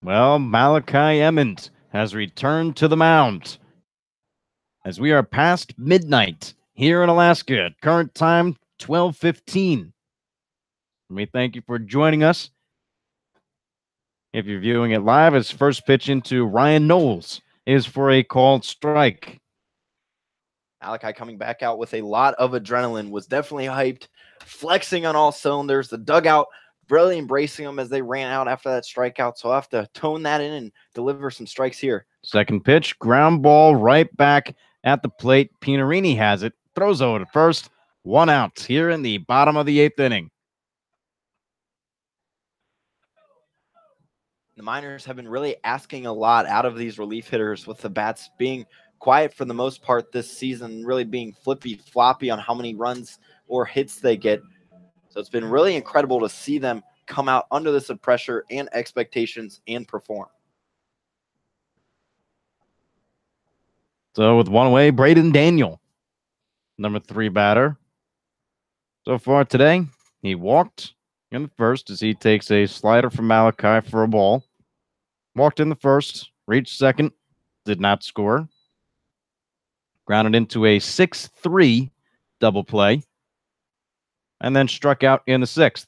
Well, Malachi Emmons has returned to the mound as we are past midnight here in Alaska. Current time 12:15. We thank you for joining us. If you're viewing it live, his first pitch into Ryan Knowles is for a called strike. Malachi coming back out with a lot of adrenaline, was definitely hyped, flexing on all cylinders. The dugout really embracing him as they ran out after that strikeout. So I'll have to tone that in and deliver some strikes here. Second pitch, ground ball right back at the plate. Pinarini has it, throws over to first. 1 out here in the bottom of the 8th inning. The Miners have been really asking a lot out of these relief hitters, with the bats being quiet for the most part this season, really being flippy floppy on how many runs or hits they get. So it's been really incredible to see them come out under this pressure and expectations and perform. So with 1 away, Braden Daniel, number 3 batter. So far today, he walked in the first as he takes a slider from Malachi for a ball. Walked in the first, reached second, did not score. Grounded into a 6-3 double play, and then struck out in the 6th.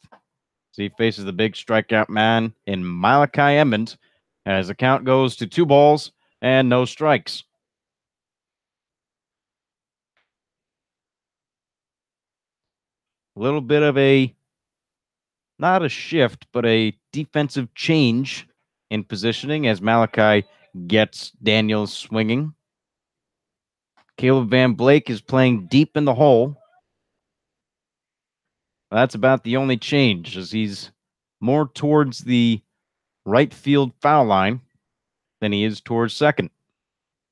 So he faces the big strikeout man in Malachi Emmons as the count goes to 2 balls and no strikes. A little bit of not a shift, but a defensive change in positioning as Malachi gets Daniels swinging. Caleb Van Blake is playing deep in the hole That's about the only change, as he's more towards the right field foul line than he is towards second.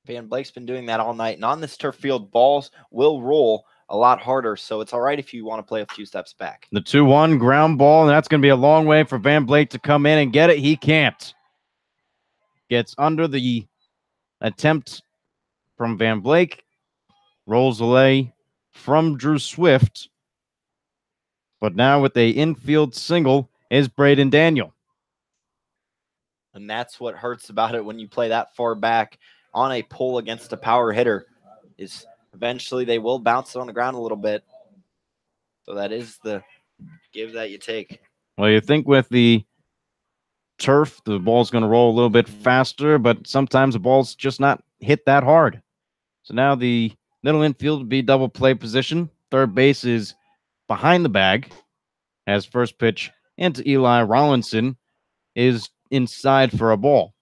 Van Blake's been doing that all night. And on this turf field, balls will roll a lot harder. So it's all right if you want to play a few steps back. The 2-1 ground ball, and that's going to be a long way for Van Blake to come in and get it. He can't. Gets under the attempt from Van Blake. Rolls away from Drew Swift. But now with a infield single is Braden Daniel. And that's what hurts about it when you play that far back on a pull against a power hitter, is eventually they will bounce on the ground a little bit. So that is the give that you take. Well, you think with the turf, the ball's going to roll a little bit faster, but sometimes the ball's just not hit that hard. So now the middle infield would be double play position. Third base is behind the bag, as first pitch into Eli Rollinson is inside for a ball.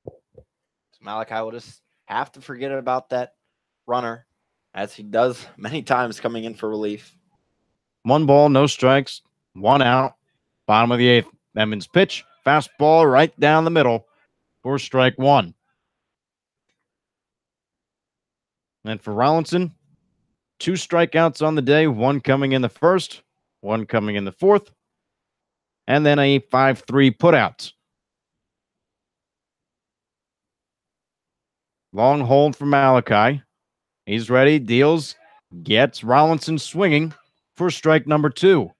So Malachi will just have to forget about that runner, as he does many times coming in for relief. 1 ball, no strikes, 1 out. Bottom of the 8th. Emmons pitch, fastball right down the middle for strike 1. And for Rollinson, 2 strikeouts on the day, 1 coming in the first, 1 coming in the fourth, and then a 5-3 putout. Long hold for Malachi. He's ready, deals, gets Rollinson swinging for strike number 2.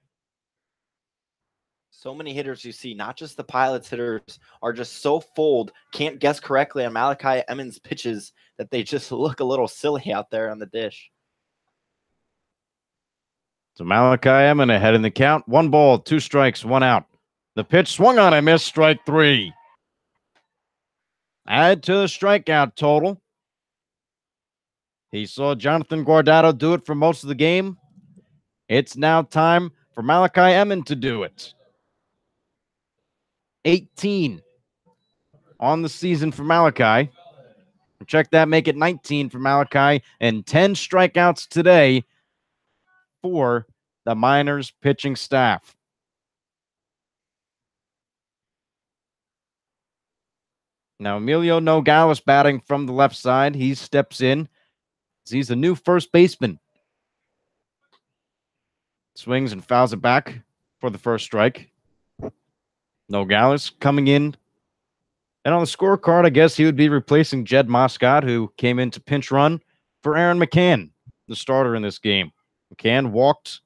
So many hitters you see, not just the Pilots hitters, are just so fooled, can't guess correctly on Malachi Emmons' pitches that they just look a little silly out there on the dish. So Malachi Emmons ahead in the count. 1 ball, 2 strikes, 1 out. The pitch swung on and missed, strike 3. Add to the strikeout total. He saw Jonathan Guardado do it for most of the game. It's now time for Malachi Emmons to do it. 18 on the season for Malachi. Check that, make it 19 for Malachi, and 10 strikeouts today for the Miners pitching staff. Now, Emilio Nogales batting from the left side. He steps in. He's the new first baseman. Swings and fouls it back for the first strike. Nogales coming in. And on the scorecard, I guess he would be replacing Jed Moscott, who came in to pinch run for Aaron McCann, the starter in this game. McCann walked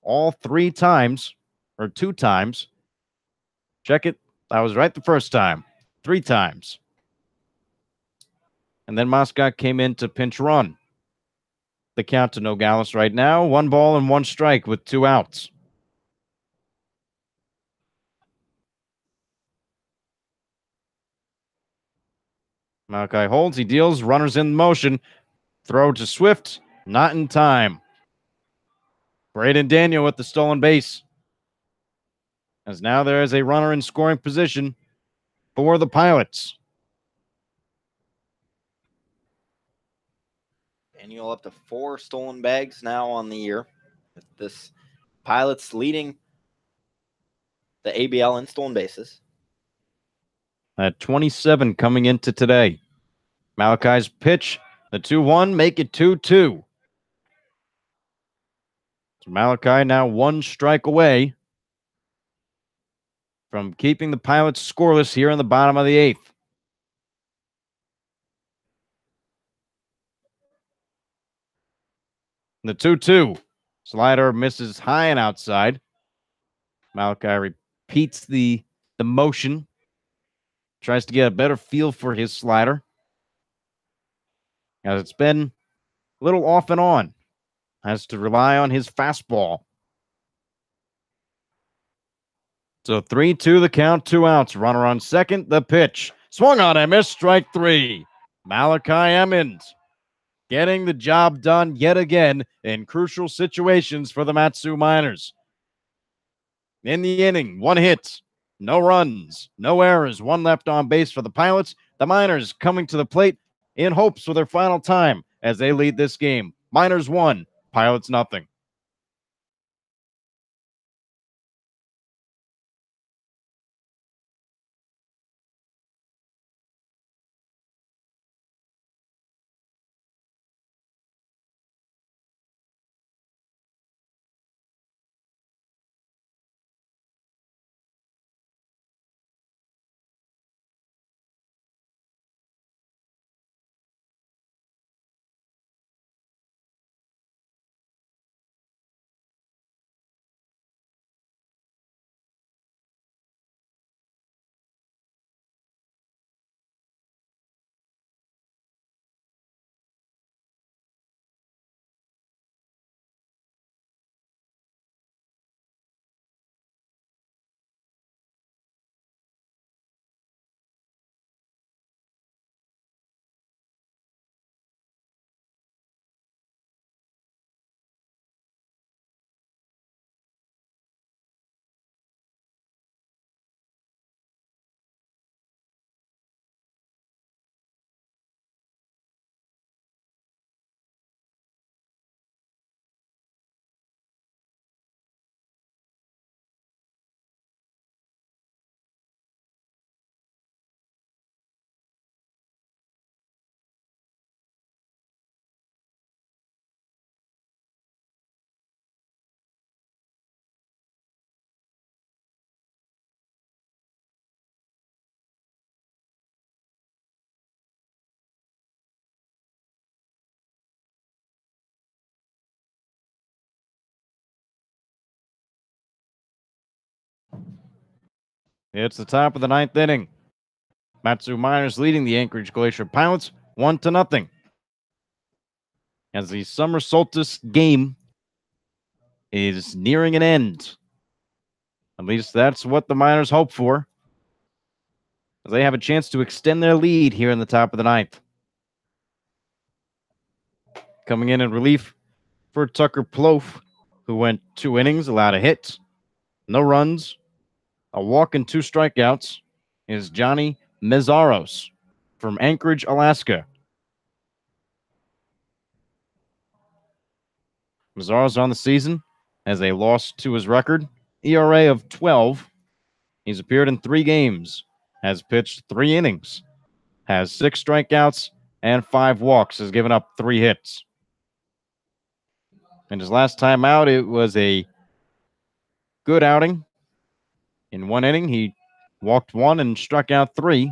all 3 times, or 2 times. Check it. I was right the first time. 3 times. And then Moscott came in to pinch run. The count to Nogales right now, 1 ball and 1 strike with 2 outs. Malachi holds, he deals, runners in motion. Throw to Swift, not in time. Braden Daniel with the stolen base. As now there is a runner in scoring position for the Pilots. Daniel up to 4 stolen bags now on the year. With this Pilots leading the ABL in stolen bases. At 27 coming into today. Malachi's pitch, the 2-1, make it 2-2. So Malachi now 1 strike away from keeping the Pilots scoreless here in the bottom of the 8th. The 2-2. Slider misses high and outside. Malachi repeats the motion. Tries to get a better feel for his slider. As it's been a little off and on. Has to rely on his fastball. So 3-2 the count, 2 outs. Runner on second, the pitch. Swung on and missed, strike 3. Malachi Emmons getting the job done yet again in crucial situations for the Matsu Miners. In the inning, 1 hit, no runs, no errors, 1 left on base for the Pilots. The Miners coming to the plate in hopes for their final time as they lead this game. Miners 1, Pilots nothing. It's the top of the ninth inning. Matsu Miners leading the Anchorage Glacier Pilots 1-0. As the summer solstice game is nearing an end. At least that's what the Miners hope for. They have a chance to extend their lead here in the top of the ninth. Coming in relief for Tucker Plouffe, who went 2 innings, allowed a hit, no runs, a walk and 2 strikeouts, is Johnny Mezaros from Anchorage, Alaska. Mezaros on the season has a loss to his record, ERA of 12. He's appeared in 3 games, has pitched 3 innings, has 6 strikeouts and 5 walks, has given up 3 hits. And his last time out, it was a good outing. In 1 inning, he walked 1 and struck out 3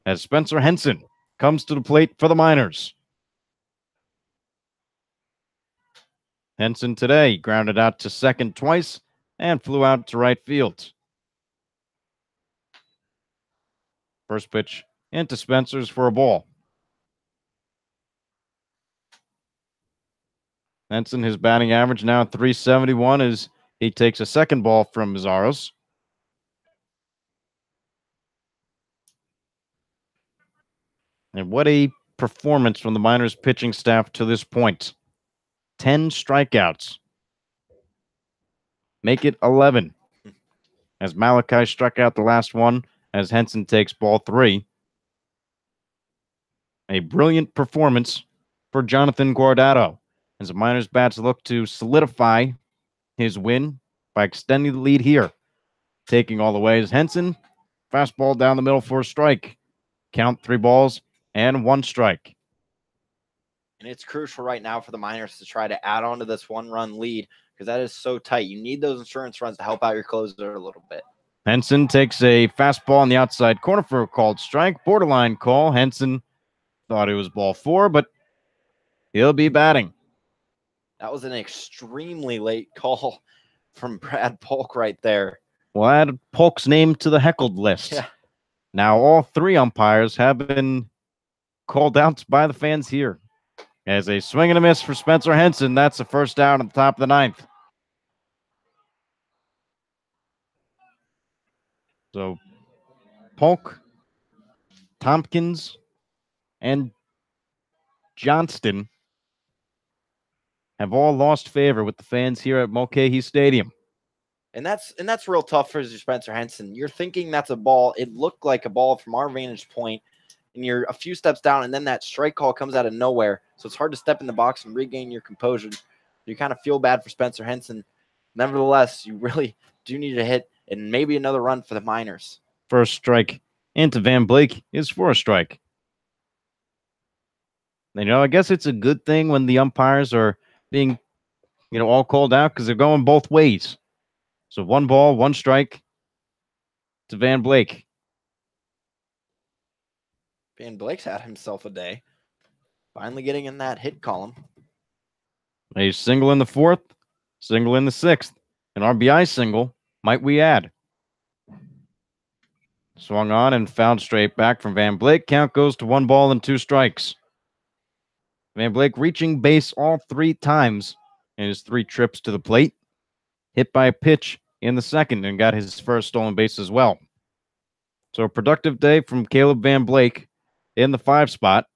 as Spencer Henson comes to the plate for the Miners. Henson today grounded out to second twice and flew out to right field. First pitch into Spencer's for a ball. Henson, his batting average now at .371 as he takes a second ball from Mezaros. And what a performance from the Miners pitching staff to this point. 10 strikeouts. Make it 11. As Malachi struck out the last one as Henson takes ball 3. A brilliant performance for Jonathan Guardado as the Miners bats look to solidify his win by extending the lead here. Taking all the way is Henson. Fastball down the middle for a strike. Count 3 balls and 1 strike. And it's crucial right now for the Miners to try to add on to this 1-run lead because that is so tight. You need those insurance runs to help out your closer a little bit. Henson takes a fastball on the outside corner for a called strike. Borderline call. Henson thought it was ball 4, but he'll be batting. That was an extremely late call from Brad Polk right there. We'll add Polk's name to the heckled list. Yeah. Now all 3 umpires have been called out by the fans here. As a swing and a miss for Spencer Henson. That's the first out at the top of the 9th. So Polk, Tompkins, and Johnston have all lost favor with the fans here at Mulcahy Stadium. And that's real tough for Spencer Henson. You're thinking that's a ball. It looked like a ball from our vantage point, and you're a few steps down, and then that strike call comes out of nowhere. So it's hard to step in the box and regain your composure. You kind of feel bad for Spencer Henson. Nevertheless, you really do need a hit and maybe another run for the Miners. First strike into Van Blake is for a strike. I guess it's a good thing when the umpires are being, all called out because they're going both ways. So 1 ball, 1 strike to Van Blake. Van Blake's had himself a day. Finally getting in that hit column. A single in the 4th, single in the 6th. An RBI single, might we add. Swung on and fouled straight back from Van Blake. Count goes to 1 ball and 2 strikes. Van Blake reaching base all 3 times in his 3 trips to the plate. Hit by a pitch in the 2nd and got his first stolen base as well. So a productive day from Caleb Van Blake in the 5 spot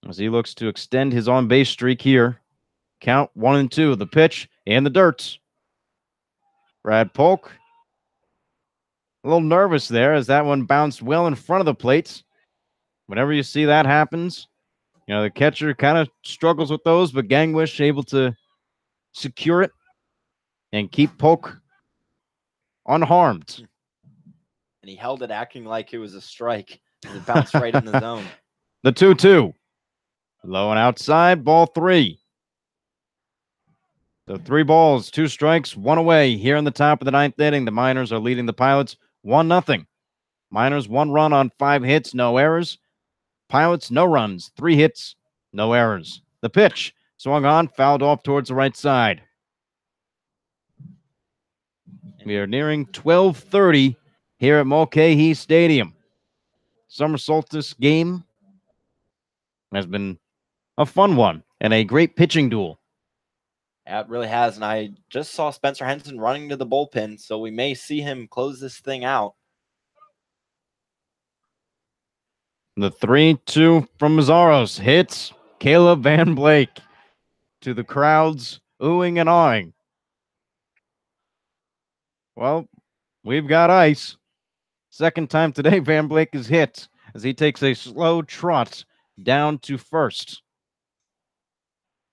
as he looks to extend his on-base streak here. Count 1 and 2. The pitch in the dirt. Brad Polk a little nervous there as that one bounced well in front of the plates. Whenever you see that happens, the catcher kind of struggles with those, but Gangwish able to secure it and keep Polk unharmed. And he held it acting like it was a strike. It bounced right in the zone. The 2-2. Low and outside, ball 3. So 3 balls, 2 strikes, 1 away. Here in the top of the 9th inning, the Miners are leading the Pilots 1-0. Miners 1 run on 5 hits, no errors. Pilots, no runs, 3 hits, no errors. The pitch swung on, fouled off towards the right side. We are nearing 12:30 here at Mulcahy Stadium. Summer solstice game has been a fun one and a great pitching duel. Yeah, it really has. And I just saw Spencer Henson running to the bullpen, so we may see him close this thing out. The 3-2 from Mazzaros hits Caleb Van Blake to the crowd's oohing and awing. Well, we've got ice. Second time today, Van Blake is hit as he takes a slow trot down to first.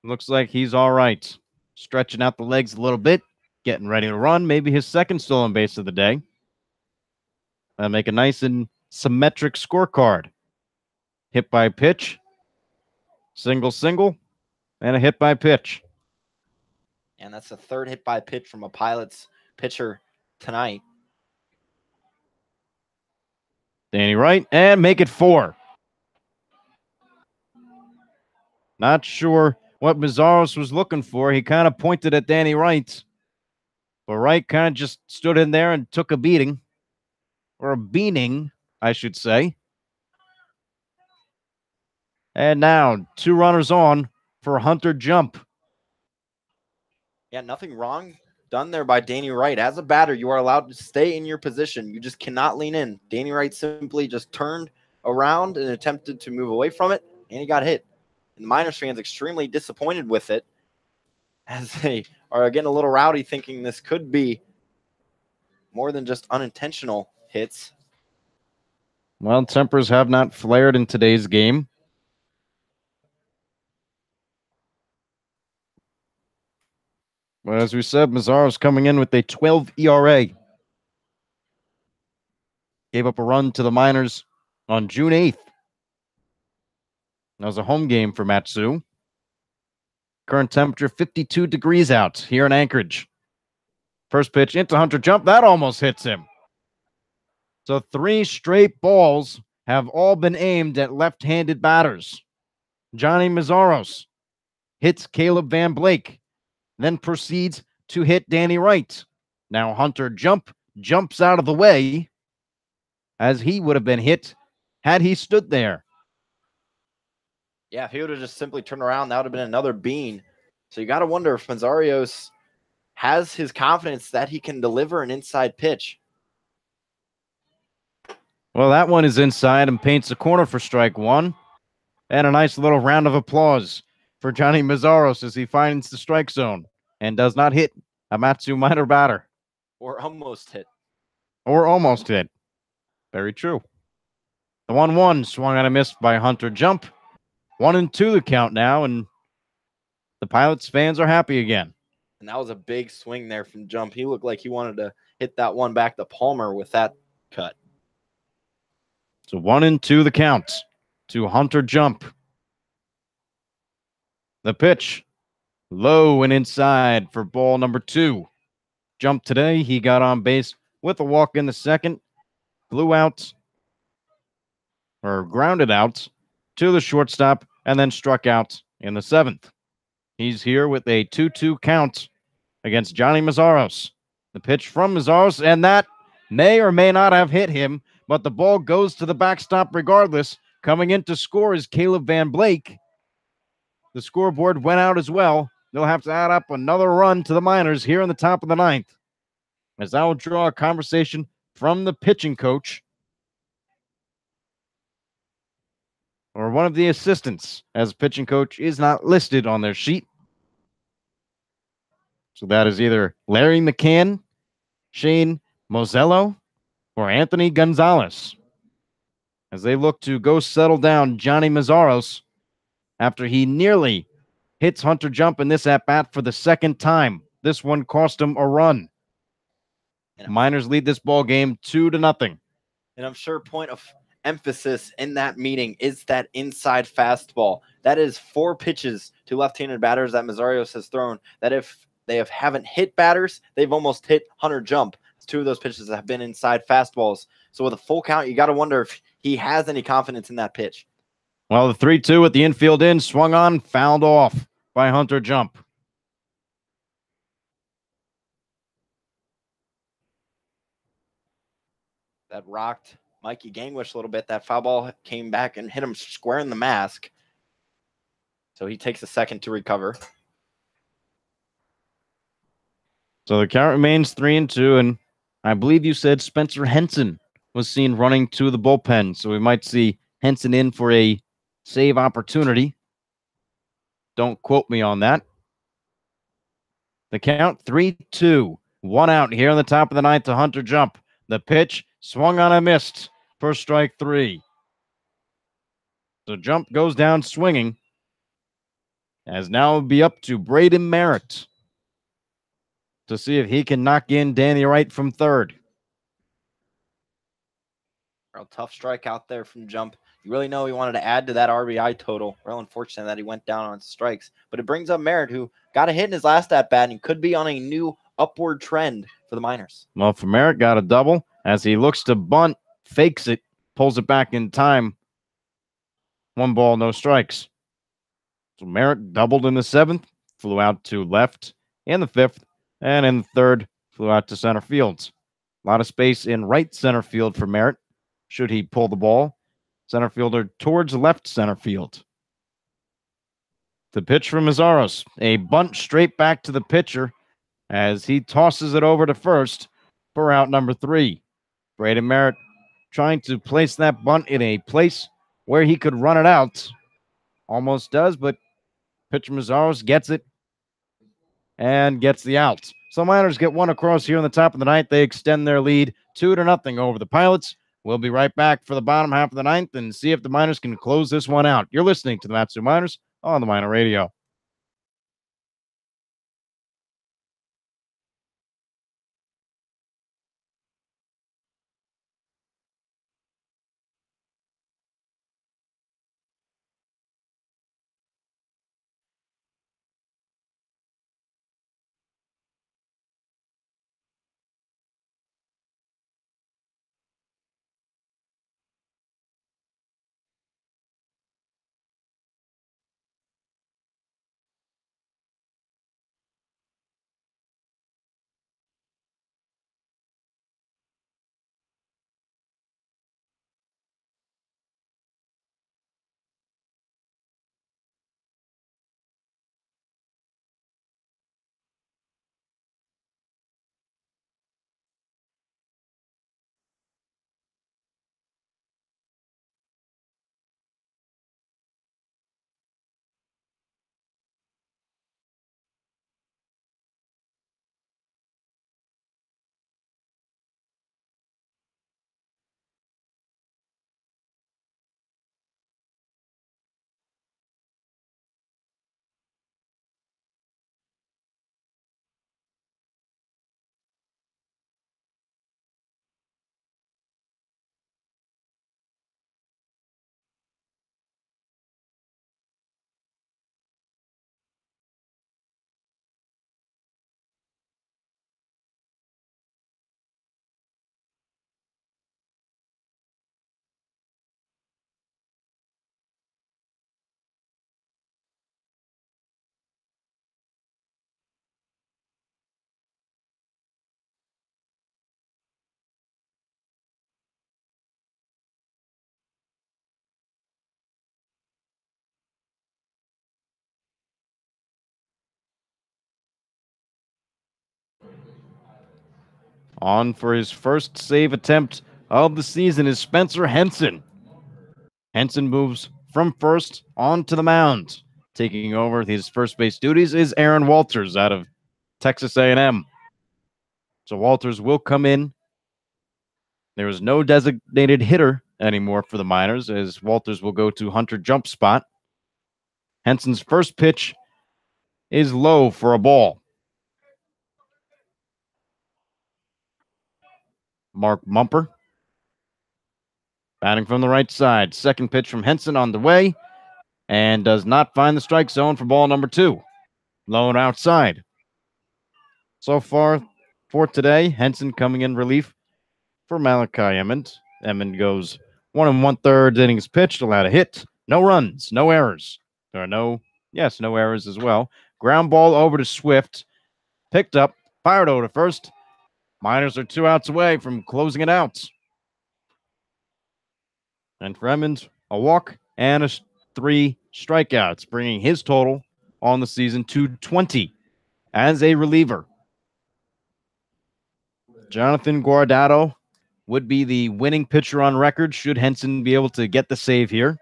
Looks like he's all right. Stretching out the legs a little bit, getting ready to run. Maybe his second stolen base of the day. That'll make a nice and symmetric scorecard. Hit by pitch, single, and a hit by pitch. And that's the third hit by pitch from a Pilots pitcher tonight. Danny Wright, and make it 4. Not sure what Mazzaros was looking for. He kind of pointed at Danny Wright. But Wright kind of just stood in there and took a beating. Or a beaning, I should say. And now, 2 runners on for Hunter Jump. Yeah, nothing wrong done there by Danny Wright. As a batter, you are allowed to stay in your position. You just cannot lean in. Danny Wright simply just turned around and attempted to move away from it, and he got hit. And the Miners fans extremely disappointed with it, as they are again a little rowdy, thinking this could be more than just unintentional hits. Well, tempers have not flared in today's game. But as we said, Mazzaros coming in with a 12 ERA. Gave up a run to the Miners on June 8th. That was a home game for Matsu. Current temperature 52 degrees out here in Anchorage. First pitch into Hunter Jump. That almost hits him. So 3 straight balls have all been aimed at left-handed batters. Johnny Mazzaros hits Caleb Van Blake, then proceeds to hit Danny Wright. Now Hunter jumps out of the way, as he would have been hit had he stood there. Yeah, if he would have just simply turned around, that would have been another bean. So you got to wonder if Mazzaros has his confidence that he can deliver an inside pitch. Well, that one is inside and paints the corner for strike 1. And a nice little round of applause for Johnny Mazzaros as he finds the strike zone and does not hit a Matsu Miner batter. Or almost hit. Or almost hit. Very true. The 1-1 swung on a miss by Hunter Jump. 1-2 the count now, and the Pilots fans are happy again. And that was a big swing there from Jump. He looked like he wanted to hit that one back to Palmer with that cut. So 1-2 the count to Hunter Jump. The pitch, low and inside for ball number 2. Jump today, he got on base with a walk in the second, flew out, or grounded out to the shortstop, and then struck out in the 7th. He's here with a 2-2 count against Johnny Mazzaros. The pitch from Mazzaros, and that may or may not have hit him, but the ball goes to the backstop regardless. Coming in to score is Caleb Van Blake. The scoreboard went out as well. They'll have to add up another run to the Miners here in the top of the 9th. As I will draw a conversation from the pitching coach, or one of the assistants, as pitching coach is not listed on their sheet. So that is either Larry McCann, Shane Mosello, or Anthony Gonzalez, as they look to go settle down Johnny Mazzaros after he nearly hits Hunter Jump in this at-bat for the 2nd time. This one cost him a run. Miners lead this ball game 2-0. And I'm sure point of emphasis in that meeting is that inside fastball. That is 4 pitches to left-handed batters that Mazzaros has thrown, that if they haven't hit batters, they've almost hit Hunter Jump. 2 of those pitches have been inside fastballs. So with a full count, you got to wonder if he has any confidence in that pitch. Well, the 3-2 at the infield in, swung on, fouled off by Hunter Jump. that rocked Mikey Gangwish a little bit. That foul ball came back and hit him square in the mask. So he takes a second to recover. So the count remains 3-2, and I believe you said Spencer Henson was seen running to the bullpen, so we might see Henson in for a save opportunity. Don't quote me on that. The count 3-2. 1 out here on the top of the ninth to Hunter Jump. The pitch swung on and missed for strike 3. So Jump goes down swinging. As now it'll be up to Braden Merritt to see if he can knock in Danny Wright from third. Real tough strike out there from Jump. You really know he wanted to add to that RBI total. Real unfortunate that he went down on strikes. But it brings up Merritt, who got a hit in his last at-bat and could be on a new upward trend for the Miners. Well, for Merritt, got a double as he looks to bunt, fakes it, pulls it back in time. 1 ball, no strikes. So Merritt doubled in the 7th, flew out to left in the 5th, and in the 3rd, flew out to center field. A lot of space in right center field for Merritt, should he pull the ball. Center fielder towards left center field. The pitch from Mazaros, a bunt straight back to the pitcher as he tosses it over to first for out number 3. Braden Merritt trying to place that bunt in a place where he could run it out. Almost does, but pitcher Mazaros gets it and gets the out. So Miners get 1 across here on the top of the ninth. They extend their lead 2-0 over the Pilots. We'll be right back for the bottom half of the ninth and see if the Miners can close this one out. You're listening to the Matsu Miners on the Miner Radio. On for his first save attempt of the season is Spencer Henson. Henson moves from first onto the mound. Taking over his first base duties is Aaron Walters out of Texas A&M. So Walters will come in. There is no designated hitter anymore for the Miners as Walters will go to Hunter Jump spot. Henson's first pitch is low for a ball. Mark Mumper batting from the right side. Second pitch from Henson on the way and does not find the strike zone for ball number 2. Low and outside. So far for today, Henson coming in relief for Malachi Emmond. Emmond goes 1 1/3 innings pitched, allowed a hit, no runs, no errors. There are no errors as well. Ground ball over to Swift, picked up, fired over to first. Miners are 2 outs away from closing it out. And for Emmons, a walk and 3 strikeouts, bringing his total on the season to 20 as a reliever. Jonathan Guardado would be the winning pitcher on record should Henson be able to get the save here.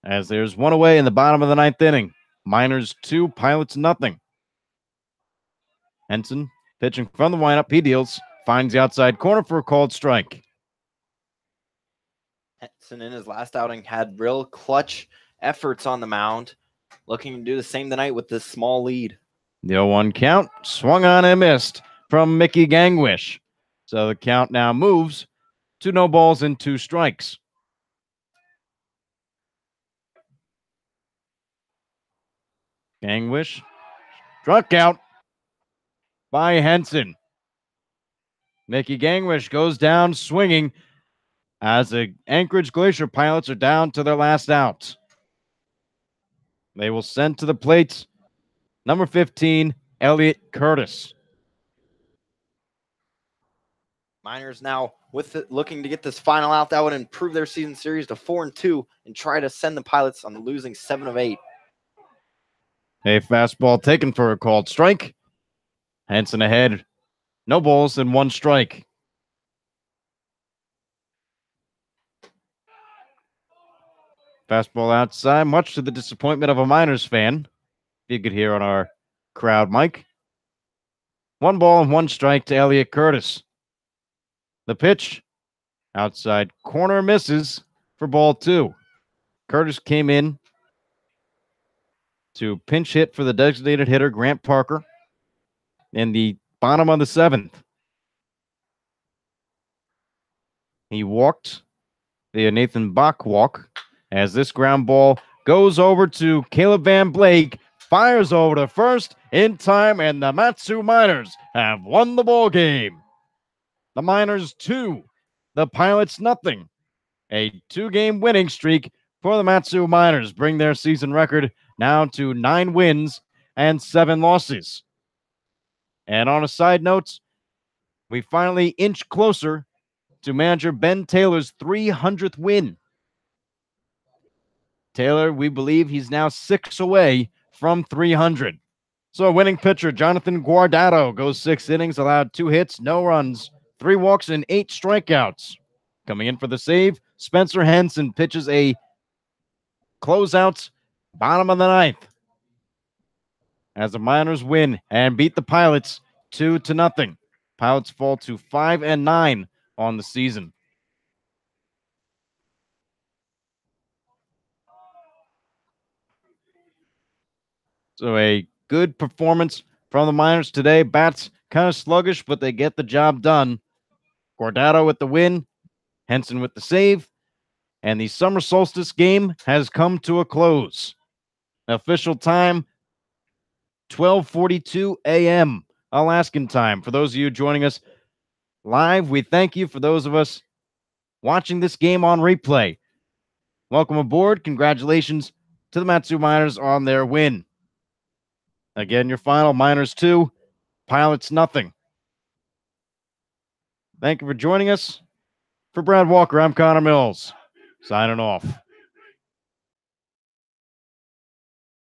As there's one away in the bottom of the 9th inning. Miners 2, Pilots nothing. Henson pitching from the windup. He deals, finds the outside corner for a called strike. Henson in his last outing had real clutch efforts on the mound, looking to do the same tonight with this small lead. The 0-1 count, swung on and missed from Mickey Gangwish. So the count now moves to no balls and 2 strikes. Gangwish struck out by Henson. Mickey Gangwish goes down swinging as the Anchorage Glacier Pilots are down to their last out. They will send to the plate number 15, Elliot Curtis. Miners now with it, looking to get this final out that would improve their season series to 4-2 and try to send the Pilots on the losing 7 of 8. A fastball taken for a called strike. Henson ahead. No balls and 1 strike. Fastball outside, much to the disappointment of a Miners fan. If you could hear on our crowd mic. 1 ball and 1 strike to Elliot Curtis. The pitch, outside corner, misses for ball 2. Curtis came in to pinch hit for the designated hitter, Grant Parker, in the bottom of the 7th. He walked the Nathan Bach walk as this ground ball goes over to Caleb Van Blake, fires over to first in time, and the Matsu Miners have won the ball game. The Miners 2, the Pilots nothing. A 2-game winning streak for the Matsu Miners bring their season record now to 9 wins and 7 losses. And on a side note, we finally inch closer to manager Ben Taylor's 300th win. Taylor, we believe he's now 6 away from 300. So a winning pitcher, Jonathan Guardado, goes 6 innings, allowed 2 hits, no runs, 3 walks, and 8 strikeouts. Coming in for the save, Spencer Henson pitches a closeout, bottom of the 9th. As the Miners win and beat the Pilots 2-0. Pilots fall to 5-9 on the season. So a good performance from the Miners today. Bats kind of sluggish, but they get the job done. Guardado with the win, Henson with the save, and the summer solstice game has come to a close. Official time, 12:42 a.m. Alaskan time. For those of you joining us live, we thank you. For those of us watching this game on replay, welcome aboard. Congratulations to the Matsu Miners on their win. Again, your final, Miners 2, Pilots nothing. Thank you for joining us. For Brad Walker, I'm Connor Mills, signing off.